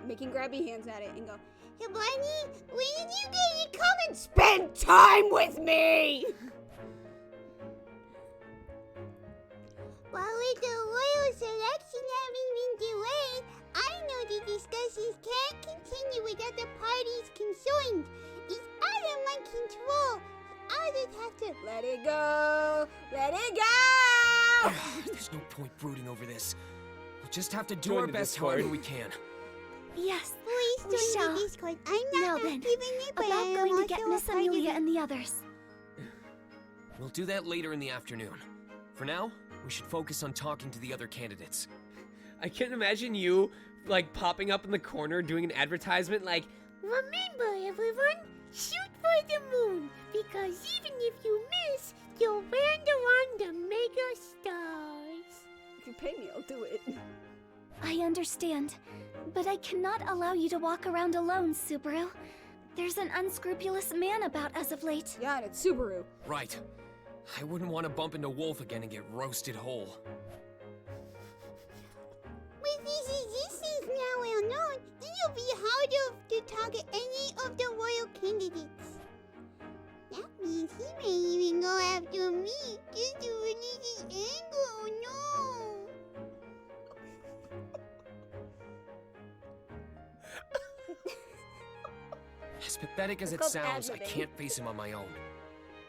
S17: making grabby hands at it and go,
S20: Hey, Bunny, when did you get to come and
S17: spend time with me?
S20: While with the royal selection having been delayed, I know the discussions can't continue without the parties concerned. It's out of my control. I'll just have to
S17: let it go. Let it go!
S3: There's no point brooding over this. We'll just have to do our best however we can.
S1: Yes,
S20: please
S1: we shall.
S20: join the Discord. I'm not
S1: Now then,
S20: active in it, but
S1: about
S20: I am
S1: going to get
S20: also
S1: Miss
S20: a part of
S1: Amelia
S20: it.
S1: and the others.
S3: We'll do that later in the afternoon. For now, we should focus on talking to the other candidates.
S2: I can't imagine you, like, popping up in the corner doing an advertisement like,
S20: Remember, everyone, shoot for the moon, because even if you miss, you'll land around the mega stars.
S17: If you pay me, I'll do it.
S1: I understand, but I cannot allow you to walk around alone, Subaru. There's an unscrupulous man about as of late.
S17: Yeah, and it's Subaru.
S3: Right. I wouldn't want to bump into Wolf again and get roasted whole.
S20: With his existence now well known, it'll be harder to target any of the royal candidates. That means he may even go after me just to release his anger. Oh no!
S3: As pathetic as it
S17: called
S3: sounds, I
S17: ad-libbing.
S3: can't face him on my own.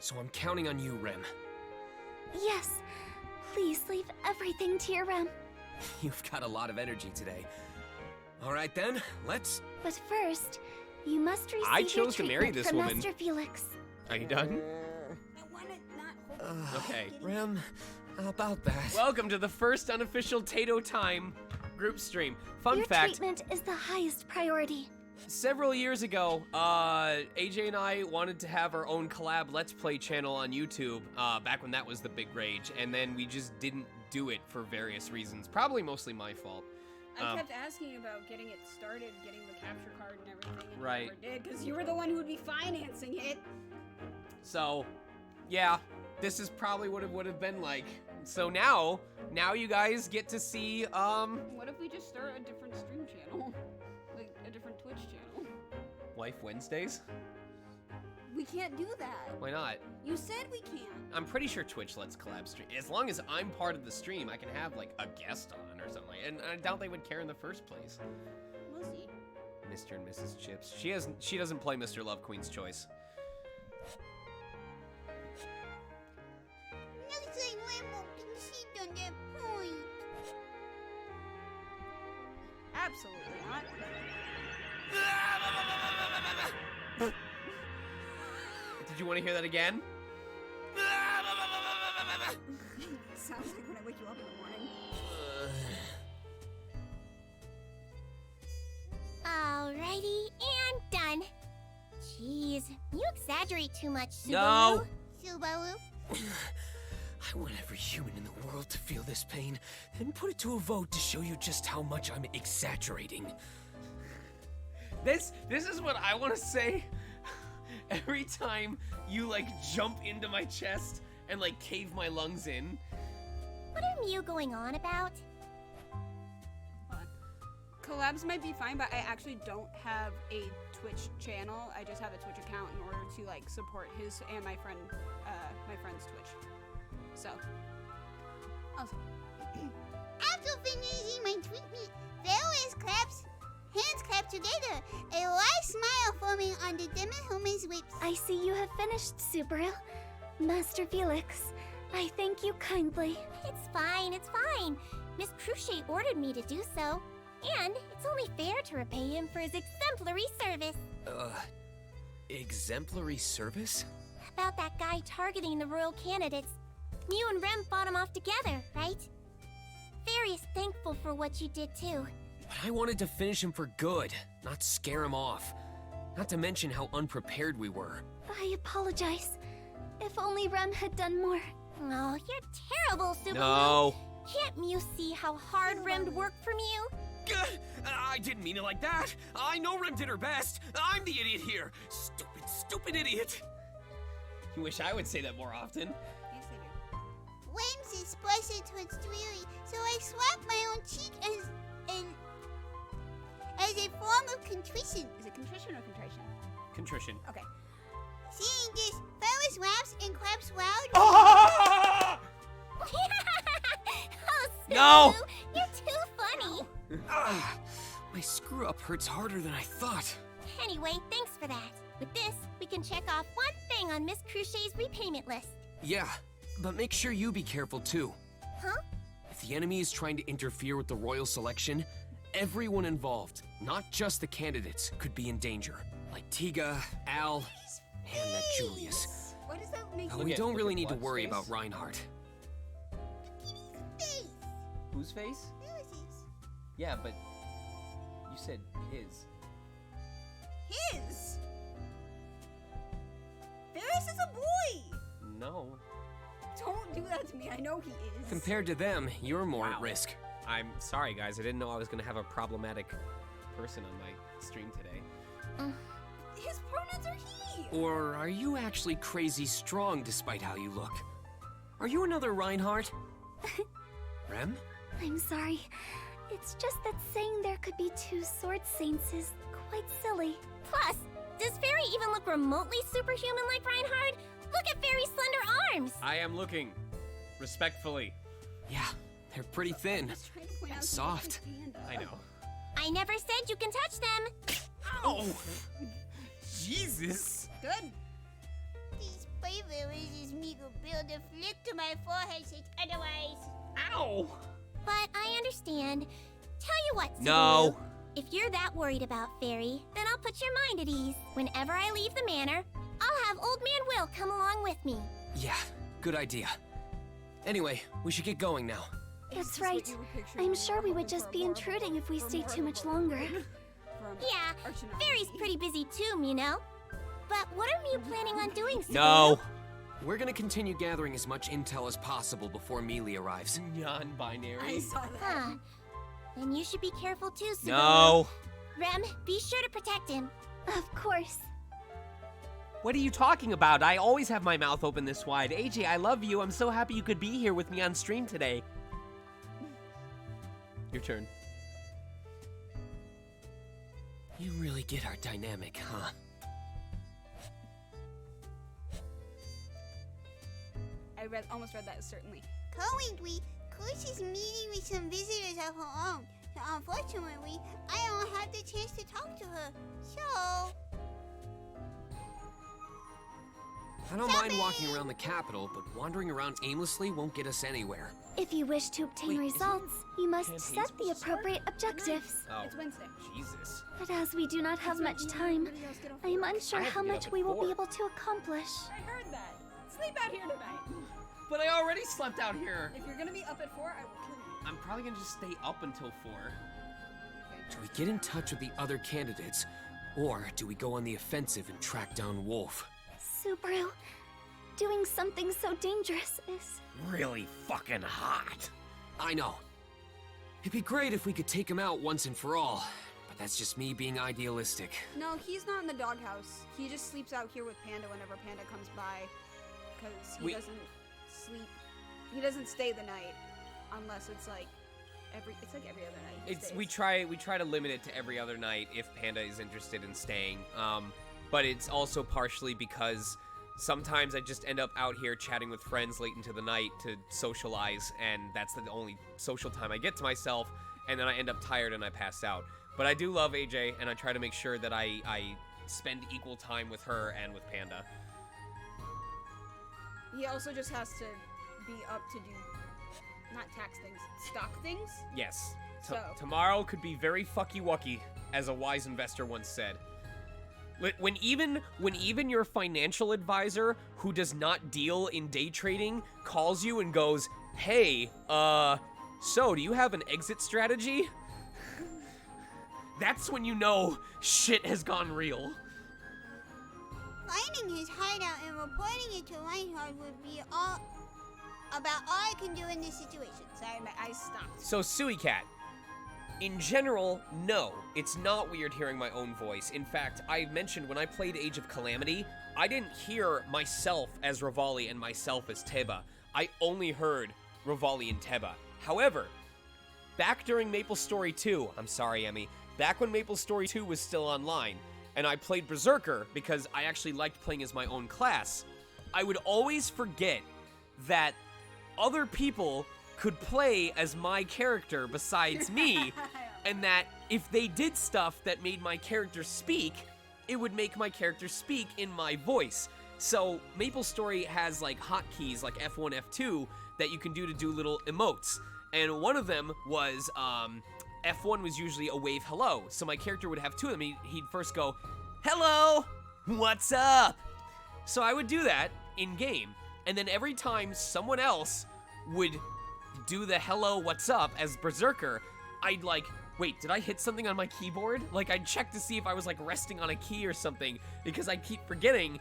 S3: So I'm counting on you, Rem.
S1: Yes, please leave everything to your Rem.
S3: You've got a lot of energy today. All right then, let's...
S1: But first, you must receive
S2: I chose to
S1: your
S2: marry
S1: treatment
S2: this
S1: from
S2: woman.
S1: Master Felix.
S2: Are you done?
S17: I want to not hold
S2: Okay.
S3: Rem, how about that?
S2: Welcome to the first unofficial Tato Time group stream. Fun
S1: Your
S2: fact,
S1: treatment is the highest priority.
S2: several years ago, AJ and I wanted to have our own collab Let's Play channel on YouTube, back when that was the big rage, and then we just didn't do it for various reasons. Probably mostly my fault.
S17: I kept asking about getting it started, getting the capture card and everything, and
S2: Right.
S17: you never did, because you were the one who would be financing it.
S2: So, yeah, this is probably what it would have been like So now you guys get to see,
S17: What if we just start a different stream channel? Like, a different Twitch channel?
S2: Life Wednesdays?
S17: We can't do that.
S2: Why not?
S17: You said we can't.
S2: I'm pretty sure Twitch lets collab stream. As long as I'm part of the stream, I can have, like, a guest on or something. And I doubt they would care in the first place.
S17: We'll see.
S2: Mr. and Mrs. Chips. She doesn't play Mr. Love Queen's Choice.
S20: Looks like Rem will concede on that point.
S17: Absolutely not.
S2: Did you want to hear that again?
S17: Sounds like when I wake you up in the morning.
S9: Alrighty, and done. Jeez, you exaggerate too much, Subaru.
S2: No.
S20: Subaru?
S3: I want every human in the world to feel this pain, and put it to a vote to show you just how much I'm exaggerating.
S2: This is what I want to say. Every time you, like, jump into my chest and, like, cave my lungs in.
S9: What are Mew going on about?
S17: Collabs might be fine, but I actually don't have a Twitch channel. I just have a Twitch account in order to, like, support his and my friend's Twitch. So. Also.
S20: After finishing my treatment, various hands clap together, a wide smile forming on the demon woman's lips.
S1: I see you have finished, Subaru. Master Felix, I thank you kindly.
S9: It's fine, it's fine. Miss Cruchet ordered me to do so. And it's only fair to repay him for his exemplary service.
S3: Exemplary service?
S9: About that guy targeting the royal candidates. Mew and Rem fought him off together, right? Fairy is thankful for what you did too.
S3: But I wanted to finish him for good, not scare him off. Not to mention how unprepared we were.
S1: I apologize. If only Rem had done more.
S9: Oh, you're terrible, Subaru.
S2: No.
S9: Can't Mew see how hard Rem worked for Mew?
S3: I didn't mean it like that. I know Rem did her best. I'm the idiot here. Stupid idiot.
S2: You wish I would say that more often.
S17: Yes, I do.
S20: Rem's expression towards Tweety, so I swapped my own cheek as a form of contrition.
S17: Is it contrition or contrition?
S2: Contrition.
S17: Okay.
S20: Seeing this, Ferris laughs and claps loud.
S2: Ah!
S9: Oh, Subaru,
S2: No!
S9: You're too funny.
S3: My screw up hurts harder than I thought.
S9: Anyway, thanks for that. With this, we can check off one thing on Miss Cruchet's repayment list.
S3: Yeah, but make sure you be careful too.
S9: Huh?
S3: If the enemy is trying to interfere with the royal selection, everyone involved, not just the candidates, could be in danger. Like Tiga, Al, and that Julius.
S17: What does that make
S3: We don't really need to worry about Reinhardt.
S2: Whose face?
S20: Ferris's.
S2: Yeah, but you said his.
S17: His? Ferris is a boy!
S2: No.
S17: Don't do that to me, I know he is.
S3: Compared to them, you're more at risk.
S2: I'm sorry, guys. I didn't know I was gonna have a problematic person on my stream today.
S17: His pronouns are he!
S3: Or are you actually crazy strong despite how you look? Are you another Reinhardt? Rem?
S1: I'm sorry. It's just that saying there could be two sword saints is quite silly.
S9: Plus, does Fairy even look remotely superhuman like Reinhardt? Look at Fairy's slender arms!
S2: I am looking. Respectfully.
S3: Yeah, they're pretty thin. And soft.
S2: I know.
S9: I never said you can touch them!
S2: Ow! Jesus!
S17: Good.
S20: These privileges me go build a flick to my forehead said otherwise.
S2: Ow!
S9: But I understand. Tell you what, Subaru.
S2: No.
S9: If you're that worried about Fairy, then I'll put your mind at ease. Whenever I leave the manor, I'll have Old Man Will come along with me.
S3: Yeah, good idea. Anyway, we should get going now.
S1: That's right. I'm sure we would just be intruding if we stayed too much longer.
S9: Yeah, Fairy's pretty busy too, you know. But what are you planning on doing, Subaru?
S3: No! We're gonna continue gathering as much intel as possible before Mealy arrives.
S2: Non-binary.
S17: I saw that.
S9: Huh. Then you should be careful too, Subaru.
S2: No!
S9: Rem, be sure to protect him.
S1: Of course.
S2: What are you talking about? I always have my mouth open this wide. AJ, I love you. I'm so happy you could be here with me on stream today. Your turn.
S3: You really get our dynamic, huh?
S17: I almost read that certainly.
S20: Currently, Kush is meeting with some visitors of her own. So unfortunately, I don't have the chance to talk to her. So...
S3: I don't mind walking around the capital, but wandering around aimlessly won't get us anywhere.
S1: If you wish to obtain results, you must set the appropriate objectives.
S2: Oh,
S17: It's Wednesday.
S2: Jesus.
S1: But as we do not have much time, I am unsure how much we will be able to accomplish.
S17: I heard that. Sleep out here tonight.
S2: But I already slept out here.
S17: If you're gonna be up at 4, I will kill you.
S2: I'm probably gonna just stay up until 4.
S3: Do we get in touch with the other candidates, or do we go on the offensive and track down Wolf?
S1: Subaru, doing something so dangerous is...
S2: Really fucking hot.
S3: I know. It'd be great if we could take him out once and for all, but that's just me being idealistic.
S17: No, he's not in the doghouse. He just sleeps out here with Panda whenever Panda comes by. Because he doesn't sleep. He doesn't stay the night. Unless it's like every other night. He stays.
S2: We try to limit it to every other night if Panda is interested in staying. But it's also partially because sometimes I just end up out here chatting with friends late into the night to socialize, and that's the only social time I get to myself, and then I end up tired and I pass out. But I do love AJ, and I try to make sure that I spend equal time with her and with Panda.
S17: He also just has to be up to do, not tax things, stock things.
S2: Yes.
S17: So.
S2: Tomorrow could be very fucky-wucky, as a wise investor once said. When even your financial advisor, who does not deal in day trading, calls you and goes, "Hey, so do you have an exit strategy?" That's when you know shit has gone real.
S20: Finding his hideout and reporting it to Reinhardt would be about all I can do in this situation.
S17: Sorry, my eyes stopped.
S2: So, Suicat, in general, no, it's not weird hearing my own voice. In fact, I mentioned when I played Age of Calamity, I didn't hear myself as Revali and myself as Teba. I only heard Revali and Teba. However, back during Maple Story 2, I'm sorry, Emmy, back when Maple Story 2 was still online, and I played Berserker because I actually liked playing as my own class, I would always forget that other people could play as my character besides me, and that if they did stuff that made my character speak, it would make my character speak in my voice. So Maple Story has like hotkeys like F1, F2 that you can do to do little emotes, and one of them was F1 was usually a wave hello, so my character would have two of them. He'd first go, "Hello, what's up?" So I would do that in game, and then every time someone else would do the "hello, what's up" as Berserker, I'd like, wait, did I hit something on my keyboard? Like, I'd check to see if I was like resting on a key or something, because I keep forgetting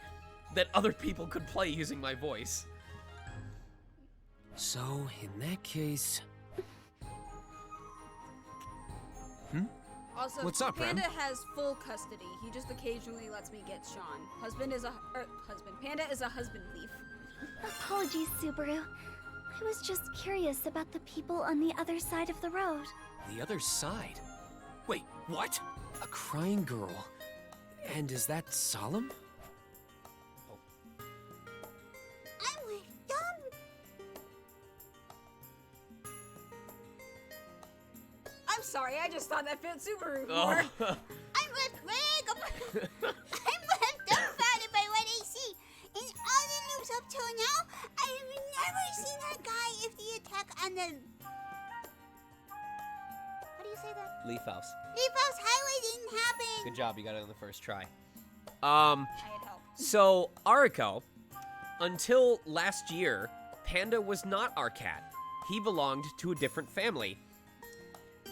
S2: that other people could play using my voice.
S3: So, in that case...
S17: Also,
S3: What's up,
S17: Panda
S3: Rem?
S17: has full custody. He just occasionally lets me get Sean. Panda is a husband thief.
S1: Apologies, Subaru. I was just curious about the people on the other side of the road.
S3: The other side? Wait, what? A crying girl. And is that Solemn?
S20: I'm with Dom.
S17: I'm sorry, I just thought that fit Subaru
S2: Oh.
S17: more.
S20: I'm with Greg. I'm left dumbfounded by what I see. In all the loops up till now, I've never seen that guy if the attack on the... How do you say that?
S2: Leaf House.
S20: Leaf House Highway didn't happen.
S2: Good job, you got it on the first try.
S17: I had help.
S2: So, Ariko, until last year, Panda was not our cat. He belonged to a different family.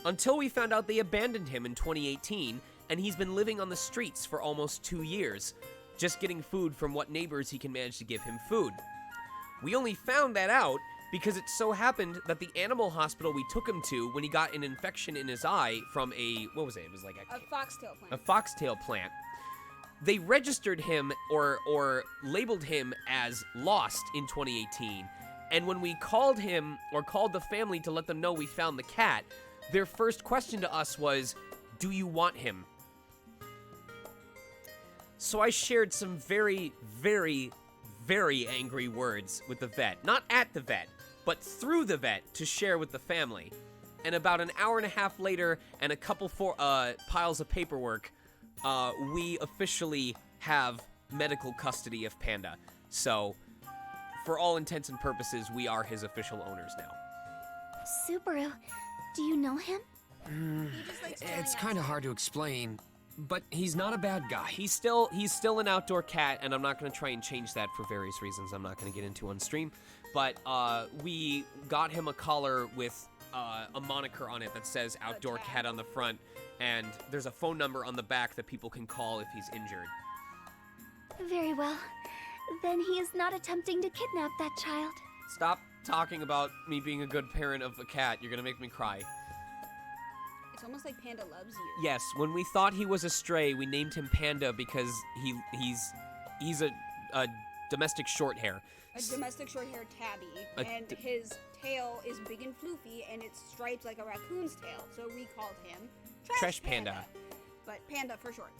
S2: Until we found out they abandoned him in 2018, and he's been living on the streets for almost 2 years, just getting food from what neighbors he can manage to give him food. We only found that out because it so happened that the animal hospital we took him to when he got an infection in his eye from a, what was it? It was like
S17: A foxtail plant.
S2: a foxtail plant. they registered him or labeled him as lost in 2018. And when we called him or called the family to let them know we found the cat, their first question to us was, "Do you want him?" So I shared some very, very, very angry words with the vet. Not at the vet, but through the vet to share with the family. And about an hour and a half later and a couple piles of paperwork, we officially have medical custody of Panda. So, for all intents and purposes, we are his official owners now.
S1: Subaru, do you know him?
S3: It's kind of hard to explain, but he's not a bad guy.
S2: He's still an outdoor cat, and I'm not going to try and change that for various reasons I'm not going to get into on stream. But we got him a collar with a moniker on it that says outdoor cat on the front, and there's a phone number on the back that people can call if he's injured.
S1: Very well. Then he is not attempting to kidnap that child.
S2: Stop talking about me being a good parent of a cat. You're gonna make me cry.
S17: It's almost like Panda loves you.
S2: Yes, when we thought he was a stray, we named him Panda because he's a domestic short hair.
S17: A domestic short-haired tabby, and his tail is big and floofy, and it's striped like a raccoon's tail, so we called him
S2: Trash Panda.
S17: But Panda for short.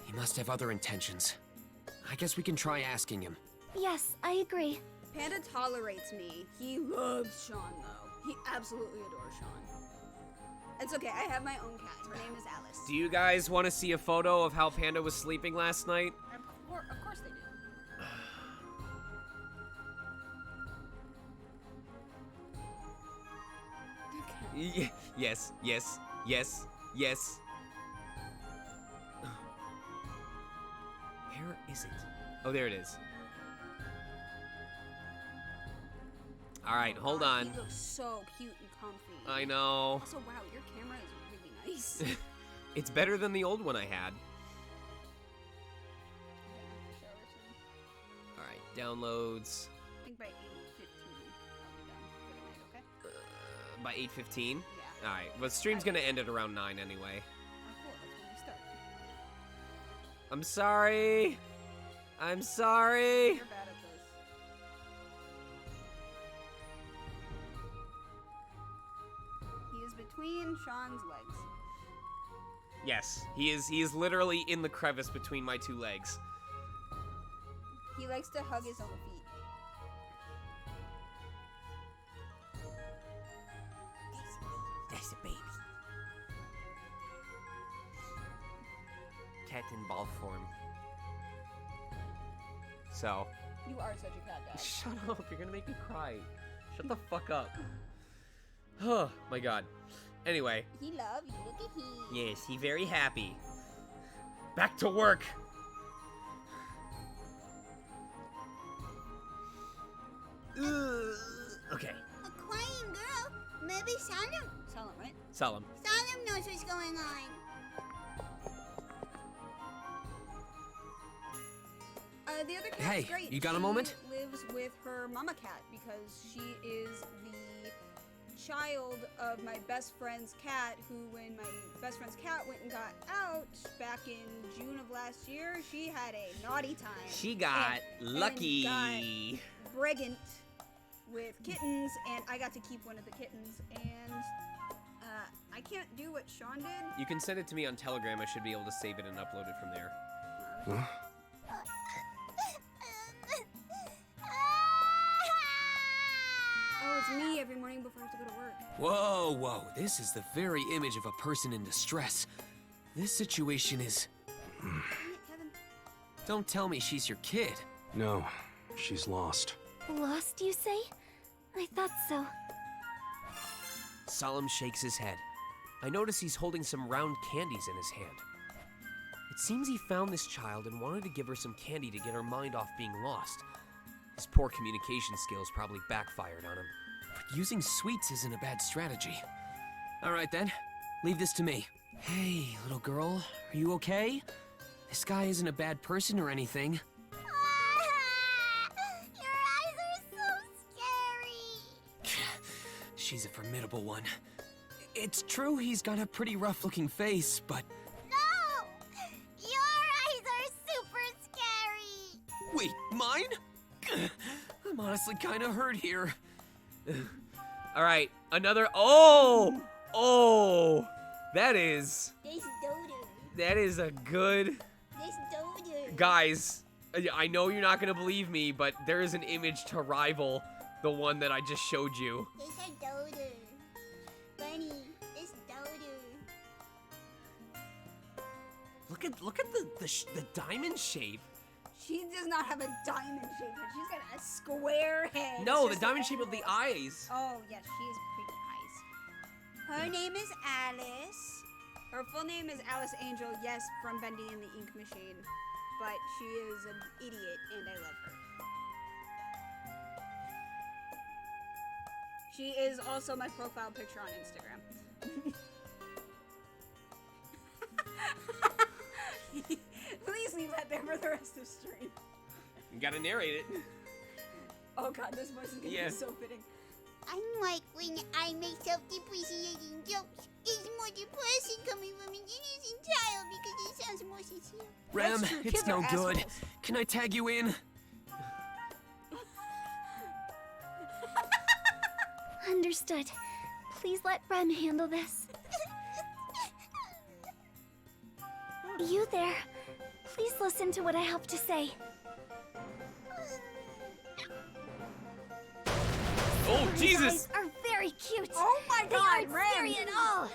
S3: He must have other intentions. I guess we can try asking him.
S1: Yes, I agree.
S17: Panda tolerates me. He loves Sean, though. He absolutely adores Sean. It's okay, I have my own cat. Her name is Alice.
S2: Do you guys want to see a photo of how Panda was sleeping last night?
S17: Of course they do.
S2: Yes, yes, yes, yes. Where is it? Oh, there it is. All right, hold on.
S17: He looks so cute and comfy.
S2: I know.
S17: Also, wow, your camera is really nice.
S2: It's better than the old one I had. All right, downloads.
S17: I think by 8:15 I'll be done for the night, okay?
S2: By 8:15?
S17: Yeah.
S2: All right, but stream's gonna end at around 9 anyway.
S17: Oh, cool, that's when we start.
S2: I'm sorry. I'm sorry.
S17: You're bad at this. He is between Sean's legs.
S2: Yes, he is literally in the crevice between my two legs.
S17: He likes to hug his own feet.
S2: That's a baby. Cat in ball form. So.
S17: You are such a cat guy.
S2: Shut up, you're gonna make me cry. Shut the fuck up. Oh my god. Anyway.
S17: He love you, look at he.
S2: Yes, he very happy. Back to work. Okay.
S20: A crying girl? Maybe Salim.
S17: Salim, right?
S2: Salim.
S20: Salim knows what's going on.
S17: The other cat's
S3: Hey,
S17: great.
S3: you got a moment?
S17: She lives with her mama cat because she is the child of my best friend's cat, who, when my best friend's cat went and got out back in June of last year, she had a naughty time.
S2: She got lucky.
S17: Got pregnant with kittens, and I got to keep one of the kittens, and I can't do what Sean did.
S2: You can send it to me on Telegram. I should be able to save it and upload it from there.
S3: Huh?
S17: Oh, it's me every morning before I have to go to work.
S3: Whoa, whoa. This is the very image of a person in distress. This situation is... Don't tell me she's your kid.
S16: No, she's lost.
S1: Lost, you say? I thought so.
S2: Salim shakes his head. I notice he's holding some round candies in his hand. It seems he found this child and wanted to give her some candy to get her mind off being lost. His poor communication skills probably backfired on him.
S3: But using sweets isn't a bad strategy. All right then, leave this to me. Hey, little girl, are you okay? This guy isn't a bad person or anything.
S20: Your eyes are so scary.
S3: She's a formidable one. It's true he's got a pretty rough-looking face, but...
S20: No! Your eyes are
S3: Mine? I'm honestly kind of hurt here.
S2: All right, another. Oh, oh, that is a good. Guys, I know you're not gonna believe me, but there is an image to rival the one that I just showed you.
S20: Bunny, it's Dodo.
S2: Look at the diamond shape.
S17: She does not have a diamond shape, but she's got a square head.
S2: No, the diamond shape of the eyes.
S17: Oh, yes, she has pretty eyes. Her name is Alice. Her full name is Alice Angel, yes, from Bendy and the Ink Machine. But she is an idiot, and I love her. She is also my profile picture on Instagram. Please leave that there for the rest of the stream.
S2: You gotta narrate it.
S17: Oh god, this voice is gonna be so fitting.
S20: Unlike when I make self-depreciating jokes, it's more depressing coming from an innocent child because it sounds more sincere.
S3: Rem, it's no good. Can I tag you in?
S1: Understood. Please let Rem handle this. You there. Please listen to what I have to say.
S2: Oh,
S1: These
S2: Jesus!
S1: eyes are very cute.
S17: Oh my
S1: They
S17: god,
S1: aren't
S17: Rem!
S1: scary at all.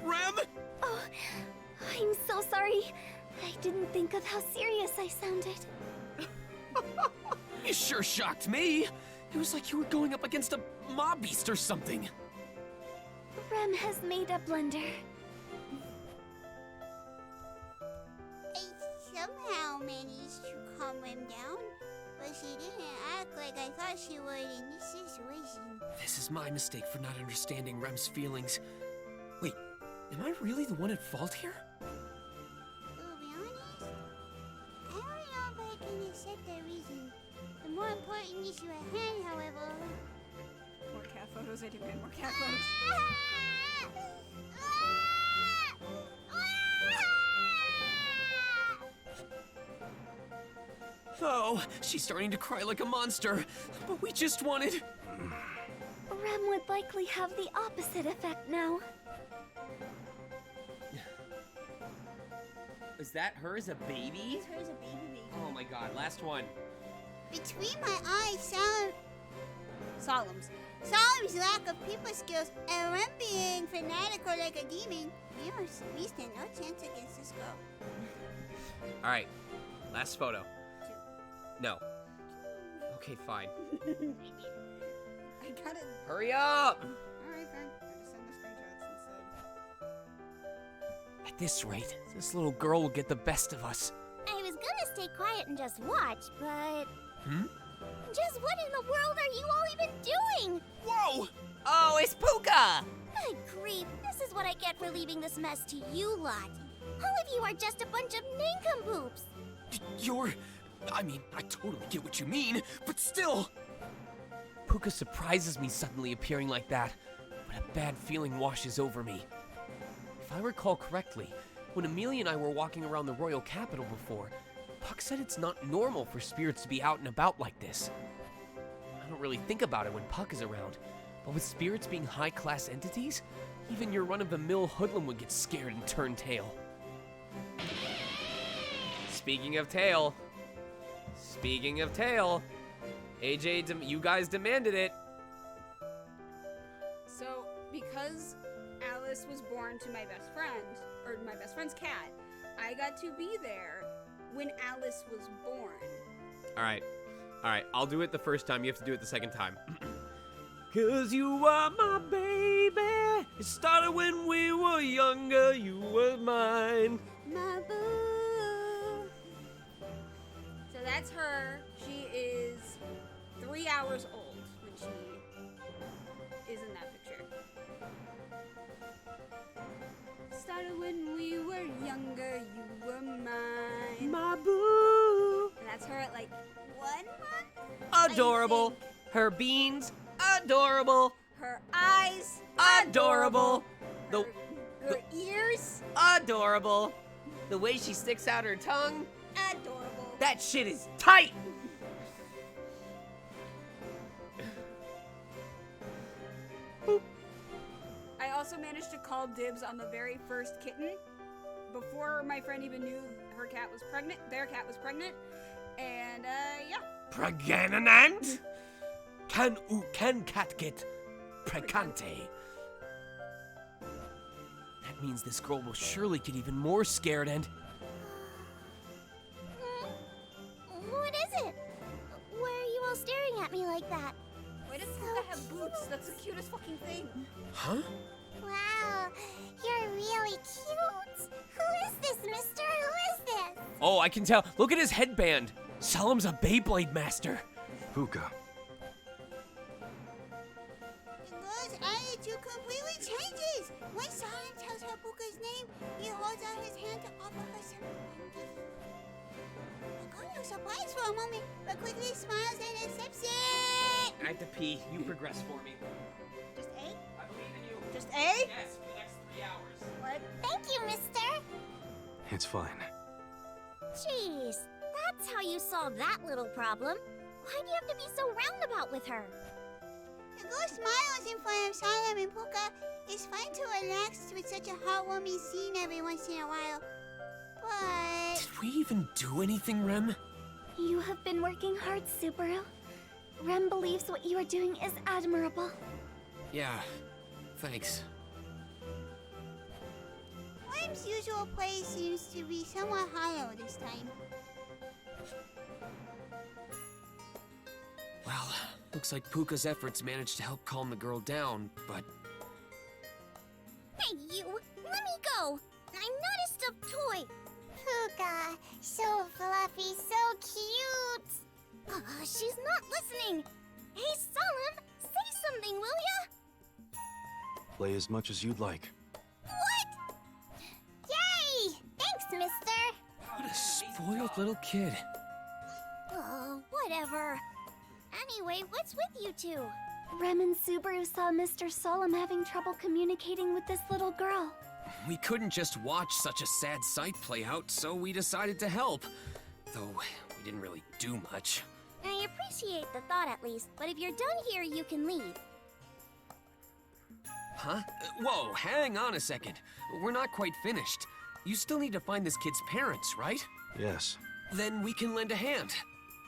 S3: Rem?
S1: Oh, I'm so sorry. I didn't think of how serious I sounded.
S3: You sure shocked me. It was like you were going up against a mob beast or something.
S1: Rem has made a blunder.
S20: I somehow managed to calm Rem down, but she didn't act like I thought she would in this situation.
S3: This is my mistake for not understanding Rem's feelings. Wait, am I really the one at fault here?
S20: To be honest, I don't know if I can accept that reason. The more important issue at hand, however...
S17: More cat photos, I demand more cat photos.
S3: Oh, she's starting to cry like a monster, but we just wanted...
S1: Rem would likely have the opposite effect now.
S2: Is that her as a baby?
S20: It's her as a baby.
S2: Oh my god, last one.
S20: Between my eyes, Solemn's lack of people skills and Rem being fanatical like a demon, we stand no chance against this girl.
S2: Alright, last photo. No. Okay, fine.
S17: I gotta...
S2: Hurry up!
S17: Alright, fine. I just send the screenshots instead.
S3: At this rate, this little girl will get the best of us.
S9: I was gonna stay quiet and just watch, but...
S20: Just what in the world are you all even doing?
S3: Whoa!
S18: Oh, it's Puka!
S9: Good grief, this is what I get for leaving this mess to you lot. All of you are just a bunch of nincompoops.
S3: I mean, I totally get what you mean, but still...
S2: Puka surprises me suddenly appearing like that, but a bad feeling washes over me. If I recall correctly, when Amelia and I were walking around the royal capital before, Puck said it's not normal for spirits to be out and about like this. I don't really think about it when Puck is around, but with spirits being high-class entities, even your run-of-the-mill hoodlum would get scared and turn tail. Speaking of tail, AJ, you guys demanded it.
S17: So, because Alice was born to my best friend, or my best friend's cat, I got to be there when Alice was born.
S2: All right, I'll do it the first time. You have to do it the second time. 'Cause you are my baby. It started when we were younger. You were mine.
S17: My boo. So that's her. She is 3 hours old when she is in that picture. Started when we were younger, you were mine.
S2: My boo.
S17: And that's her at like 1 month?
S2: Adorable. Her beans, adorable.
S17: Her eyes,
S2: Adorable.
S17: Her ears,
S2: Adorable.
S18: The way she sticks out her tongue.
S17: Adorable.
S18: That shit is tight!
S17: I also managed to call dibs on the very first kitten before my friend even knew her cat was pregnant. Their cat was pregnant. And, yeah.
S2: Pregnant? Can cat get precante? That means this girl will surely get even more scared and...
S1: What is it? Why are you all staring at me like that?
S17: Why does Puka have boots? That's the cutest fucking thing.
S2: Huh?
S20: Wow, you're really cute. Who is this, mister? Who is this?
S2: Oh, I can tell. Look at his headband. Salem's a Beyblade master.
S7: Puka.
S20: The girl's attitude completely changes. When Silent tells her Puka's name, he holds out his hand to offer her something. The girl looks surprised for a moment, but quickly smiles and accepts it.
S18: I have to pee. You progress for me.
S17: Just A?
S18: I believe in you.
S17: Just A?
S18: Yes, for the next 3 hours.
S17: What?
S1: Thank you, mister.
S7: It's fine.
S1: Jeez, that's how you solve that little problem. Why do you have to be so roundabout with her?
S20: The girl smiles in front of Silent and Puka. It's fun to relax with such a heartwarming scene every once in a while. But...
S2: Did we even do anything, Rem?
S1: You have been working hard, Subaru. Rem believes what you are doing is admirable.
S2: Yeah, thanks.
S20: Rem's usual place seems to be somewhat hollow this time.
S2: Well, looks like Puka's efforts managed to help calm the girl down, but...
S1: Hey, you! Let me go! I'm not a stuffed toy!
S20: Puka, so fluffy, so cute!
S1: She's not listening! Hey, Solemn! Say something, will ya?
S7: Play as much as you'd like.
S1: What? Yay! Thanks, mister!
S2: What a spoiled little kid.
S1: Oh, whatever. Anyway, what's with you two? Rem and Subaru saw Mr. Solemn having trouble communicating with this little girl.
S2: We couldn't just watch such a sad sight play out, so we decided to help. Though, we didn't really do much.
S1: I appreciate the thought at least, but if you're done here, you can leave.
S2: Huh? Whoa, hang on a second. We're not quite finished. You still need to find this kid's parents, right?
S7: Yes.
S2: Then we can lend a hand.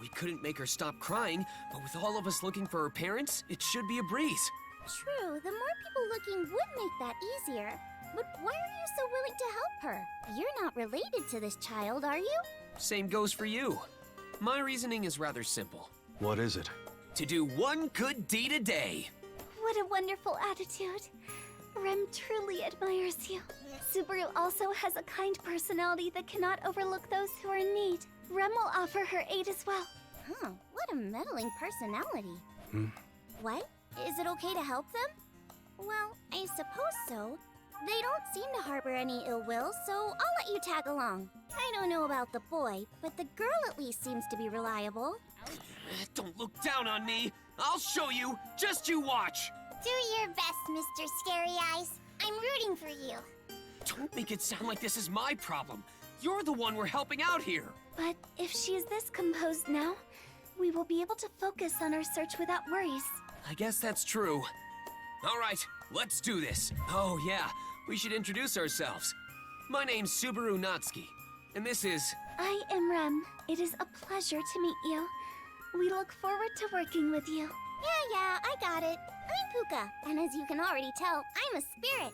S2: We couldn't make her stop crying, but with all of us looking for her parents, it should be a breeze.
S1: True, the more people looking would make that easier. But why are you so willing to help her? You're not related to this child, are you?
S2: Same goes for you. My reasoning is rather simple.
S7: What is it?
S2: To do one good deed a day.
S1: What a wonderful attitude. Rem truly admires you. Subaru also has a kind personality that cannot overlook those who are in need. Rem will offer her aid as well. Huh, what a meddling personality. What? Is it okay to help them? Well, I suppose so. They don't seem to harbor any ill will, so I'll let you tag along. I don't know about the boy, but the girl at least seems to be reliable.
S2: Don't look down on me. I'll show you. Just you watch.
S20: Do your best, Mr. Scary Eyes. I'm rooting for you.
S2: Don't make it sound like this is my problem. You're the one we're helping out here.
S1: But if she is this composed now, we will be able to focus on our search without worries.
S2: I guess that's true. All right, let's do this. Oh yeah, we should introduce ourselves. My name's Subaru Natsuki, and this is...
S1: I am Rem. It is a pleasure to meet you. We look forward to working with you. Yeah, I got it. I'm Puka, and as you can already tell, I'm a spirit.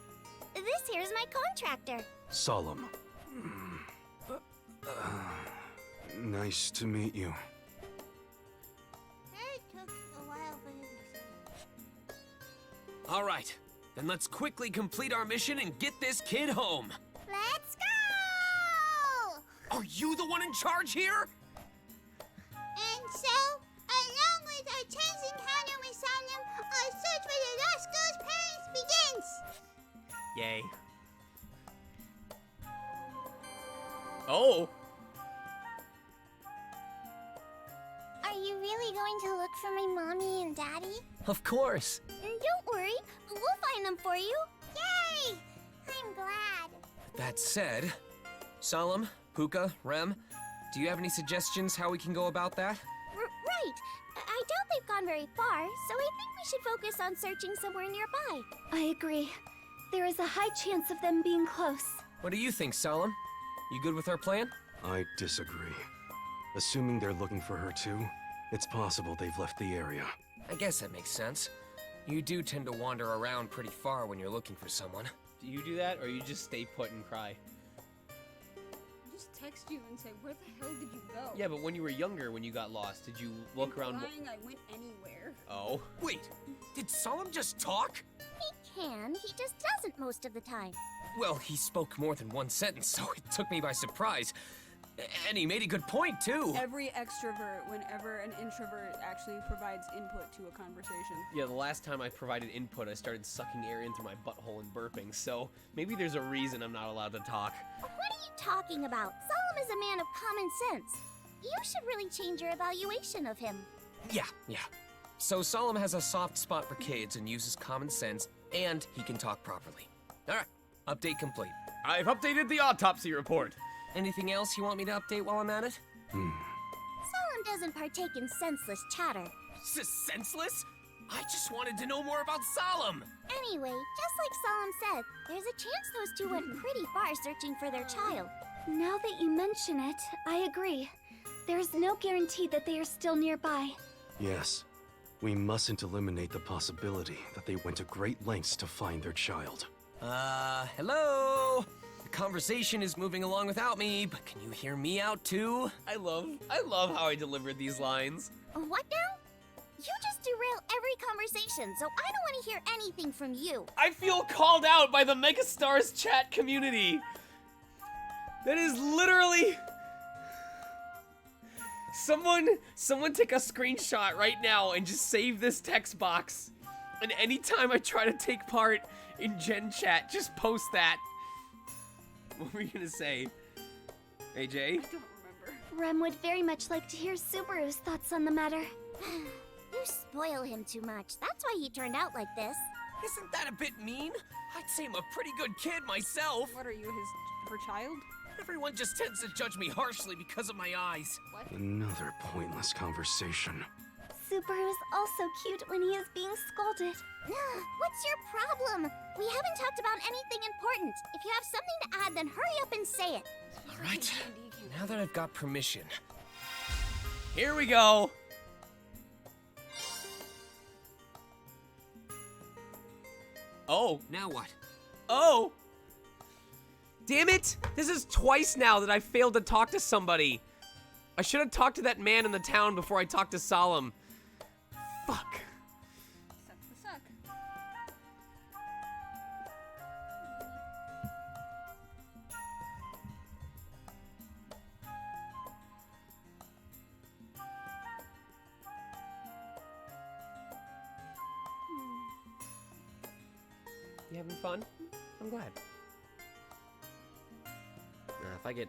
S1: This here's my contractor.
S7: Solemn. Nice to meet you.
S20: It took a while for him to say.
S2: All right, then let's quickly complete our mission and get this kid home.
S20: Let's go!
S2: Are you the one in charge here?
S20: And so, along with our chance encounter with Solemn, our search for the lost girl's parents begins!
S18: Yay.
S2: Oh.
S20: Are you really going to look for my mommy and daddy?
S2: Of course.
S1: Don't worry, we'll find them for you.
S20: Yay! I'm glad.
S2: That said,
S3: Solemn, Puka, Rem, do you have any suggestions how we can go about that?
S9: Right. I doubt they've gone very far, so I think we should focus on searching somewhere nearby.
S1: I agree. There is a high chance of them being close.
S3: What do you think, Solemn? You good with our plan?
S21: I disagree. Assuming they're looking for her too, it's possible they've left the area.
S3: I guess that makes sense. You do tend to wander around pretty far when you're looking for someone.
S18: Do you do that, or you just stay put and cry?
S17: Just text you and say, where the hell did you go?
S18: Yeah, but when you were younger, when you got lost, did you look around?
S17: Lying, I went anywhere.
S18: Oh.
S3: Wait, did Solemn just talk?
S9: He can, he just doesn't most of the time.
S3: Well, he spoke more than one sentence, so it took me by surprise. And he made a good point, too.
S17: Every extrovert, whenever an introvert actually provides input to a conversation.
S18: Yeah, the last time I provided input, I started sucking air in through my butthole and burping, so maybe there's a reason I'm not allowed to talk.
S9: What are you talking about? Solemn is a man of common sense. You should really change your evaluation of him.
S3: Yeah. So Solemn has a soft spot for kids and uses common sense, and he can talk properly. All right, update complete.
S18: I've updated the autopsy report.
S3: Anything else you want me to update while I'm at it?
S9: Solemn doesn't partake in senseless chatter.
S3: Senseless? I just wanted to know more about Solemn.
S9: Anyway, just like Solemn said, there's a chance those two went pretty far searching for their child.
S1: Now that you mention it, I agree. There's no guarantee that they are still nearby.
S21: Yes. We mustn't eliminate the possibility that they went to great lengths to find their child.
S3: Hello? The conversation is moving along without me, but can you hear me out too?
S18: I love how I delivered these lines.
S9: What now? You just derail every conversation, so I don't want to hear anything from you.
S18: I feel called out by the Megastars chat community. That is literally... Someone take a screenshot right now and just save this text box. And anytime I try to take part in Gen Chat, just post that. What were you gonna say? AJ?
S17: I don't remember.
S1: Rem would very much like to hear Subaru's thoughts on the matter.
S9: You spoil him too much. That's why he turned out like this.
S3: Isn't that a bit mean? I'd say I'm a pretty good kid myself.
S17: What are you, her child?
S3: Everyone just tends to judge me harshly because of my eyes.
S17: What?
S21: Another pointless conversation.
S1: Subaru's also cute when he is being scolded.
S9: What's your problem? We haven't talked about anything important. If you have something to add, then hurry up and say it.
S3: All right, now that I've got permission.
S18: Here we go. Oh.
S3: Now what?
S18: Oh. Damn it! This is twice now that I failed to talk to somebody. I should have talked to that man in the town before I talked to Solemn. Fuck.
S17: Sucks to suck.
S18: You having fun? I'm glad.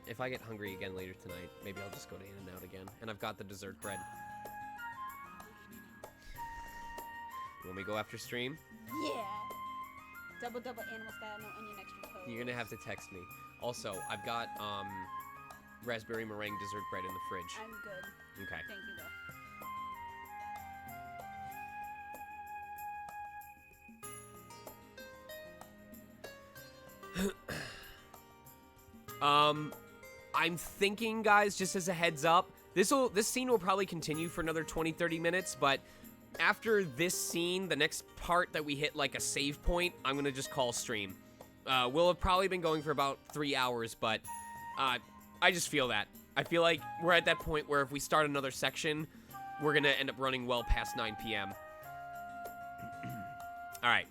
S18: If I get hungry again later tonight, maybe I'll just go to In-N-Out again. And I've got the dessert bread. You want me to go after stream?
S17: Yeah. Double animal style, no onion extra toast.
S18: You're gonna have to text me. Also, I've got raspberry meringue dessert bread in the fridge.
S17: I'm good.
S18: Okay.
S17: Thank you though.
S18: I'm thinking, guys, just as a heads up, this scene will probably continue for another 20-30 minutes, but after this scene, the next part that we hit like a save point, I'm gonna just call stream. We'll have probably been going for about 3 hours, but I just feel that. I feel like we're at that point where if we start another section, we're gonna end up running well past 9 p.m. All right.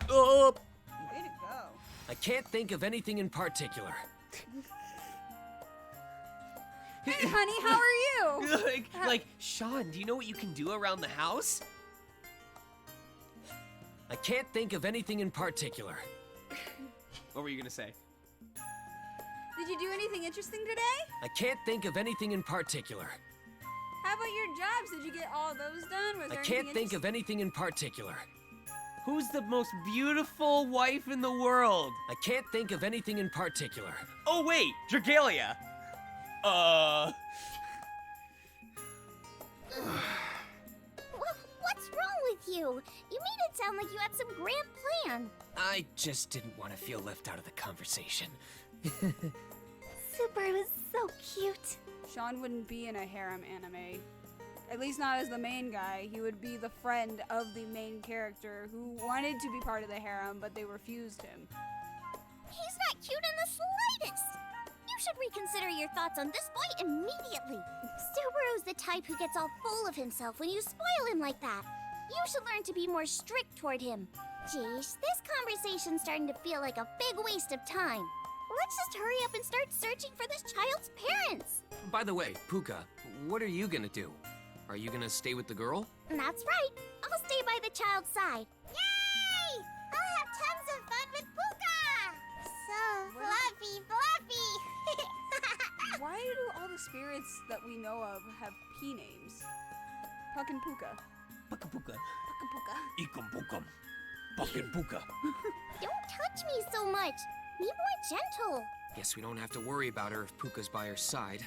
S17: Way to go.
S3: I can't think of anything in particular.
S17: Hey, honey, how are you?
S18: like, Sean, do you know what you can do around the house?
S3: I can't think of anything in particular.
S18: What were you gonna say?
S17: Did you do anything interesting today?
S3: I can't think of anything in particular.
S17: How about your jobs? Did you get all those done? Was
S3: I
S17: there
S3: can't
S17: anything
S3: think of anything in particular.
S2: Who's the most beautiful wife in the world?
S3: I can't think of anything in particular.
S2: Oh wait, Dragalia.
S9: What's wrong with you? You made it sound like you had some grand plan.
S3: I just didn't want to feel left out of the conversation.
S1: Subaru is so cute.
S17: Sean wouldn't be in a harem anime. At least not as the main guy. He would be the friend of the main character who wanted to be part of the harem, but they refused him.
S9: He's not cute in the slightest. You should reconsider your thoughts on this boy immediately. Subaru's the type who gets all full of himself when you spoil him like that. You should learn to be more strict toward him. Jeez, this conversation's starting to feel like a big waste of time. Let's just hurry up and start searching for this child's parents.
S3: By the way, Puka, what are you gonna do? Are you gonna stay with the girl?
S9: That's right. I'll stay by the child's side. Yay! I'll have tons of fun with Puka! So fluffy.
S17: Why do all the spirits that we know of have P names? Puck and Puka.
S2: Puka puka.
S17: Puka.
S2: Ikum pukam. Pukin puka.
S9: Don't touch me so much. Be more gentle.
S3: Guess we don't have to worry about her if Puka's by her side.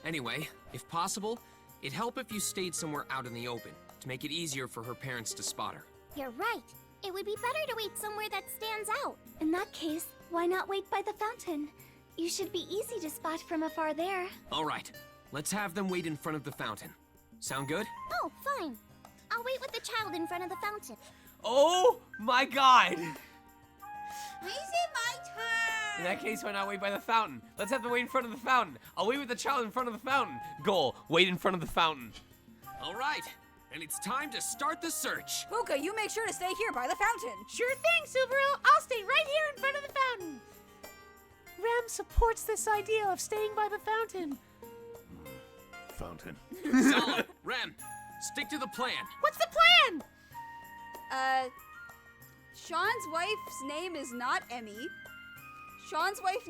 S3: Anyway, if possible, it'd help if you stayed somewhere out in the open to make it easier for her parents to spot her.
S9: You're right. It would be better to wait somewhere that stands out.
S1: In that case, why not wait by the fountain? You should be easy to spot from afar there.
S3: All right, let's have them wait in front of the fountain. Sound good?
S9: Oh, fine. I'll wait with the child in front of the fountain.
S2: Oh my god!
S20: Is it my turn?
S2: In that case, why not wait by the fountain? Let's have them wait in front of the fountain. I'll wait with the child in front of the fountain. Goal, wait in front of the fountain.
S3: All right, and it's time to start the search.
S17: Puka, you make sure to stay here by the fountain.
S10: Sure thing, Subaru. I'll stay right here in front of the fountain. Ram supports this idea of staying by the fountain.
S4: Fountain.
S3: Solemn, Rem, stick to the plan.
S10: What's the plan?
S17: Sean's wife's name is not Emmy. Sean's wife's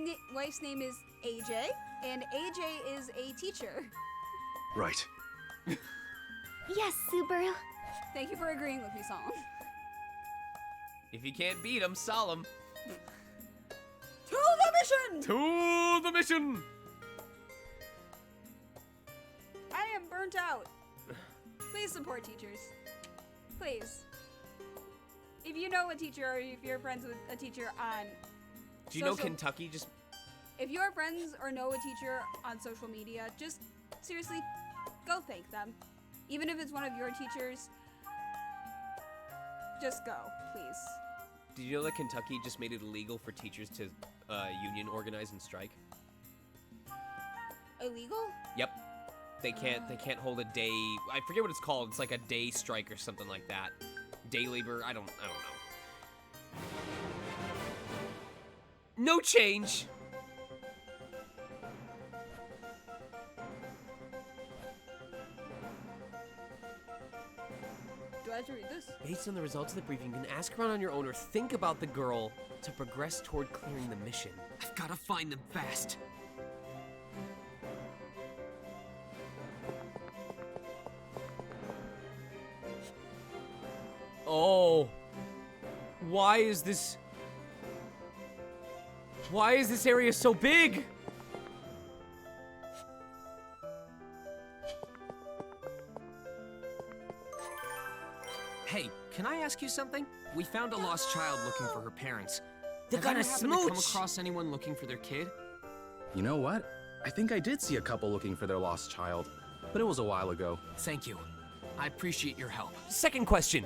S17: name is AJ, and AJ is a teacher.
S21: Right.
S1: Yes, Subaru.
S17: Thank you for agreeing with me, Solemn.
S2: If you can't beat him, solemn.
S17: To the mission!
S2: To the mission!
S17: I am burnt out. Please support teachers. Please. If you know a teacher or if you're friends with a teacher on
S2: Do you know Kentucky just...
S17: If you are friends or know a teacher on social media, just seriously, go thank them. Even if it's one of your teachers, just go, please.
S2: Did you know that Kentucky just made it illegal for teachers to union organize and strike?
S17: Illegal?
S2: Yep. They can't hold a day. I forget what it's called. It's like a day strike or something like that. Day labor. I don't know. No change.
S17: Do I have to read this?
S2: Based on the results of the briefing, you can ask around on your own or think about the girl to progress toward clearing the mission.
S3: I've got to find them fast.
S2: Oh. Why is this area so big?
S3: Hey, can I ask you something? We found a lost child looking for her parents.
S2: They're
S3: Have
S2: gonna
S3: you ever happened to come
S2: smooch.
S3: across anyone looking for their kid?
S5: You know what? I think I did see a couple looking for their lost child, but it was a while ago.
S3: Thank you. I appreciate your help.
S2: Second question.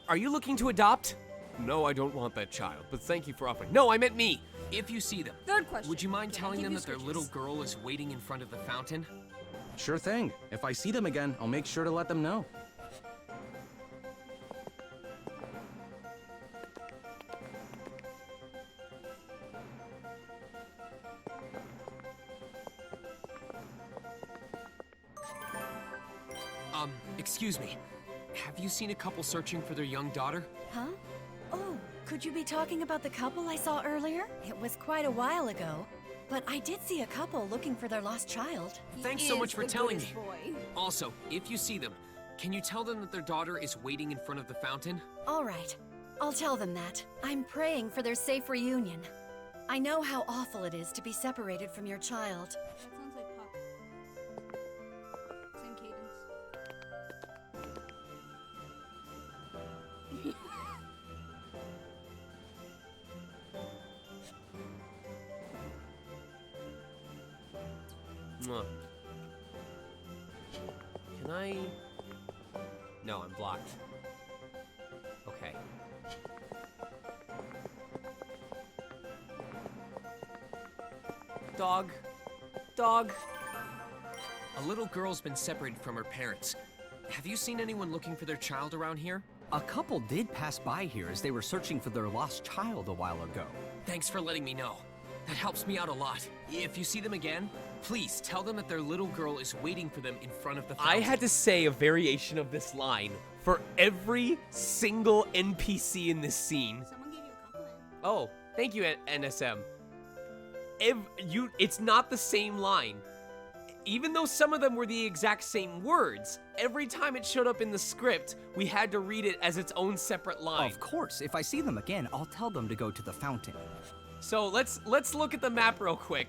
S2: Are you looking to adopt? No, I don't want that child, but thank you for offering. No, I meant me.
S3: If you see them,
S17: Third question.
S3: would you mind
S17: Can I
S3: telling
S17: give
S3: them
S17: you
S3: that their
S17: switches?
S3: little girl is waiting in front of the fountain?
S5: Sure thing. If I see them again, I'll make sure to let them know.
S3: Excuse me. Have you seen a couple searching for their young daughter?
S8: Huh? Oh, could you be talking about the couple I saw earlier? It was quite a while ago, but I did see a couple looking for their lost child.
S3: Thanks so much for telling me. Also, if you see them, can you tell them that their daughter is waiting in front of the fountain?
S8: All right.
S11: I'll tell them that. I'm praying for their safe reunion. I know how awful it is to be separated from your child.
S17: That sounds like Puck. Same cadence.
S2: Mwah. Can I? No, I'm blocked. Okay. Dog. Dog.
S3: A little girl's been separated from her parents. Have you seen anyone looking for their child around here?
S22: A couple did pass by here as they were searching for their lost child a while ago.
S3: Thanks for letting me know. That helps me out a lot. If you see them again, please tell them that their little girl is waiting for them in front of the fountain.
S2: I had to say a variation of this line for every single NPC in this scene.
S17: Someone gave you a compliment.
S2: Oh, thank you, NSM. It's not the same line. Even though some of them were the exact same words, every time it showed up in the script, we had to read it as its own separate line.
S22: Of course, if I see them again, I'll tell them to go to the fountain.
S2: So let's look at the map real quick.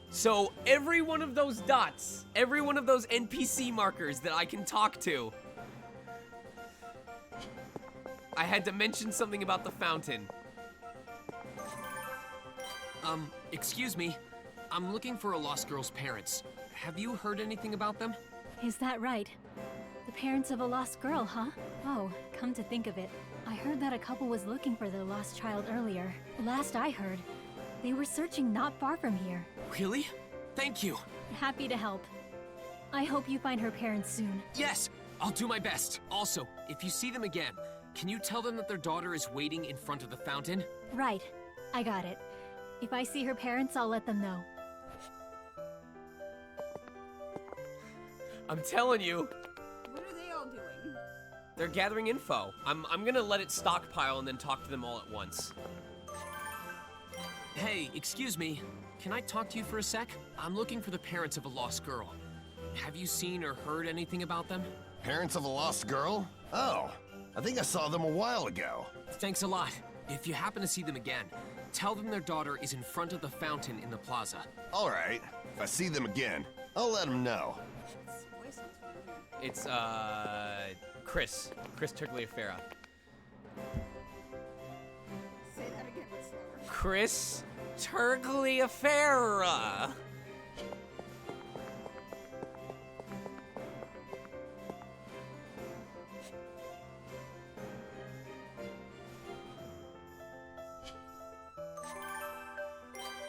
S2: So every one of those dots, every one of those NPC markers that I can talk to, I had to mention something about the fountain.
S3: Excuse me. I'm looking for a lost girl's parents. Have you heard anything about them?
S12: Is that right? The parents of a lost girl, huh? Oh, come to think of it, I heard that a couple was looking for their lost child earlier. Last I heard, they were searching not far from here.
S3: Really? Thank you.
S12: Happy to help. I hope you find her parents soon.
S3: Yes, I'll do my best. Also, if you see them again, can you tell them that their daughter is waiting in front of the fountain?
S12: Right. I got it. If I see her parents, I'll let them know.
S2: I'm telling you,
S17: What are they all doing?
S2: they're gathering info. I'm gonna let it stockpile and then talk to them all at once.
S3: Hey, excuse me. Can I talk to you for a sec? I'm looking for the parents of a lost girl. Have you seen or heard anything about them?
S13: Parents of a lost girl? Oh, I think I saw them a while ago.
S3: Thanks a lot. If you happen to see them again, tell them their daughter is in front of the fountain in the plaza.
S13: All right. If I see them again, I'll let them know.
S2: It's, Chris Turgliafera.
S17: Say that again, but slower.
S2: Chris Turgliafera.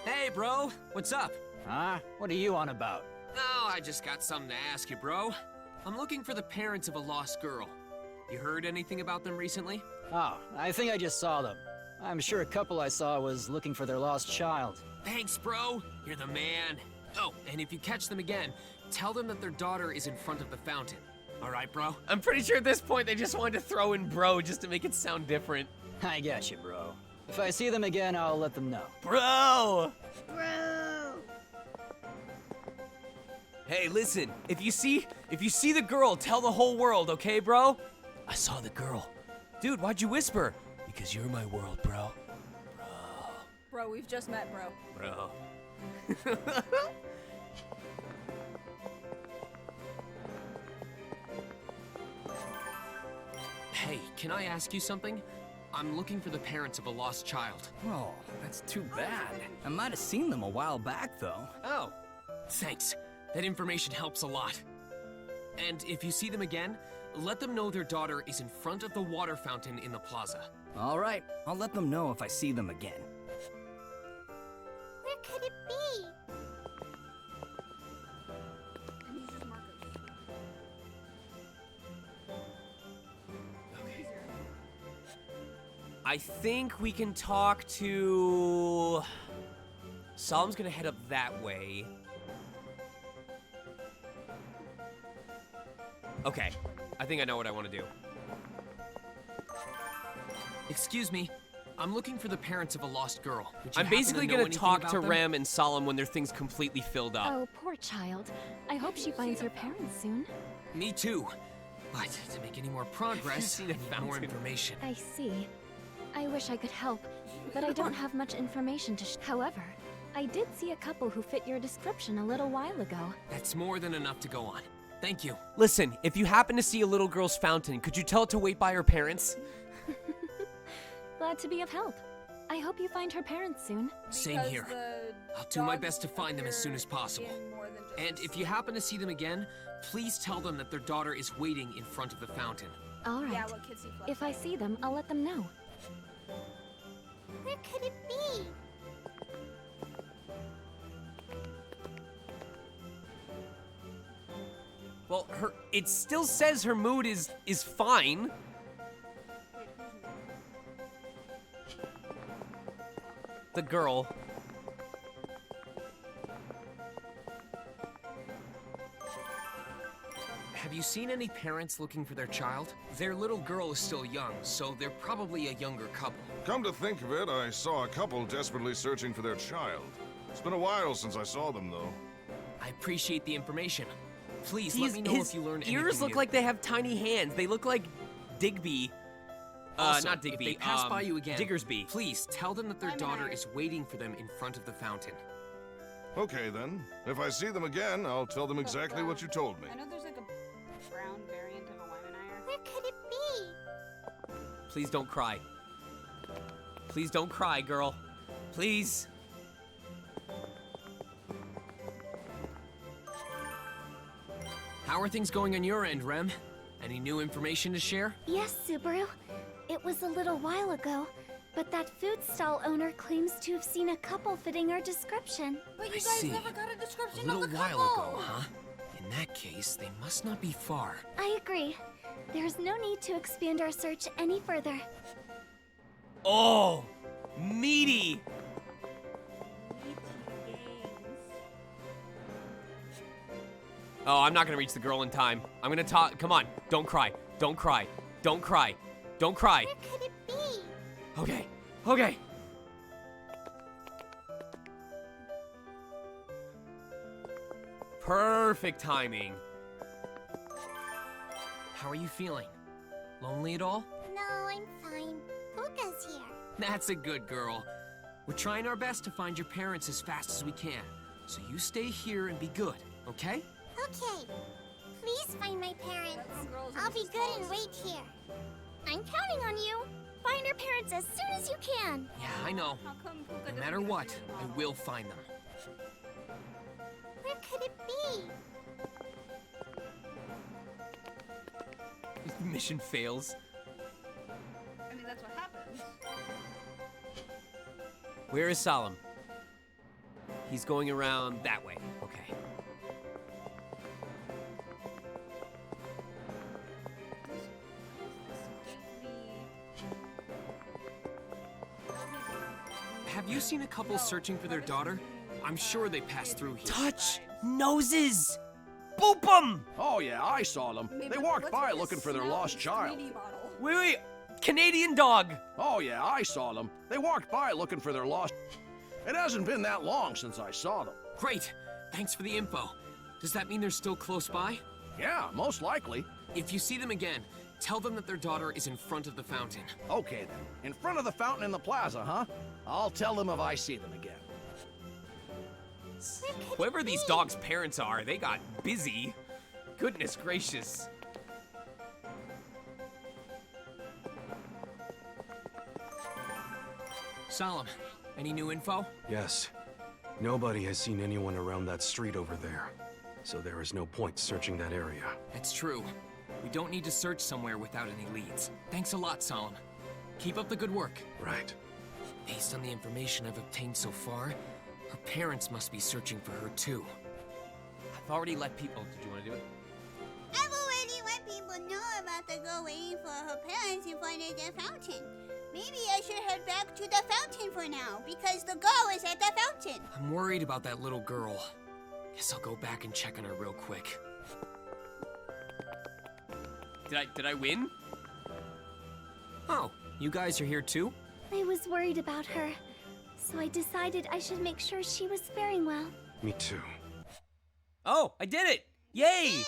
S3: Hey, bro. What's up?
S22: Huh? What are you on about?
S3: Oh, I just got something to ask you, bro. I'm looking for the parents of a lost girl. You heard anything about them recently?
S22: Oh, I think I just saw them. I'm sure a couple I saw was looking for their lost child.
S3: Thanks, bro. You're the man. Oh, and if you catch them again, tell them that their daughter is in front of the fountain. All right, bro?
S2: I'm pretty sure at this point they just wanted to throw in bro just to make it sound different.
S22: I get you, bro. If I see them again, I'll let them know.
S2: Bro!
S17: Bro!
S2: Hey, listen, if you see the girl, tell the whole world, okay, bro? I saw the girl. Dude, why'd you whisper? Because you're my world, bro.
S17: Bro, we've just met, bro.
S2: Bro.
S3: Hey, can I ask you something? I'm looking for the parents of a lost child.
S22: Oh, that's too bad. I might have seen them a while back, though.
S3: Oh, thanks. That information helps a lot. And if you see them again, let them know their daughter is in front of the water fountain in the plaza.
S22: All right, I'll let them know if I see them again.
S20: Where could it be?
S17: And use just markers.
S2: I think we can talk to... Solemn's gonna head up that way. Okay, I think I know what I want to do.
S3: Excuse me, I'm looking for the parents of a lost girl. Would you
S2: I'm
S3: happen
S2: basically
S3: know
S2: gonna
S3: anything
S2: talk
S3: about
S2: to
S3: them?
S2: Rem and Solemn when their thing's completely filled up.
S12: Oh, poor child. I hope she finds her parents soon.
S3: Me too. But to make any more progress, I need more information.
S1: I see. I wish I could help, but I don't have much information to However, I did see a couple who fit your description a little while ago.
S3: That's more than enough to go on. Thank you.
S2: Listen, if you happen to see a little girl's fountain, could you tell it to wait by her parents?
S12: Glad to be of help. I hope you find her parents soon.
S3: Same here. I'll do my best to find them as soon as possible. And if you happen to see them again, please tell them that their daughter is waiting in front of the fountain.
S1: All right.
S17: Yeah, what kids see fluff.
S1: If I see them, I'll let them know.
S20: Where could it be?
S2: Well, it still says her mood is fine. The girl.
S3: Have you seen any parents looking for their child? Their little girl is still young, so they're probably a younger couple.
S6: Come to think of it, I saw a couple desperately searching for their child. It's been a while since I saw them, though.
S3: I appreciate the information. Please let me know
S2: His
S3: if you learn anything
S2: ears look
S3: new.
S2: like they have tiny hands. They look like Digby.
S3: Also,
S2: not Digby.
S3: if they pass by you again,
S2: Diggersby.
S3: please tell them that their daughter is waiting for them in front of the fountain.
S6: Okay, then. If I see them again, I'll tell them exactly what you told me.
S17: I know there's like a brown variant of a Wymanire.
S20: Where could it be?
S2: Please don't cry. Please don't cry, girl. Please.
S3: How are things going on your end, Rem? Any new information to share?
S1: Yes, Subaru. It was a little while ago, but that food stall owner claims to have seen a couple fitting our description.
S17: But you
S3: I
S17: guys
S3: see.
S17: never got a description
S3: A
S17: of
S3: little
S17: the
S3: while
S17: couple.
S3: ago, huh? In that case, they must not be far.
S1: I agree. There's no need to expand our search any further.
S2: Oh, meaty. Oh, I'm not gonna reach the girl in time. I'm gonna talk. Come on, don't cry. Don't cry. Don't cry. Don't cry.
S20: Where could it be?
S2: Okay. Okay. Perfect timing.
S3: How are you feeling? Lonely at all?
S20: No, I'm fine. Puka's here.
S3: That's a good girl. We're trying our best to find your parents as fast as we can. So you stay here and be good, okay?
S20: Okay. Please find my parents. I'll be good and wait here. I'm counting on you. Find our parents as soon as you can.
S3: Yeah, I know. No matter what, I will find them.
S20: Where could it be?
S2: Mission fails.
S17: I mean, that's what happens.
S2: Where is Solemn? He's going around that way. Okay.
S3: Have you seen a couple searching for their daughter? I'm sure they passed through here.
S2: Touch noses. Boop 'em.
S15: Oh yeah, I saw them. They walked by looking for their lost child.
S2: Wait. Canadian dog.
S15: Oh yeah, I saw them. They walked by looking for their lost... It hasn't been that long since I saw them.
S3: Great. Thanks for the info. Does that mean they're still close by?
S15: Yeah, most likely.
S3: If you see them again, tell them that their daughter is in front of the fountain.
S15: Okay then. In front of the fountain in the plaza, huh? I'll tell them if I see them again.
S2: Whoever these dogs' parents are, they got busy. Goodness gracious.
S3: Solemn, any new info?
S21: Yes. Nobody has seen anyone around that street over there. So there is no point searching that area.
S3: It's true. We don't need to search somewhere without any leads. Thanks a lot, Solemn. Keep up the good work.
S21: Right.
S3: Based on the information I've obtained so far, her parents must be searching for her too.
S2: I've already let people... Did you want to do it?
S20: I've already let people know about the girl waiting for her parents in front of the fountain. Maybe I should head back to the fountain for now, because the girl is at the fountain.
S3: I'm worried about that little girl. Guess I'll go back and check on her real quick.
S2: Did I win?
S3: Oh, you guys are here too?
S1: I was worried about her, so I decided I should make sure she was faring well.
S21: Me too.
S2: Oh, I did it! Yay!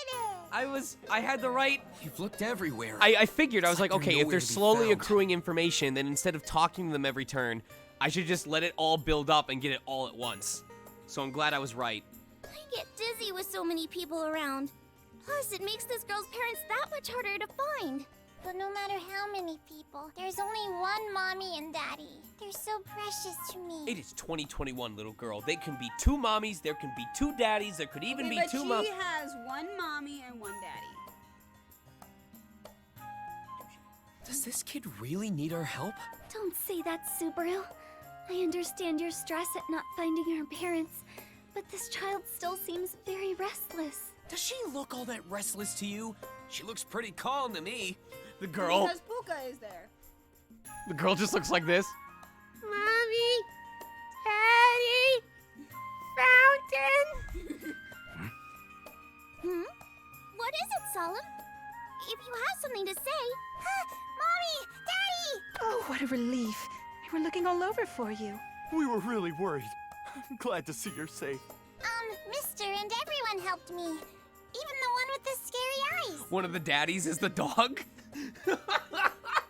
S2: I had the right...
S3: You've looked everywhere.
S2: I figured, I was like,
S3: It's like
S2: okay,
S3: they're
S2: if they're
S3: nowhere to be
S2: slowly
S3: found.
S2: accruing information, then instead of talking to them every turn, I should just let it all build up and get it all at once. So I'm glad I was right.
S9: I get dizzy with so many people around. Plus, it makes this girl's parents that much harder to find.
S20: But no matter how many people, there's only one mommy and daddy. They're so precious to me.
S2: It is 2021, little girl. They can be two mommies, there can be two daddies, there could even be two
S17: But she has one mommy and one daddy.
S3: Does this kid really need our help?
S1: Don't say that, Subaru. I understand your stress at not finding her parents, but this child still seems very restless.
S3: Does she look all that restless to you? She looks pretty calm to me.
S2: The girl.
S17: Because Puka is there.
S2: The girl just looks like this.
S20: Mommy, Daddy, fountain.
S9: What is it, Solemn? If you have something to say... Mommy! Daddy!
S14: Oh, what a relief. We were looking all over for you.
S19: We were really worried. Glad to see you're safe.
S20: Mister and everyone helped me. Even the one with the scary eyes.
S2: One of the daddies is the dog.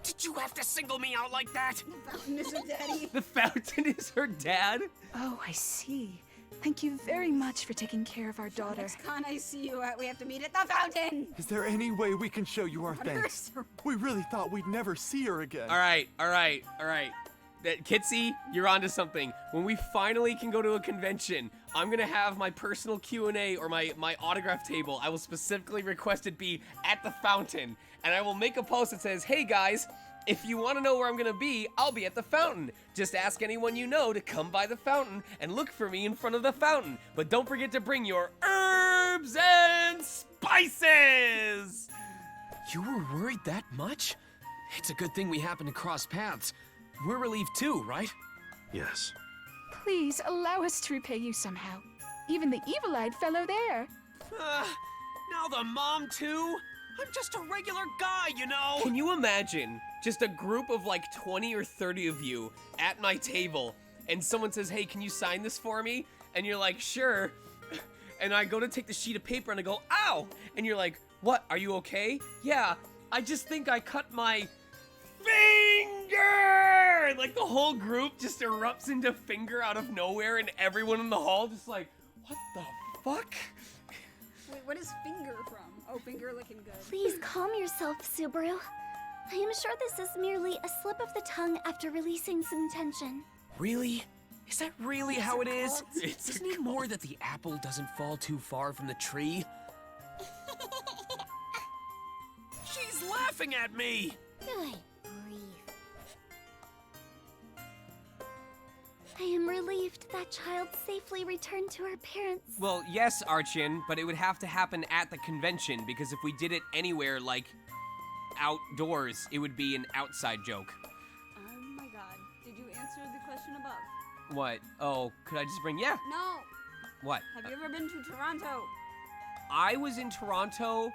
S3: Did you have to single me out like that?
S17: Fountain is a daddy.
S2: The fountain is her dad?
S14: Oh, I see. Thank you very much for taking care of our daughter.
S17: Next con I see you at, we have to meet at the fountain.
S19: Is there any way we can show you our thanks? We really thought we'd never see her again.
S2: All right. Kitsy, you're onto something. When we finally can go to a convention, I'm gonna have my personal Q&A or my autograph table. I will specifically request it be at the fountain, and I will make a post that says, "Hey guys, if you want to know where I'm gonna be, I'll be at the fountain. Just ask anyone you know to come by the fountain and look for me in front of the fountain. But don't forget to bring your herbs and spices."
S3: You were worried that much? It's a good thing we happened to cross paths. We're relieved too, right?
S21: Yes.
S14: Please allow us to repay you somehow. Even the evil-eyed fellow there.
S3: Now the mom too? I'm just a regular guy, you know?
S2: Can you imagine just a group of like 20 or 30 of you at my table, and someone says, "Hey, can you sign this for me?" And you're like, "Sure." And I go to take the sheet of paper and I go, "Ow!" And you're like, "What? Are you okay?" "Yeah, I just think I cut my finger!" And like the whole group just erupts into finger out of nowhere, and everyone in the hall just like, "What the fuck?"
S17: Wait, what is finger from? Oh, finger looking good.
S1: Please calm yourself, Subaru. I am sure this is merely a slip of the tongue after releasing some tension.
S3: Really? Is that really how it is?
S2: It's
S3: Isn't it more that the apple doesn't fall too far from the tree? She's laughing at me!
S9: Good grief.
S1: I am relieved that child safely returned to her parents.
S2: Well, yes, Archon, but it would have to happen at the convention, because if we did it anywhere, like, outdoors, it would be an outside joke.
S17: Oh my god. Did you answer the question above?
S2: What? Oh, could I just bring... Yeah.
S17: No.
S2: What?
S17: Have you ever been to Toronto?
S2: I was in Toronto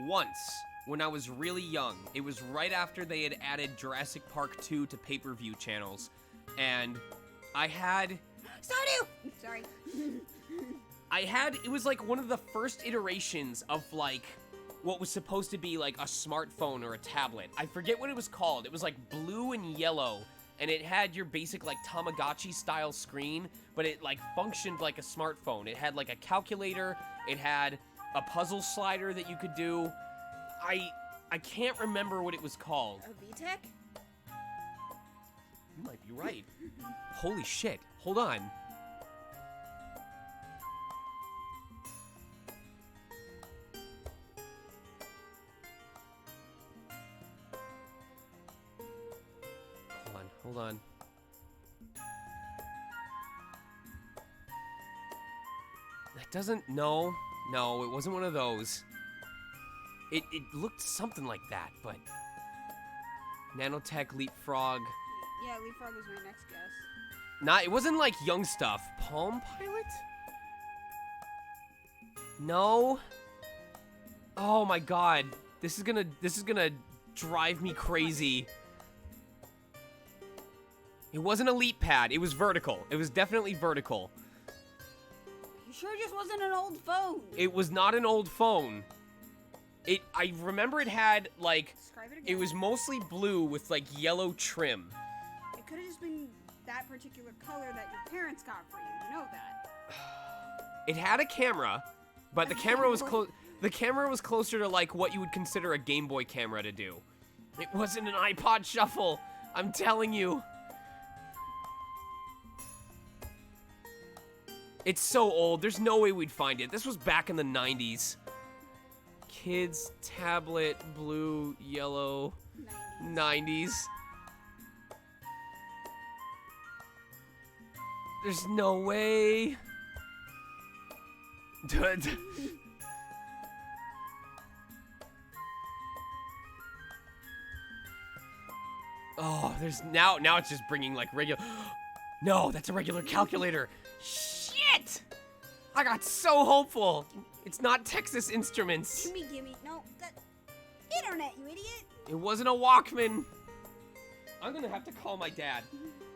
S2: once when I was really young. It was right after they had added Jurassic Park 2 to pay-per-view channels, and I had...
S17: Stardew! Sorry.
S2: It was like one of the first iterations of like what was supposed to be like a smartphone or a tablet. I forget what it was called. It was like blue and yellow, and it had your basic like Tamagotchi style screen, but it like functioned like a smartphone. It had like a calculator, it had a puzzle slider that you could do. I can't remember what it was called.
S17: A VTech?
S2: You might be right. Holy shit. Hold on. Hold on. That doesn't... No, it wasn't one of those. It looked something like that, but... Nanotech, Leapfrog...
S17: Yeah, Leapfrog was my next guess.
S2: It wasn't like young stuff. Palm Pilot? No. Oh my god. This is gonna drive me crazy. It wasn't a leap pad. It was vertical. It was definitely vertical.
S17: You sure it just wasn't an old phone?
S2: It was not an old phone. I remember it had, like,
S17: Describe it again.
S2: it was mostly blue with, like, yellow trim.
S17: It could have just been that particular color that your parents got for you. You know that.
S2: It had a camera, but the camera was the camera was closer to, like, what you would consider a Game Boy camera to do. It wasn't an iPod Shuffle. I'm telling you. It's so old. There's no way we'd find it. This was back in the 90s. Kids, tablet, blue, yellow, 90s. There's no way. Oh, there's now it's just bringing like regular. No, that's a regular calculator. Shit! I got so hopeful. It's not Texas Instruments.
S17: Gimme. No, that internet, you idiot.
S2: It wasn't a Walkman. I'm gonna have to call my dad.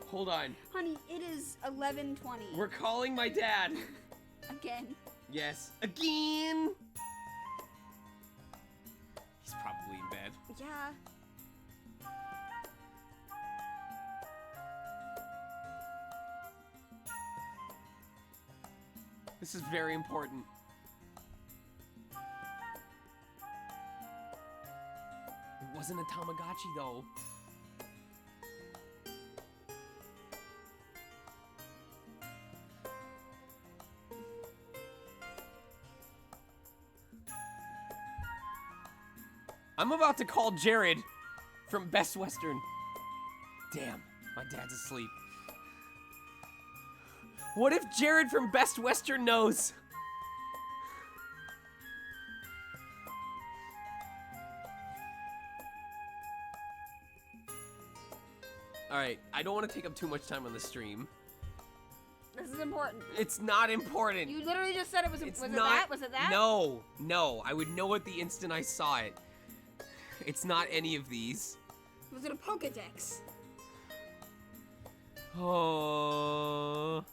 S2: Hold on.
S17: Honey, it is 11:20.
S2: We're calling my dad.
S17: Again.
S2: Yes. Again. He's probably in bed.
S17: Yeah.
S2: This is very important. It wasn't a Tamagotchi, though. I'm about to call Jared from Best Western. Damn, my dad's asleep. What if Jared from Best Western knows? Alright, I don't want to take up too much time on the stream.
S17: This is important.
S2: It's not important.
S17: You literally just said it was.
S2: It's
S17: was
S2: not,
S17: it that? Was it that?
S2: No. I would know it the instant I saw it. It's not any of these.
S17: Was it a Pokedex?
S2: Oh.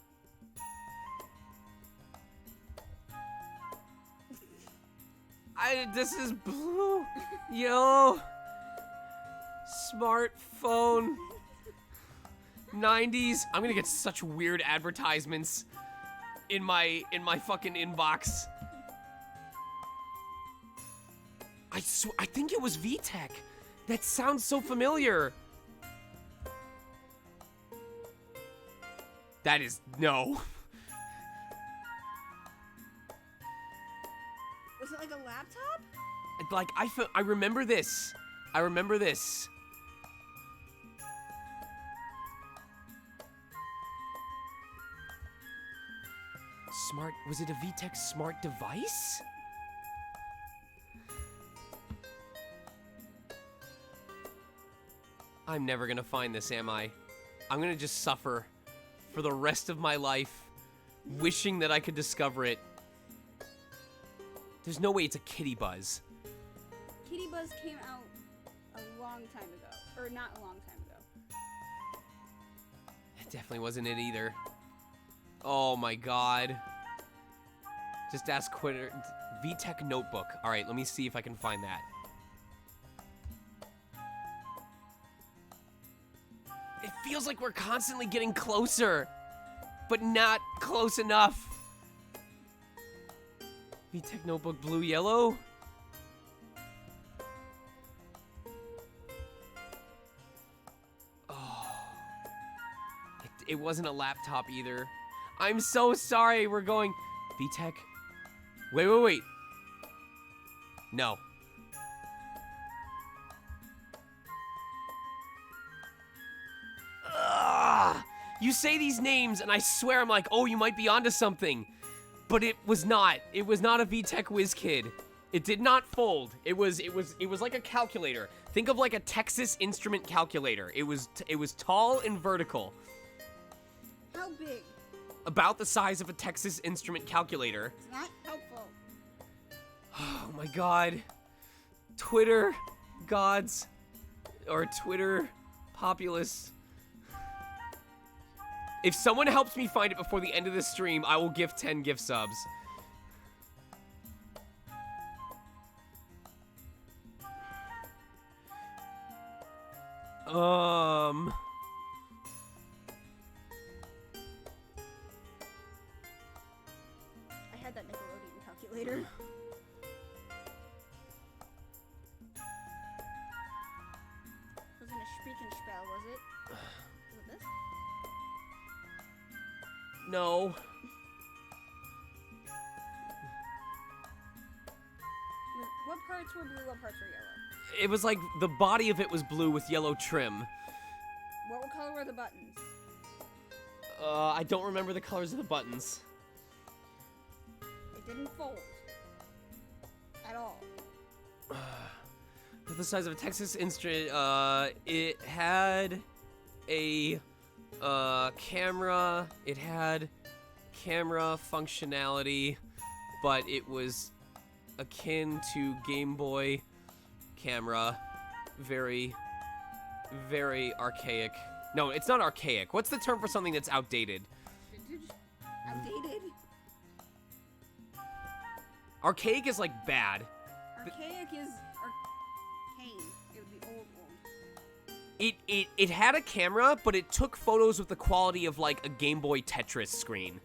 S2: This is blue, yellow, smartphone, 90s. I'm gonna get such weird advertisements in my fucking inbox. I think it was VTech. That sounds so familiar. That is no.
S17: Was it like a laptop?
S2: Like I remember this. I remember this. Was it a VTech smart device? I'm never gonna find this, am I? I'm gonna just suffer for the rest of my life, wishing that I could discover it. There's no way it's a Kitty Buzz.
S17: Kitty Buzz came out a long time ago. Or not a long time ago.
S2: It definitely wasn't it either. Oh my god. Just ask Quitter. VTech Notebook. Alright, let me see if I can find that. It feels like we're constantly getting closer, but not close enough. VTech Notebook blue yellow. Oh. It wasn't a laptop either. I'm so sorry. We're going VTech. Wait. No. Ugh. You say these names and I swear I'm like, oh, you might be onto something. But it was not. It was not a VTech WizKid. It did not fold. It was like a calculator. Think of like a Texas Instrument calculator. It was tall and vertical.
S17: How big?
S2: About the size of a Texas Instrument calculator.
S17: It's not helpful.
S2: Oh my god. Twitter gods or Twitter populace. If someone helps me find it before the end of the stream, I will give 10 gift subs.
S17: I had that Nickelodeon calculator. Wasn't a Sprechenspell, was it? Was it this?
S2: No.
S17: What parts were blue, what parts were yellow?
S2: It was like the body of it was blue with yellow trim.
S17: What color were the buttons?
S2: I don't remember the colors of the buttons.
S17: It didn't fold. At all.
S2: The size of a Texas Instrument, it had a camera. It had camera functionality, but it was akin to Game Boy camera. Very, very archaic. No, it's not archaic. What's the term for something that's outdated?
S17: Vintage? Outdated?
S2: Archaic is like bad.
S17: Archaic is arcane. It would be old.
S2: It had a camera, but it took photos with the quality of like a Game Boy Tetris screen.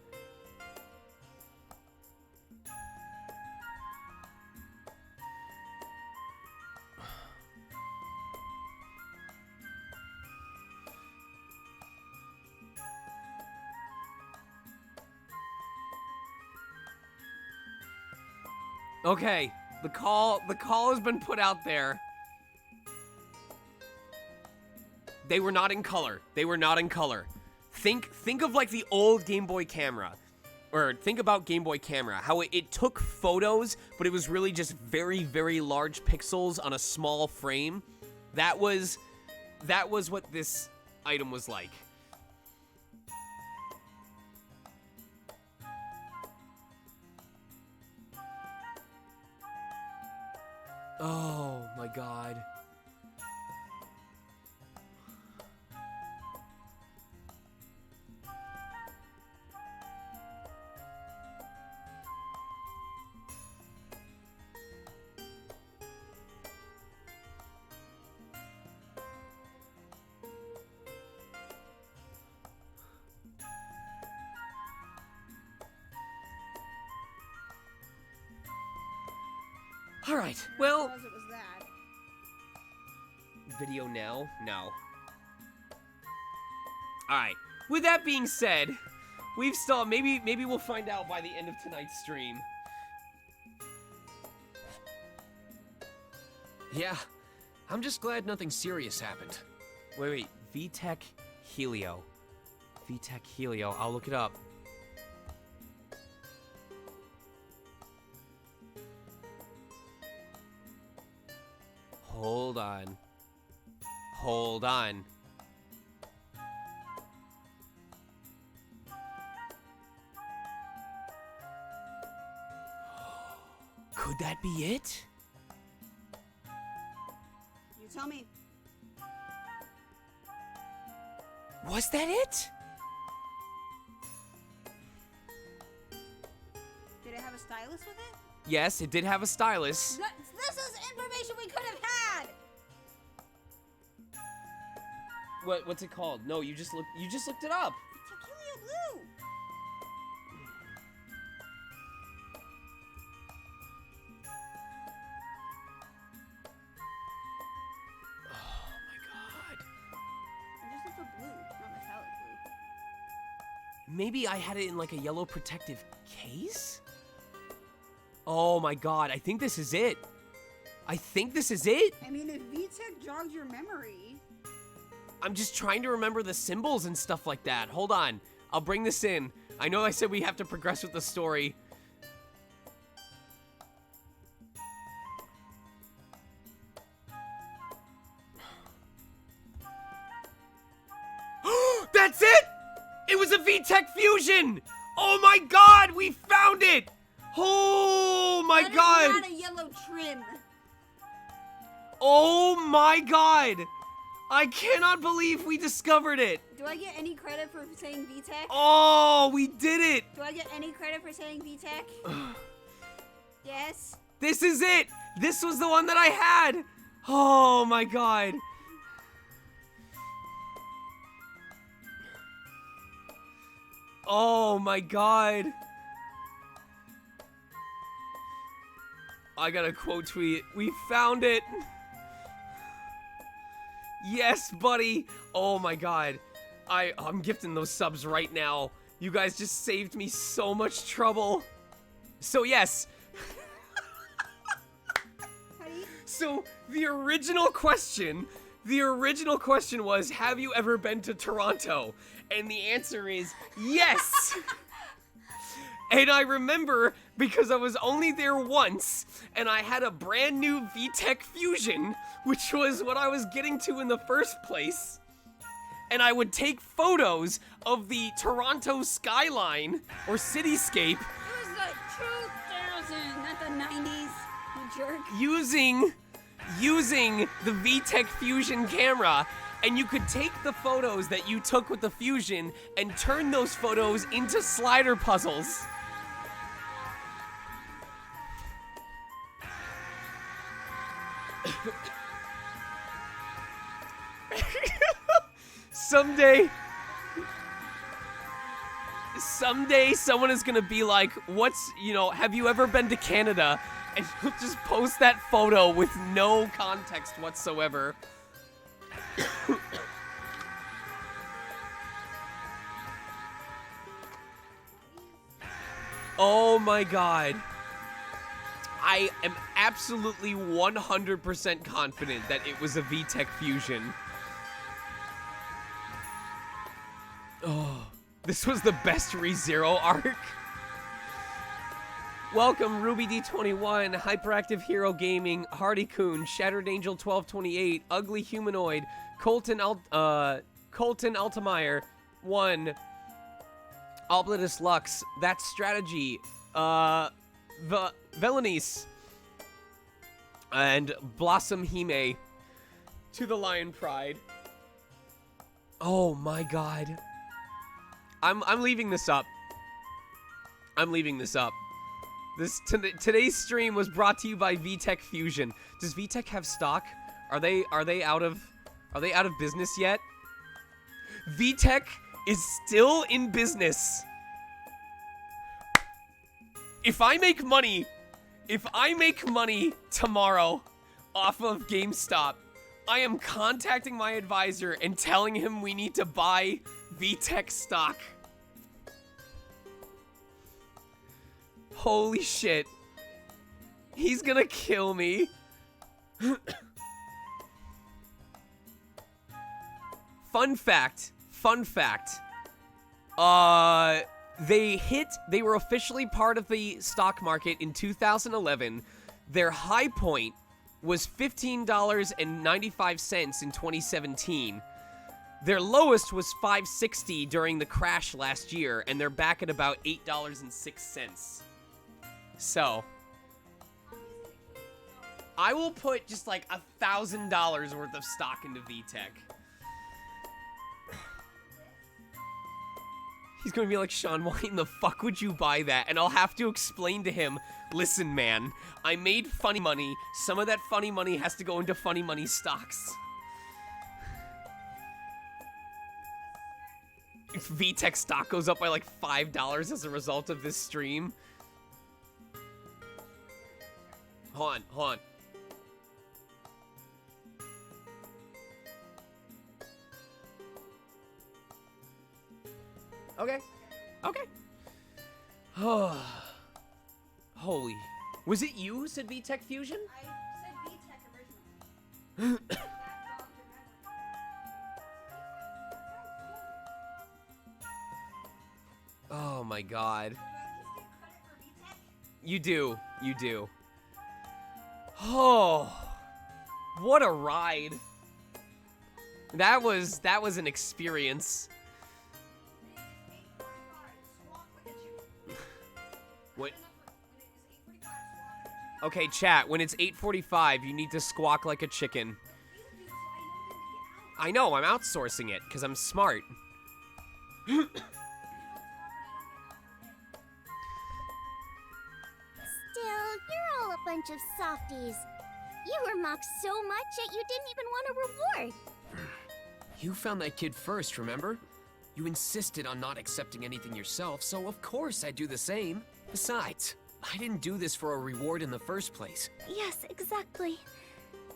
S2: Okay, the call has been put out there. They were not in color. They were not in color. Think of like the old Game Boy camera. Or think about Game Boy camera. How it took photos, but it was really just very, very large pixels on a small frame. That was what this item was like. Oh my god. All right. Well,
S17: Because it was that.
S2: video now? No. All right. With that being said, we've still maybe we'll find out by the end of tonight's stream.
S3: Yeah, I'm just glad nothing serious happened.
S2: Wait. VTech Helio. VTech Helio. I'll look it up. Hold on. Hold on. Could that be it?
S17: You tell me.
S2: Was that it?
S17: Did it have a stylus with it?
S2: Yes, it did have a stylus.
S17: This is information we could have had!
S2: What's it called? No, you just looked it up.
S17: Tequila Blue!
S2: Oh my god.
S17: I just looked for blue, not metallic blue.
S2: Maybe I had it in like a yellow protective case? Oh my god, I think this is it. I think this is it.
S17: I mean, if VTech jogs your memory...
S2: I'm just trying to remember the symbols and stuff like that. Hold on. I'll bring this in. I know I said we have to progress with the story. That's it! It was a VTech Fusion! Oh my god, we found it! Oh my god!
S17: That is not a yellow trim.
S2: Oh my god! I cannot believe we discovered it.
S17: Do I get any credit for saying VTech?
S2: Oh, we did it.
S17: Do I get any credit for saying VTech? Yes.
S2: This is it. This was the one that I had. Oh my god. Oh my god. I gotta quote tweet. We found it. Yes, buddy. Oh my god. I'm gifting those subs right now. You guys just saved me so much trouble. So yes. So the original question was, have you ever been to Toronto? And the answer is yes. And I remember because I was only there once, and I had a brand new VTech Fusion, which was what I was getting to in the first place. And I would take photos of the Toronto skyline or cityscape.
S17: It was like 2000, not the 90s, you jerk.
S2: Using the VTech Fusion camera. And you could take the photos that you took with the Fusion and turn those photos into slider puzzles. Someday someone is gonna be like, have you ever been to Canada? And you'll just post that photo with no context whatsoever. Oh my god. I am absolutely 100% confident that it was a VTech Fusion. Oh, this was the best ReZero arc. Welcome, Ruby D21, Hyperactive Hero Gaming, Hardy Coon, Shattered Angel 1228, Ugly Humanoid, Colton Altemeyer, 1, Oblatus Lux, That's Strategy, Velanice, and Blossom Hime, To the Lion Pride. Oh my god. I'm leaving this up. I'm leaving this up. Today's stream was brought to you by VTech Fusion. Does VTech have stock? Are they out of business yet? VTech is still in business. If I make money tomorrow off of GameStop, I am contacting my advisor and telling him we need to buy VTech stock. Holy shit. He's gonna kill me. Fun fact. They were officially part of the stock market in 2011. Their high point was $15.95 in 2017. Their lowest was $5.60 during the crash last year, and they're back at about $8.06. So, I will put just like $1,000 worth of stock into VTech. He's gonna be like, Sean, why in the fuck would you buy that? And I'll have to explain to him, listen, man, I made funny money. Some of that funny money has to go into funny money stocks. If VTech stock goes up by like $5 as a result of this stream. Hold on. Okay. Holy. Was it you who said VTech Fusion?
S17: I said VTech originally.
S2: Oh my god. You do. Oh. What a ride. That was an experience. What? Okay, chat, when it's 8:45, you need to squawk like a chicken. I know, I'm outsourcing it, because I'm smart.
S1: Still, you're all a bunch of softies. You were mocked so much that you didn't even want a reward.
S3: You found that kid first, remember? You insisted on not accepting anything yourself, so of course I'd do the same. Besides, I didn't do this for a reward in the first place.
S1: Yes, exactly.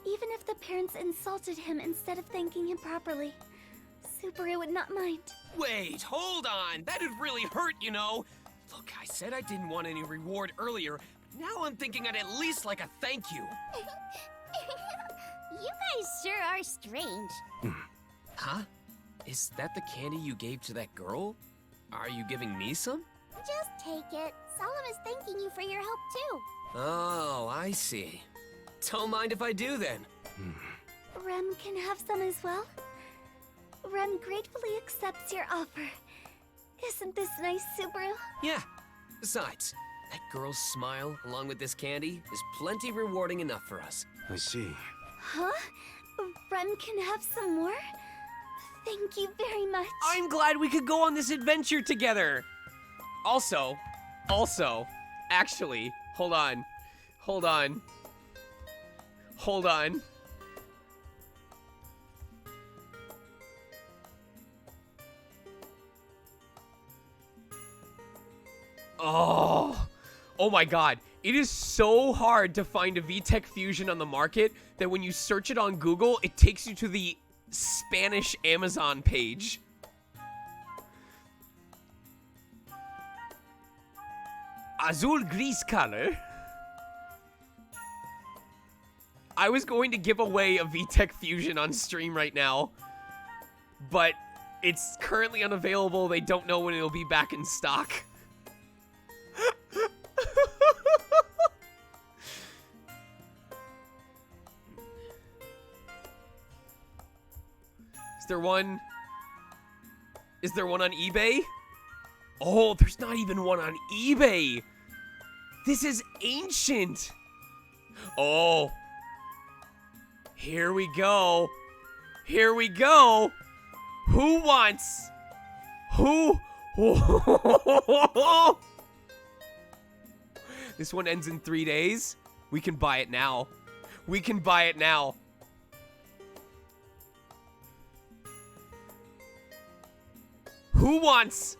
S1: Even if the parents insulted him instead of thanking him properly, Subaru would not mind.
S3: Wait, hold on. That'd really hurt, you know. Look, I said I didn't want any reward earlier. Now I'm thinking I'd at least like a thank you.
S1: You guys sure are strange.
S3: Huh? Is that the candy you gave to that girl? Are you giving me some?
S1: Just take it. Solemn is thanking you for your help too.
S3: Oh, I see. Don't mind if I do then.
S1: Rem can have some as well. Rem gratefully accepts your offer. Isn't this nice, Subaru?
S3: Yeah. Besides, that girl's smile, along with this candy, is plenty rewarding enough for us.
S21: I see.
S1: Huh? Rem can have some more? Thank you very much.
S2: I'm glad we could go on this adventure together. Also, actually, hold on. Oh my god. It is so hard to find a VTech Fusion on the market that when you search it on Google, it takes you to the Spanish Amazon page. Azul gris color. I was going to give away a VTech Fusion on stream right now, but it's currently unavailable. They don't know when it'll be back in stock. Is there one on eBay? Oh, there's not even one on eBay. This is ancient. Oh. Here we go. Who wants? This one ends in 3 days. We can buy it now. Who wants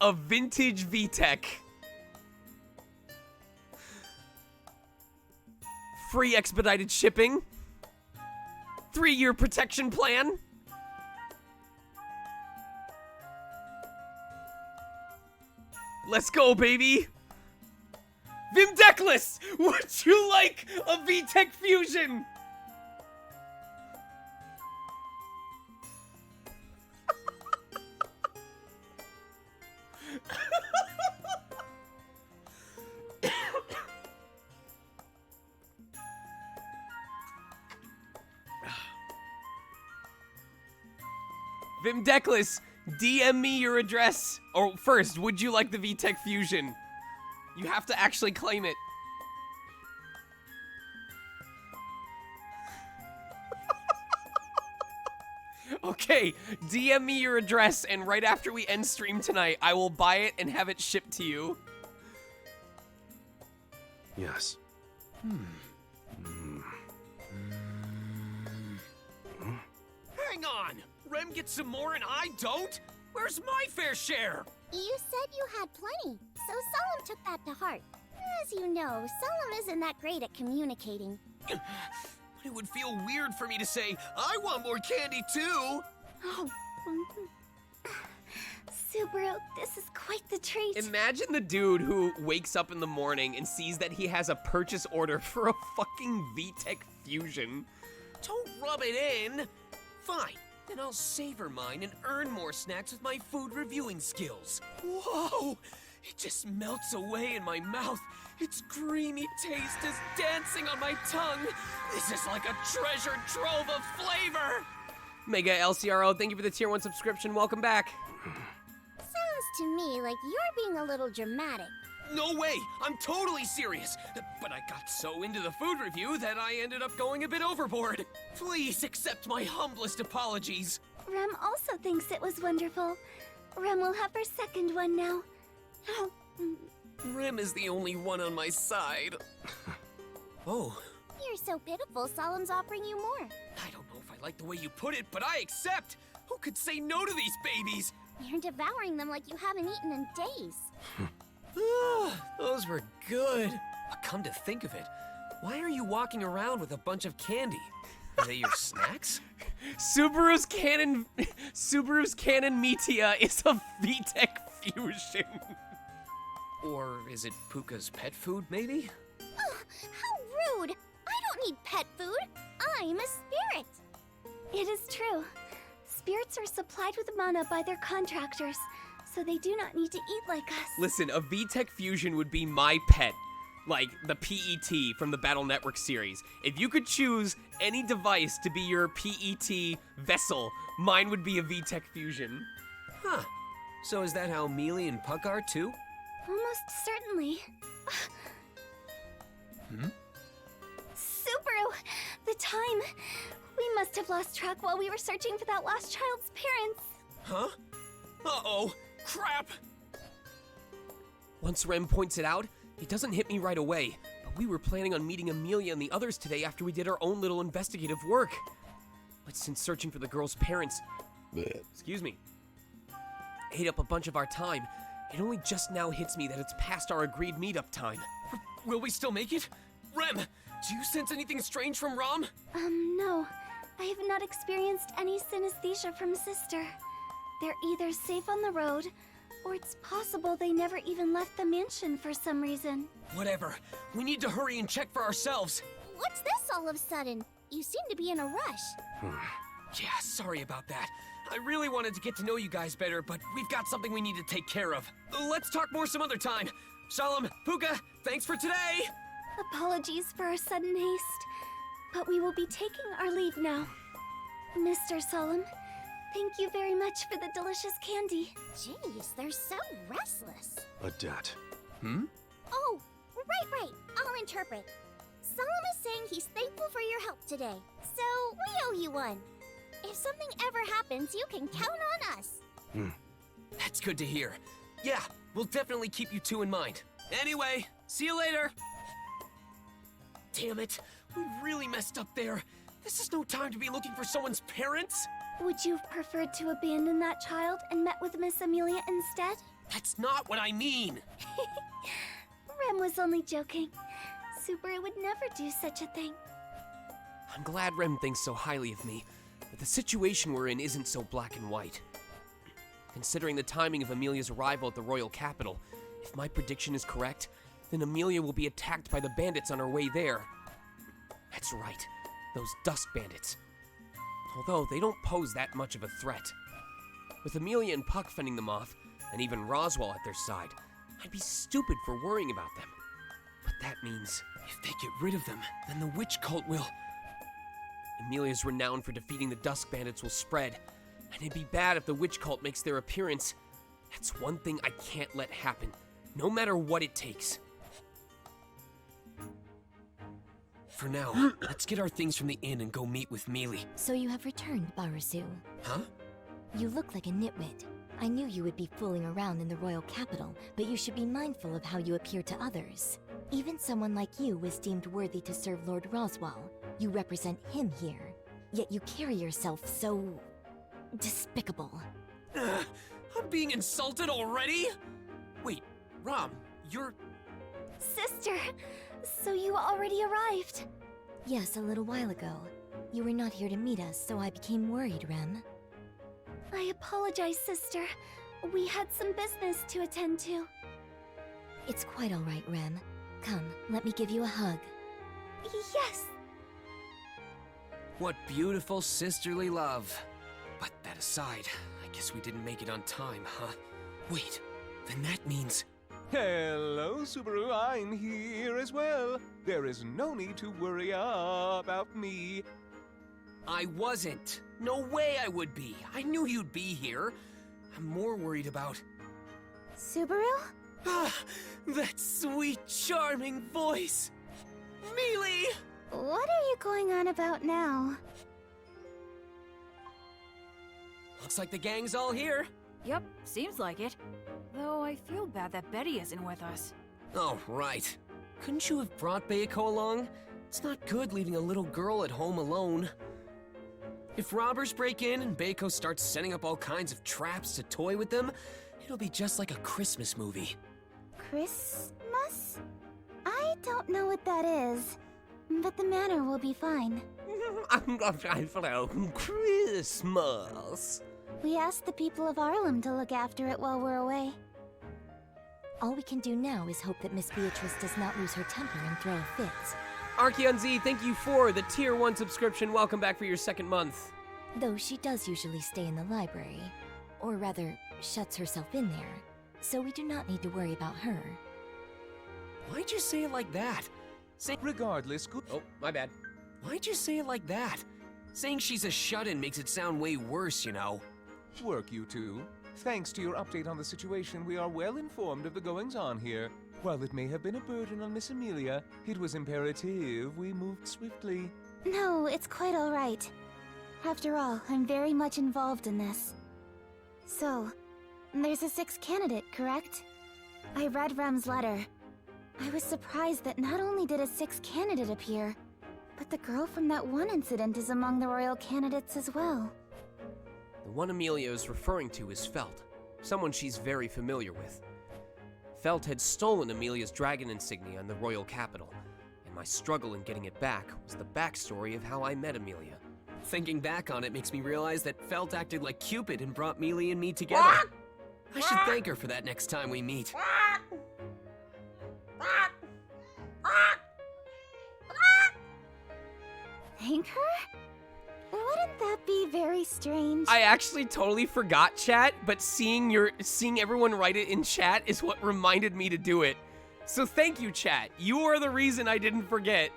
S2: a vintage VTech? Free expedited shipping. 3-year protection plan. Let's go, baby. Vimdeklis, would you like a VTech Fusion? Vimdeklis, DM me your address. Or first, would you like the VTech Fusion? You have to actually claim it. Okay, DM me your address, and right after we end stream tonight, I will buy it and have it shipped to you.
S21: Yes.
S3: Hang on! Rem gets some more and I don't? Where's my fair share?
S1: You said you had plenty, so Solemn took that to heart. As you know, Solemn isn't that great at communicating.
S3: It would feel weird for me to say, I want more candy too!
S1: Oh. Subaru, this is quite the treat.
S2: Imagine the dude who wakes up in the morning and sees that he has a purchase order for a fucking VTech Fusion.
S3: Don't rub it in! Fine, then I'll savor mine and earn more snacks with my food reviewing skills. Whoa! It just melts away in my mouth. Its creamy taste is dancing on my tongue. This is like a treasure trove of flavor!
S2: Mega LCRO, thank you for the tier 1 subscription. Welcome back.
S1: Sounds to me like you're being a little dramatic.
S2: No way! I'm totally serious! But I got so into the food review that I ended up going a bit overboard. Please accept my humblest apologies.
S1: Rem also thinks it was wonderful. Rem will have her second one now.
S2: Rem is the only one on my side. Oh.
S9: You're so pitiful, Solemn's offering you more.
S2: I don't know if I like the way you put it, but I accept! Who could say no to these babies?
S9: You're devouring them like you haven't eaten in days.
S2: Those were good. But come to think of it, why are you walking around with a bunch of candy? Are they your snacks? Subaru's Canon Meteor is a VTech fusion. Or is it Puka's pet food, maybe?
S9: How rude! I don't need pet food. I'm a spirit.
S1: It is true. Spirits are supplied with mana by their contractors, so they do not need to eat like us.
S2: Listen, a VTech fusion would be my pet. Like the PET from the Battle Network series. If you could choose any device to be your PET vessel, mine would be a VTech fusion. Huh. So is that how Mealy and Puck are too?
S1: Almost certainly. Subaru! The time! We must have lost track while we were searching for that lost child's parents.
S2: Huh? Uh-oh! Crap! Once Rem points it out, it doesn't hit me right away, but we were planning on meeting Amelia and the others today after we did our own little investigative work. But since searching for the girl's parents, excuse me, ate up a bunch of our time, it only just now hits me that it's past our agreed meetup time. Will we still make it? Rem, do you sense anything strange from Rom?
S1: No. I have not experienced any synesthesia from Sister. They're either safe on the road, or it's possible they never even left the mansion for some reason.
S2: Whatever. We need to hurry and check for ourselves.
S9: What's this all of a sudden? You seem to be in a rush.
S2: Yeah, sorry about that. I really wanted to get to know you guys better, but we've got something we need to take care of. Let's talk more some other time. Solemn, Puka, thanks for today!
S1: Apologies for our sudden haste, but we will be taking our leave now. Mr. Solemn, thank you very much for the delicious candy.
S9: Jeez, they're so restless.
S21: Adat.
S9: Oh, right. I'll interpret. Solemn is saying he's thankful for your help today, so we owe you one. If something ever happens, you can count on us.
S2: That's good to hear. Yeah, we'll definitely keep you two in mind. Anyway, see you later! Damn it, we really messed up there. This is no time to be looking for someone's parents.
S1: Would you have preferred to abandon that child and met with Miss Amelia instead?
S2: That's not what I mean.
S1: Rem was only joking. Subaru would never do such a thing.
S2: I'm glad Rem thinks so highly of me, but the situation we're in isn't so black and white. Considering the timing of Amelia's arrival at the royal capital, if my prediction is correct, then Amelia will be attacked by the bandits on her way there. That's right, those Dusk Bandits. Although they don't pose that much of a threat. With Amelia and Puck fending them off, and even Roswell at their side, I'd be stupid for worrying about them. But that means, if they get rid of them, then the witch cult will... Amelia's renown for defeating the Dusk Bandits will spread, and it'd be bad if the witch cult makes their appearance. That's one thing I can't let happen, no matter what it takes. For now, let's get our things from the inn and go meet with Mealy.
S7: So you have returned, Barasu.
S2: Huh?
S7: You look like a nitwit. I knew you would be fooling around in the royal capital, but you should be mindful of how you appear to others. Even someone like you was deemed worthy to serve Lord Roswell. You represent him here, yet you carry yourself so... despicable.
S2: I'm being insulted already? Wait, Rom, you're...
S1: Sister, so you already arrived?
S7: Yes, a little while ago. You were not here to meet us, so I became worried, Rem.
S1: I apologize, sister. We had some business to attend to.
S7: It's quite all right, Rem. Come, let me give you a hug.
S1: Yes!
S2: What beautiful sisterly love. But that aside, I guess we didn't make it on time, huh? Wait, then that means...
S16: Hello, Subaru, I'm here as well. There is no need to worry about me.
S2: I wasn't. No way I would be. I knew you'd be here. I'm more worried about...
S9: Subaru?
S3: Ah, that sweet, charming voice! Mealy!
S9: What are you going on about now?
S3: Looks like the gang's all here.
S4: Yep, seems like it. Though I feel bad that Betty isn't with us.
S3: Oh, right. Couldn't you have brought Beiko along? It's not good leaving a little girl at home alone. If robbers break in and Beiko starts setting up all kinds of traps to toy with them, it'll be just like a Christmas movie.
S9: Christmas? I don't know what that is, but the manor will be fine.
S2: Christmas.
S9: We asked the people of Arlem to look after it while we're away.
S7: All we can do now is hope that Miss Beatrice does not lose her temper and throw a fit.
S2: Archeon Z, thank you for the Tier 1 subscription. Welcome back for your second month.
S7: Though she does usually stay in the library, or rather, shuts herself in there, so we do not need to worry about her.
S3: Why'd you say it like that?
S16: Regardless, good.
S2: Oh, my bad.
S3: Why'd you say it like that? Saying she's a shut-in makes it sound way worse, you know.
S16: Work, you two. Thanks to your update on the situation, we are well informed of the goings-on here. While it may have been a burden on Miss Amelia, it was imperative we moved swiftly.
S9: No, it's quite all right. After all, I'm very much involved in this. So, there's a 6th candidate, correct? I read Rem's letter. I was surprised that not only did a 6th candidate appear, but the girl from that one incident is among the royal candidates as well.
S2: The one Amelia is referring to is Felt, someone she's very familiar with. Felt had stolen Amelia's dragon insignia in the royal capital, and my struggle in getting it back was the backstory of how I met Amelia.
S3: Thinking back on it makes me realize that Felt acted like Cupid and brought Mealy and me together. I should thank her for that next time we meet.
S9: Thank her? Wouldn't that be very strange?
S2: I actually totally forgot, chat, but seeing everyone write it in chat is what reminded me to do it. So thank you, chat. You are the reason I didn't forget.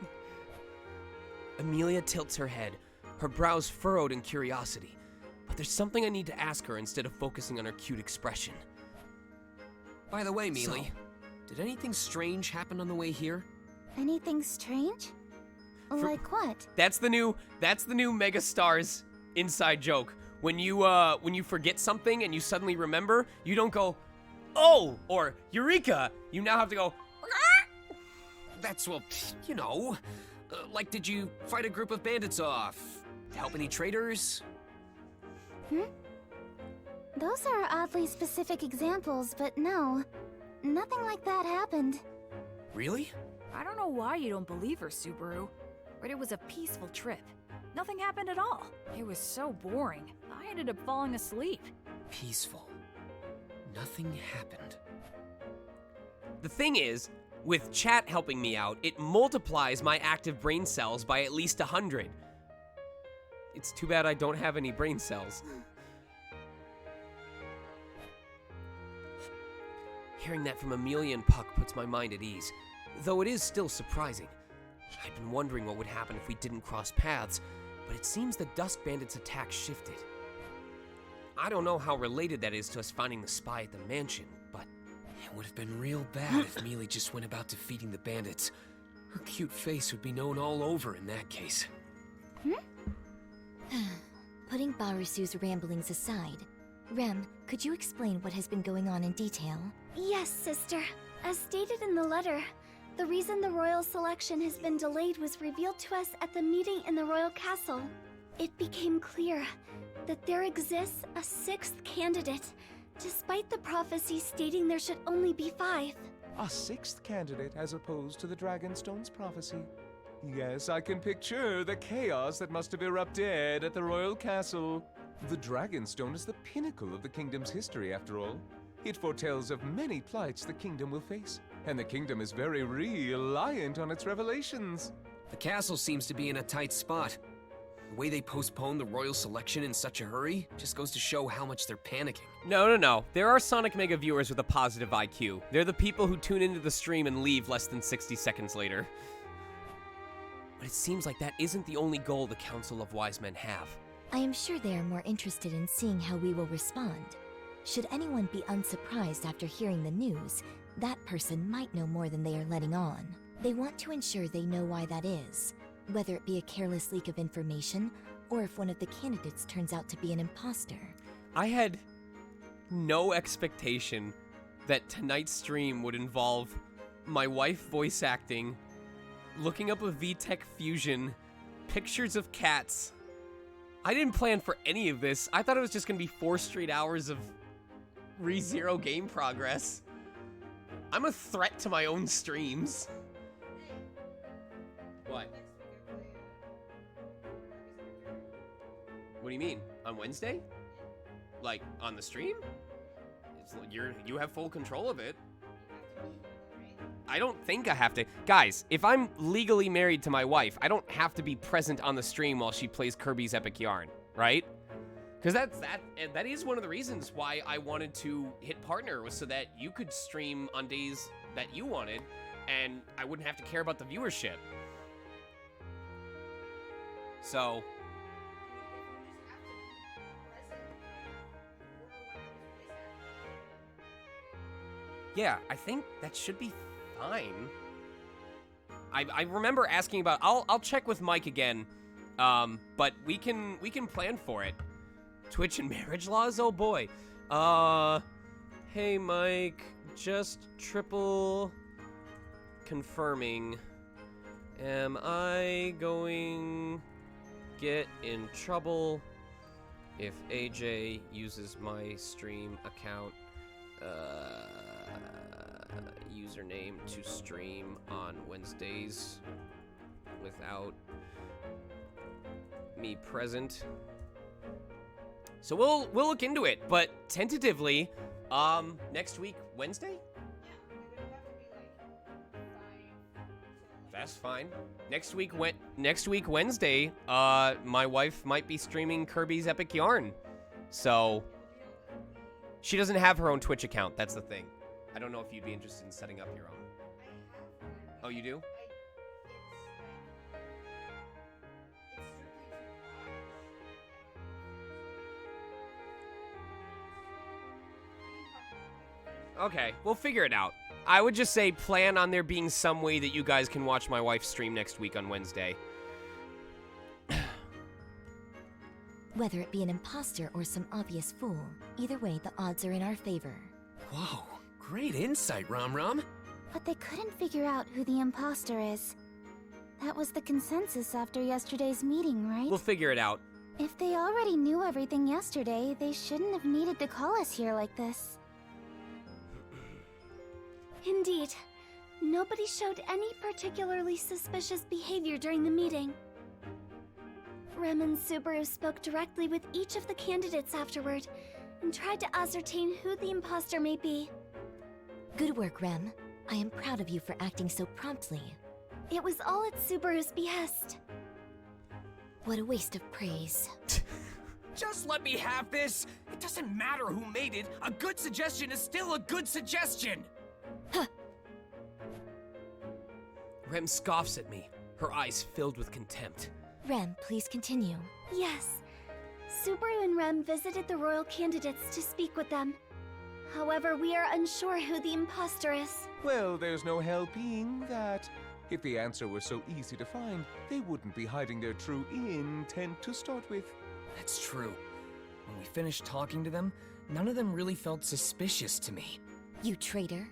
S2: Amelia tilts her head, her brows furrowed in curiosity. But there's something I need to ask her instead of focusing on her cute expression.
S3: By the way, Mealy, did anything strange happen on the way here?
S9: Anything strange? Like what?
S2: That's the new Megastars inside joke. When you forget something and you suddenly remember, you don't go, "Oh," or "Eureka." You now have to go, "Ah!"
S3: That's, well, you know. Like, did you fight a group of bandits off? Help any traitors?
S9: Those are oddly specific examples, but no. Nothing like that happened.
S3: Really?
S4: I don't know why you don't believe her, Subaru. But it was a peaceful trip. Nothing happened at all. It was so boring. I ended up falling asleep.
S3: Peaceful. Nothing happened.
S2: The thing is, with chat helping me out, it multiplies my active brain cells by at least 100. It's too bad I don't have any brain cells. Hearing that from Amelia and Puck puts my mind at ease, though it is still surprising. I'd been wondering what would happen if we didn't cross paths, but it seems the Dusk Bandits' attack shifted. I don't know how related that is to us finding the spy at the mansion, but
S3: it would have been real bad if Mealy just went about defeating the bandits. Her cute face would be known all over in that case.
S7: Putting Barusu's ramblings aside, Rem, could you explain what has been going on in detail?
S1: Yes, sister. As stated in the letter, the reason the royal selection has been delayed was revealed to us at the meeting in the royal castle. It became clear that there exists a 6th candidate, despite the prophecy stating there should only be 5.
S16: A 6th candidate as opposed to the Dragonstone's prophecy. Yes, I can picture the chaos that must have erupted at the royal castle. The Dragonstone is the pinnacle of the kingdom's history, after all. It foretells of many plights the kingdom will face, and the kingdom is very reliant on its revelations.
S3: The castle seems to be in a tight spot. The way they postponed the royal selection in such a hurry just goes to show how much they're panicking.
S2: No. There are Sonic Mega viewers with a positive IQ. They're the people who tune into the stream and leave less than 60 seconds later. But it seems like that isn't the only goal the Council of Wise Men have.
S7: I am sure they are more interested in seeing how we will respond. Should anyone be unsurprised after hearing the news, That person might know more than they are letting on. They want to ensure they know why that is, whether it be a careless leak of information, or if one of the candidates turns out to be an imposter.
S2: I had no expectation that tonight's stream would involve my wife voice acting, looking up a VTech fusion, pictures of cats. I didn't plan for any of this. I thought it was just gonna be 4 straight hours of ReZero game progress. I'm a threat to my own streams. What? What do you mean? On Wednesday? Like, on the stream? You have full control of it. I don't think I have to. Guys, if I'm legally married to my wife, I don't have to be present on the stream while she plays Kirby's Epic Yarn, right? Because that is one of the reasons why I wanted to hit partner, was so that you could stream on days that you wanted, and I wouldn't have to care about the viewership. So... yeah, I think that should be fine. I remember asking about... I'll check with Mike again, but we can plan for it. Twitch and marriage laws? Oh boy. Hey Mike, just triple confirming. Am I going get in trouble if AJ uses my stream account username to stream on Wednesdays without me present? So we'll look into it, but tentatively, next week Wednesday? That's fine. Next week Wednesday, my wife might be streaming Kirby's Epic Yarn. So she doesn't have her own Twitch account, that's the thing. I don't know if you'd be interested in setting up your own. Oh, you do? Okay, we'll figure it out. I would just say plan on there being some way that you guys can watch my wife stream next week on Wednesday.
S7: Whether it be an imposter or some obvious fool, either way, the odds are in our favor.
S3: Whoa, great insight, Rom.
S9: But they couldn't figure out who the imposter is. That was the consensus after yesterday's meeting, right?
S2: We'll figure it out.
S9: If they already knew everything yesterday, they shouldn't have needed to call us here like this.
S1: Indeed. Nobody showed any particularly suspicious behavior during the meeting. Rem and Subaru spoke directly with each of the candidates afterward, and tried to ascertain who the imposter may be.
S7: Good work, Rem. I am proud of you for acting so promptly.
S1: It was all at Subaru's behest.
S7: What a waste of praise.
S3: Just let me have this! It doesn't matter who made it, a good suggestion is still a good suggestion!
S7: Huh.
S2: Rem scoffs at me, her eyes filled with contempt.
S7: Rem, please continue.
S1: Yes. Subaru and Rem visited the royal candidates to speak with them. However, we are unsure who the imposter is.
S16: Well, there's no helping that. If the answer were so easy to find, they wouldn't be hiding their true intent to start with.
S3: That's true. When we finished talking to them, none of them really felt suspicious to me.
S7: You traitor.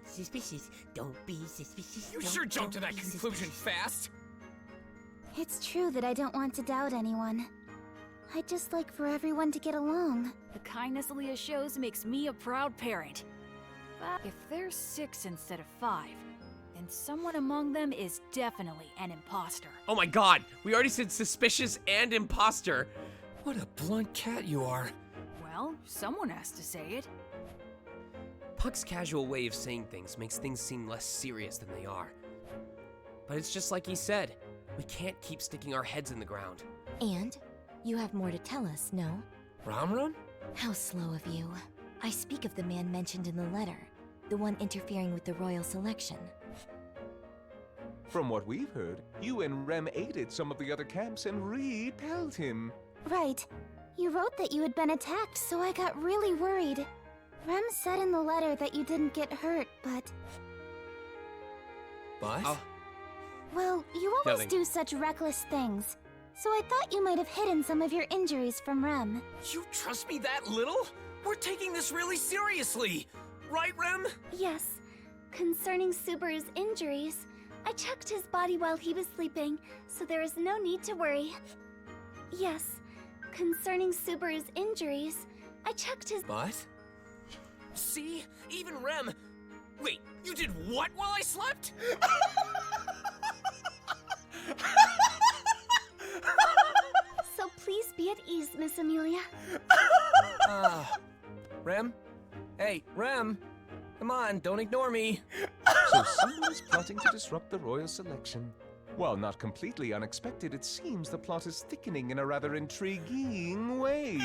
S10: Suspicious. Don't be suspicious.
S3: You sure jumped to that conclusion fast!
S9: It's true that I don't want to doubt anyone. I'd just like for everyone to get along.
S4: The kindness Leah shows makes me a proud parent. But if there's 6 instead of 5, then someone among them is definitely an imposter.
S2: Oh my god, we already said suspicious and imposter.
S3: What a blunt cat you are.
S4: Well, someone has to say it.
S2: Puck's casual way of saying things makes things seem less serious than they are. But it's just like he said, we can't keep sticking our heads in the ground.
S7: And? You have more to tell us, no?
S3: Rom?
S7: How slow of you. I speak of the man mentioned in the letter, the one interfering with the royal selection.
S16: From what we've heard, you and Rem aided some of the other camps and repelled him.
S9: Right. You wrote that you had been attacked, so I got really worried. Rem said in the letter that you didn't get hurt, but...
S3: But?
S9: Well, you always
S3: Nothing.
S9: do such reckless things. So I thought you might have hidden some of your injuries from Rem.
S3: You trust me that little? We're taking this really seriously. Right, Rem?
S1: Yes. Concerning Subaru's injuries, I checked his body while he was sleeping, so there is no need to worry. Yes. Concerning Subaru's injuries, I checked his...
S3: But? See? Even Rem... Wait, you did what while I slept?
S1: So please be at ease, Miss Amelia.
S3: Rem? Hey, Rem! Come on, don't ignore me.
S16: So someone is plotting to disrupt the royal selection. While not completely unexpected, it seems the plot is thickening in a rather intriguing way.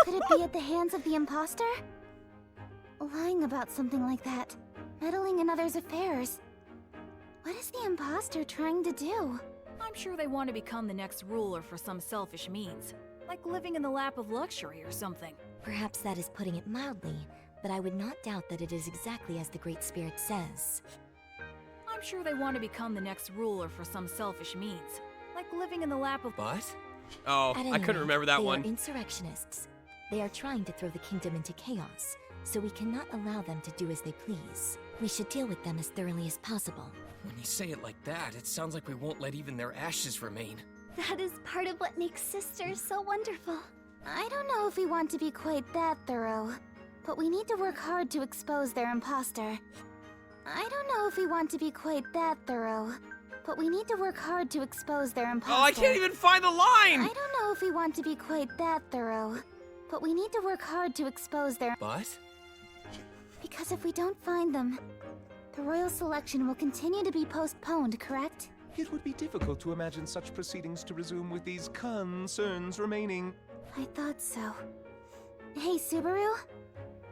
S9: Could it be at the hands of the imposter? Lying about something like that. Meddling in others' affairs. What is the imposter trying to do?
S4: I'm sure they want to become the next ruler for some selfish means. Like living in the lap of luxury or something.
S7: Perhaps that is putting it mildly, but I would not doubt that it is exactly as the Great Spirit says.
S4: I'm sure they want to become the next ruler for some selfish means. Like living in the lap of...
S3: But?
S2: Oh,
S7: At
S2: I
S7: any
S2: couldn't
S7: rate,
S2: remember that
S7: they
S2: one.
S7: are insurrectionists. They are trying to throw the kingdom into chaos, so we cannot allow them to do as they please. We should deal with them as thoroughly as possible.
S3: When you say it like that, it sounds like we won't let even their ashes remain.
S1: That is part of what makes sisters so wonderful.
S9: I don't know if we want to be quite that thorough, but we need to work hard to expose their imposter. I don't know if we want to be quite that thorough, but we need to work hard to expose their imposter.
S2: Oh, I can't even find the line!
S9: I don't know if we want to be quite that thorough, but we need to work hard to expose their...
S3: But?
S9: Because if we don't find them, the royal selection will continue to be postponed, correct?
S16: It would be difficult to imagine such proceedings to resume with these concerns remaining.
S9: I thought so. Hey, Subaru?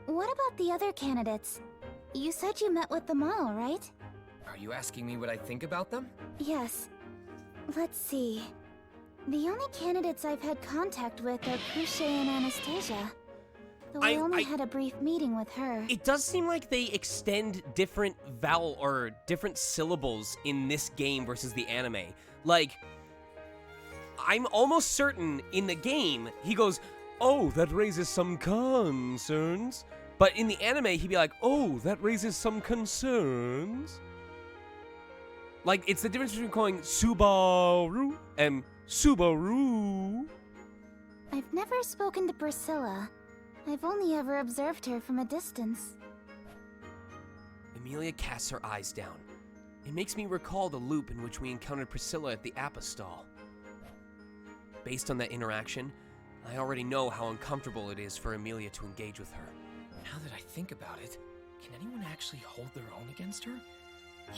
S9: What about the other candidates? You said you met with them all, right?
S3: Are you asking me what I think about them?
S9: Yes. Let's see. The only candidates I've had contact with are Cruce and Anastasia. Though I only had a brief meeting with her.
S2: It does seem like they extend different vowel or different syllables in this game versus the anime. Like, I'm almost certain in the game, he goes, "Oh, that raises some concerns." But in the anime, he'd be like, "Oh, that raises some concerns." Like, it's the difference between calling Subaru and Subaru.
S9: I've never spoken to Priscilla. I've only ever observed her from a distance.
S2: Amelia casts her eyes down. It makes me recall the loop in which we encountered Priscilla at the Appa stall. Based on that interaction, I already know how uncomfortable it is for Amelia to engage with her.
S3: Now that I think about it, can anyone actually hold their own against her?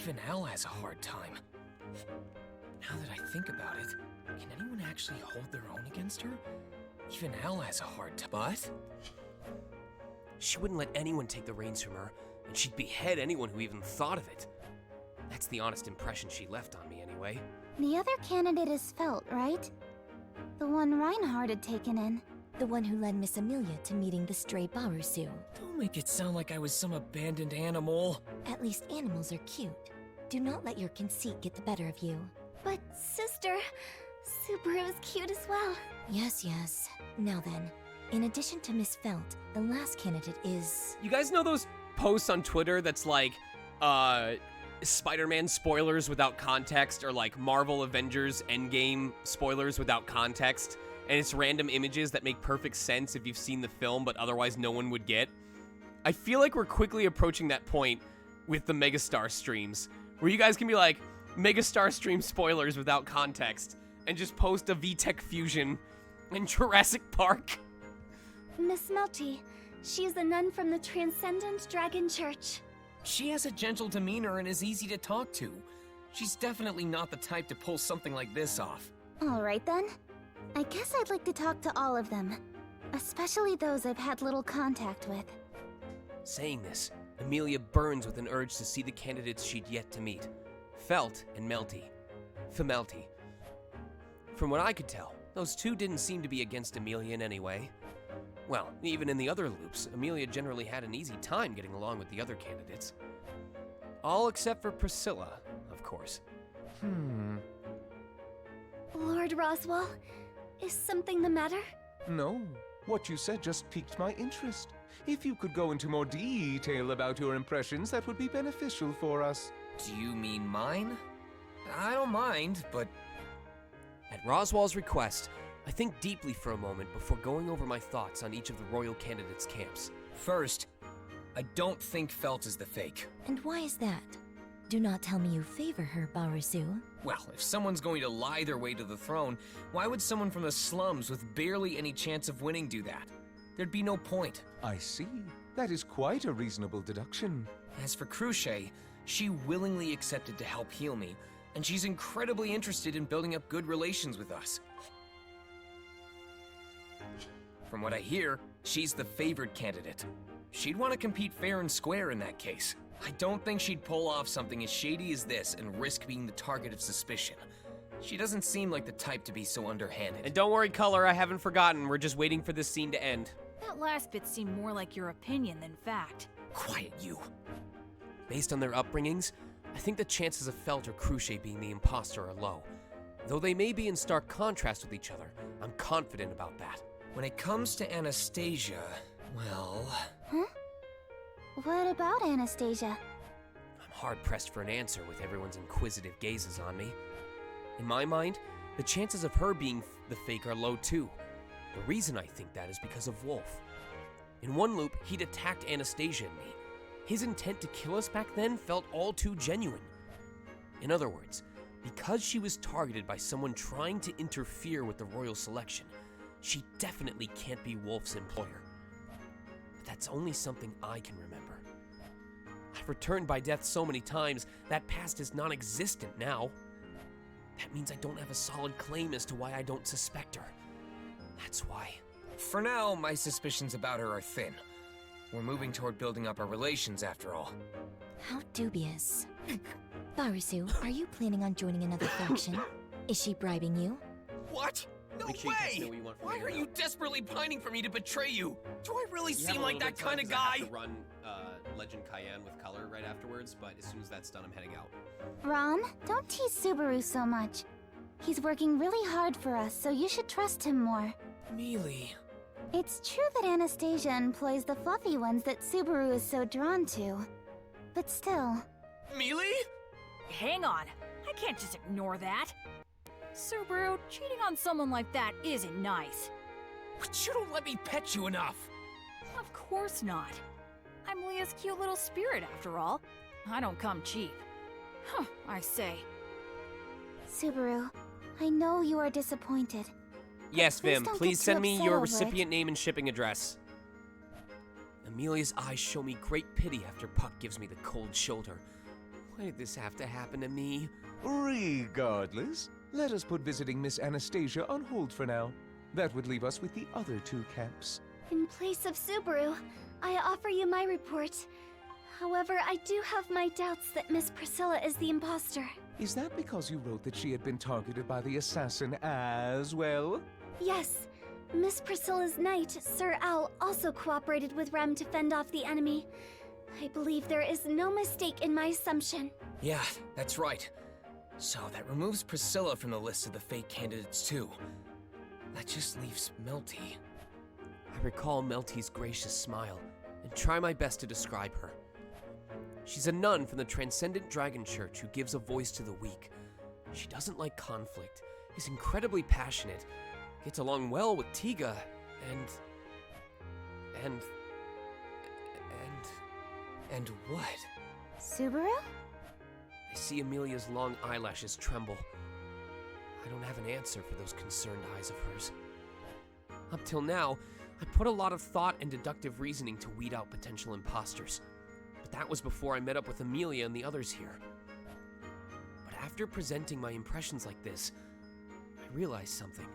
S3: Even Al has a hard time. Now that I think about it, can anyone actually hold their own against her? Even Al has a hard time. But?
S2: She wouldn't let anyone take the reins from her, and she'd behead anyone who even thought of it. That's the honest impression she left on me, anyway.
S9: The other candidate is Felt, right? The one Reinhard had taken in.
S7: The one who led Miss Amelia to meeting the stray Barusu.
S3: Don't make it sound like I was some abandoned animal.
S7: At least animals are cute. Do not let your conceit get the better of you.
S1: But, sister, Subaru is cute as well.
S7: Yes, yes. Now then, in addition to Miss Felt, the last candidate is...
S2: You guys know those posts on Twitter that's like, Spider-Man spoilers without context, or like Marvel Avengers Endgame spoilers without context? And it's random images that make perfect sense if you've seen the film, but otherwise no one would get. I feel like we're quickly approaching that point with the Megastar streams, where you guys can be like, Megastar stream spoilers without context, and just post a VTech Fusion in Jurassic Park.
S1: Miss Melty, she is a nun from the Transcendent Dragon Church.
S3: She has a gentle demeanor and is easy to talk to. She's definitely not the type to pull something like this off.
S9: Alright then. I guess I'd like to talk to all of them. Especially those I've had little contact with.
S2: Saying this, Amelia burns with an urge to see the candidates she'd yet to meet. Felt and Melty. Femelty. From what I could tell, those two didn't seem to be against Amelia in any way. Well, even in the other loops, Amelia generally had an easy time getting along with the other candidates. All except for Priscilla, of course.
S1: Lord Roswell, is something the matter?
S16: No. What you said just piqued my interest. If you could go into more detail about your impressions, that would be beneficial for us.
S2: Do you mean mine? I don't mind, but... At Roswell's request, I think deeply for a moment before going over my thoughts on each of the royal candidates' camps.
S3: First, I don't think Felt is the fake.
S7: And why is that? Do not tell me you favor her, Barasu.
S3: Well, if someone's going to lie their way to the throne, why would someone from the slums with barely any chance of winning do that? There'd be no point.
S16: I see. That is quite a reasonable deduction.
S3: As for Cruce, she willingly accepted to help heal me, and she's incredibly interested in building up good relations with us. From what I hear, she's the favored candidate. She'd want to compete fair and square in that case. I don't think she'd pull off something as shady as this and risk being the target of suspicion. She doesn't seem like the type to be so underhanded.
S2: And don't worry, Color, I haven't forgotten. We're just waiting for this scene to end.
S4: That last bit seemed more like your opinion than fact.
S3: Quiet, you.
S2: Based on their upbringings, I think the chances of Felt or Cruce being the imposter are low. Though they may be in stark contrast with each other, I'm confident about that.
S3: When it comes to Anastasia, well...
S9: Huh? What about Anastasia?
S2: I'm hard-pressed for an answer with everyone's inquisitive gazes on me. In my mind, the chances of her being the fake are low too. The reason I think that is because of Wolf. In one loop, he'd attacked Anastasia and me. His intent to kill us back then felt all too genuine. In other words, because she was targeted by someone trying to interfere with the royal selection, she definitely can't be Wolf's employer. But that's only something I can remember. I've returned by death so many times, that past is non-existent now. That means I don't have a solid claim as to why I don't suspect her. That's why.
S3: For now, my suspicions about her are thin. We're moving toward building up our relations, after all.
S7: How dubious. Barasu, are you planning on joining another faction? Is she bribing you?
S3: What? No way! Why are you desperately pining for me to betray you? Do I really seem like that kind of guy?
S2: I have to run Legend Cayenne with Color right afterwards, but as soon as that's done, I'm heading out.
S9: Rom, don't tease Subaru so much. He's working really hard for us, so you should trust him more.
S3: Mealy.
S9: It's true that Anastasia employs the fluffy ones that Subaru is so drawn to. But still...
S3: Mealy?
S4: Hang on. I can't just ignore that. Subaru, cheating on someone like that isn't nice.
S3: But you don't let me pet you enough.
S4: Of course not. I'm Leah's cute little spirit, after all. I don't come cheap. Huh, I say.
S9: Subaru, I know you are disappointed.
S2: Yes, Vim, please send me your recipient
S9: it.
S2: name and shipping address. Amelia's eyes show me great pity after Puck gives me the cold shoulder. Why did this have to happen to me?
S16: Regardless, let us put visiting Miss Anastasia on hold for now. That would leave us with the other two camps.
S1: In place of Subaru, I offer you my report. However, I do have my doubts that Miss Priscilla is the imposter.
S16: Is that because you wrote that she had been targeted by the assassin as well?
S1: Yes. Miss Priscilla's knight, Sir Al, also cooperated with Rem to fend off the enemy. I believe there is no mistake in my assumption.
S3: Yeah, that's right. So that removes Priscilla from the list of the fake candidates too. That just leaves Melty.
S2: I recall Melty's gracious smile and try my best to describe her. She's a nun from the Transcendent Dragon Church who gives a voice to the weak. She doesn't like conflict, is incredibly passionate, gets along well with Tiga,
S3: And what?
S9: Subaru?
S2: I see Amelia's long eyelashes tremble. I don't have an answer for those concerned eyes of hers. Up till now, I put a lot of thought and deductive reasoning to weed out potential imposters. But that was before I met up with Amelia and the others here. But after presenting my impressions like this, I realized something.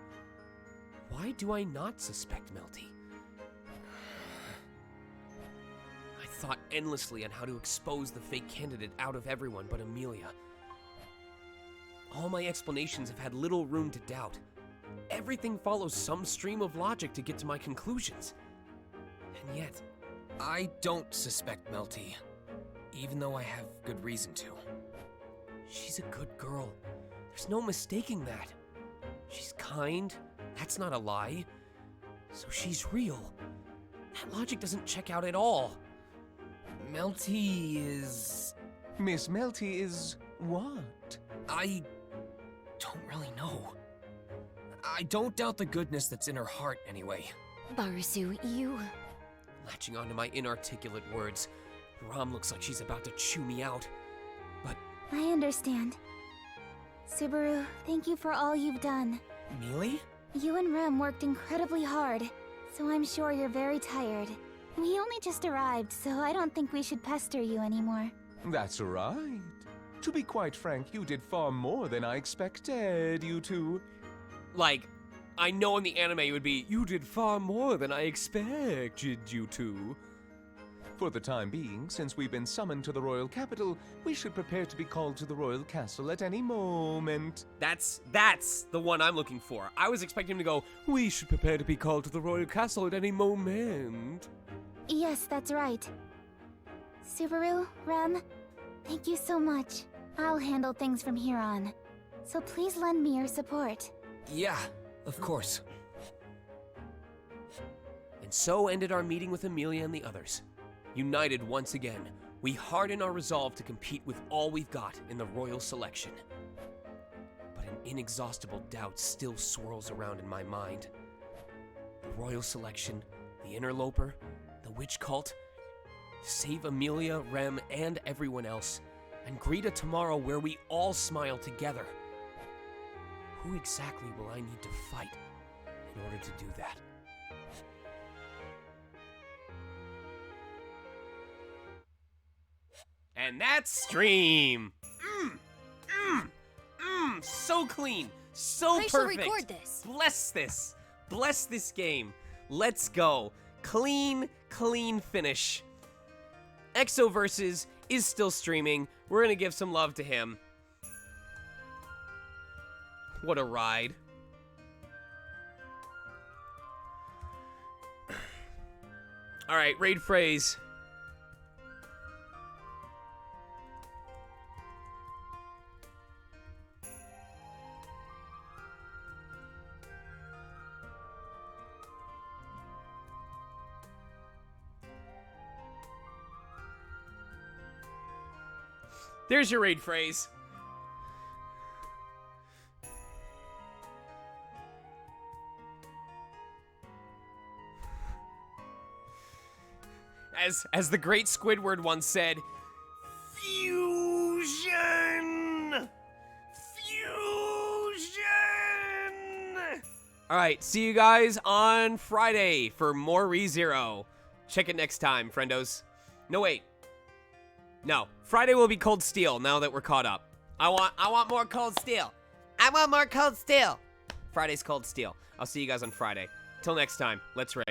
S2: Why do I not suspect Melty? I thought endlessly on how to expose the fake candidate out of everyone but Amelia. All my explanations have had little room to doubt. Everything follows some stream of logic to get to my conclusions.
S3: And yet, I don't suspect Melty, even though I have good reason to. She's a good girl. There's no mistaking that. She's kind. That's not a lie. So she's real. That logic doesn't check out at all. Melty is...
S16: Miss Melty is what?
S3: I don't really know. I don't doubt the goodness that's in her heart anyway.
S7: Barasu, you...
S2: Latching onto my inarticulate words, Rom looks like she's about to chew me out. But
S1: I understand. Subaru, thank you for all you've done.
S3: Mealy?
S1: You and Rem worked incredibly hard, so I'm sure you're very tired. We only just arrived, so I don't think we should pester you anymore.
S16: That's right. To be quite frank, you did far more than I expected, you two.
S2: like, I know in the anime it would be, you did far more than I expected you to.
S16: For the time being, since we've been summoned to the royal capital, we should prepare to be called to the royal castle at any moment.
S2: That's the one I'm looking for. I was expecting him to go, we should prepare to be called to the royal castle at any moment.
S1: Yes, that's right. Subaru, Rem, thank you so much. I'll handle things from here on. So please lend me your support.
S3: Yeah, of course.
S2: And so ended our meeting with Amelia and the others. United once again, we harden our resolve to compete with all we've got in the royal selection. But an inexhaustible doubt still swirls around in my mind. The royal selection, the interloper, the witch cult, save Amelia, Rem, and everyone else, and greet a tomorrow where we all smile together. Who exactly will I need to fight in order to do that? And that's stream. So clean, so
S4: I
S2: perfect.
S4: shall record this.
S2: Bless this game. Let's go. Clean finish. Exoverses is still streaming. We're gonna give some love to him. What a ride. All right, raid phrase. There's your raid phrase. As the great Squidward once said, fusion! Alright, see you guys on Friday for more ReZero. Check it next time, friendos. No, wait. No, Friday will be Cold Steel now that we're caught up. I want more Cold Steel. I want more Cold Steel. Friday's Cold Steel. I'll see you guys on Friday. Till next time, let's raid.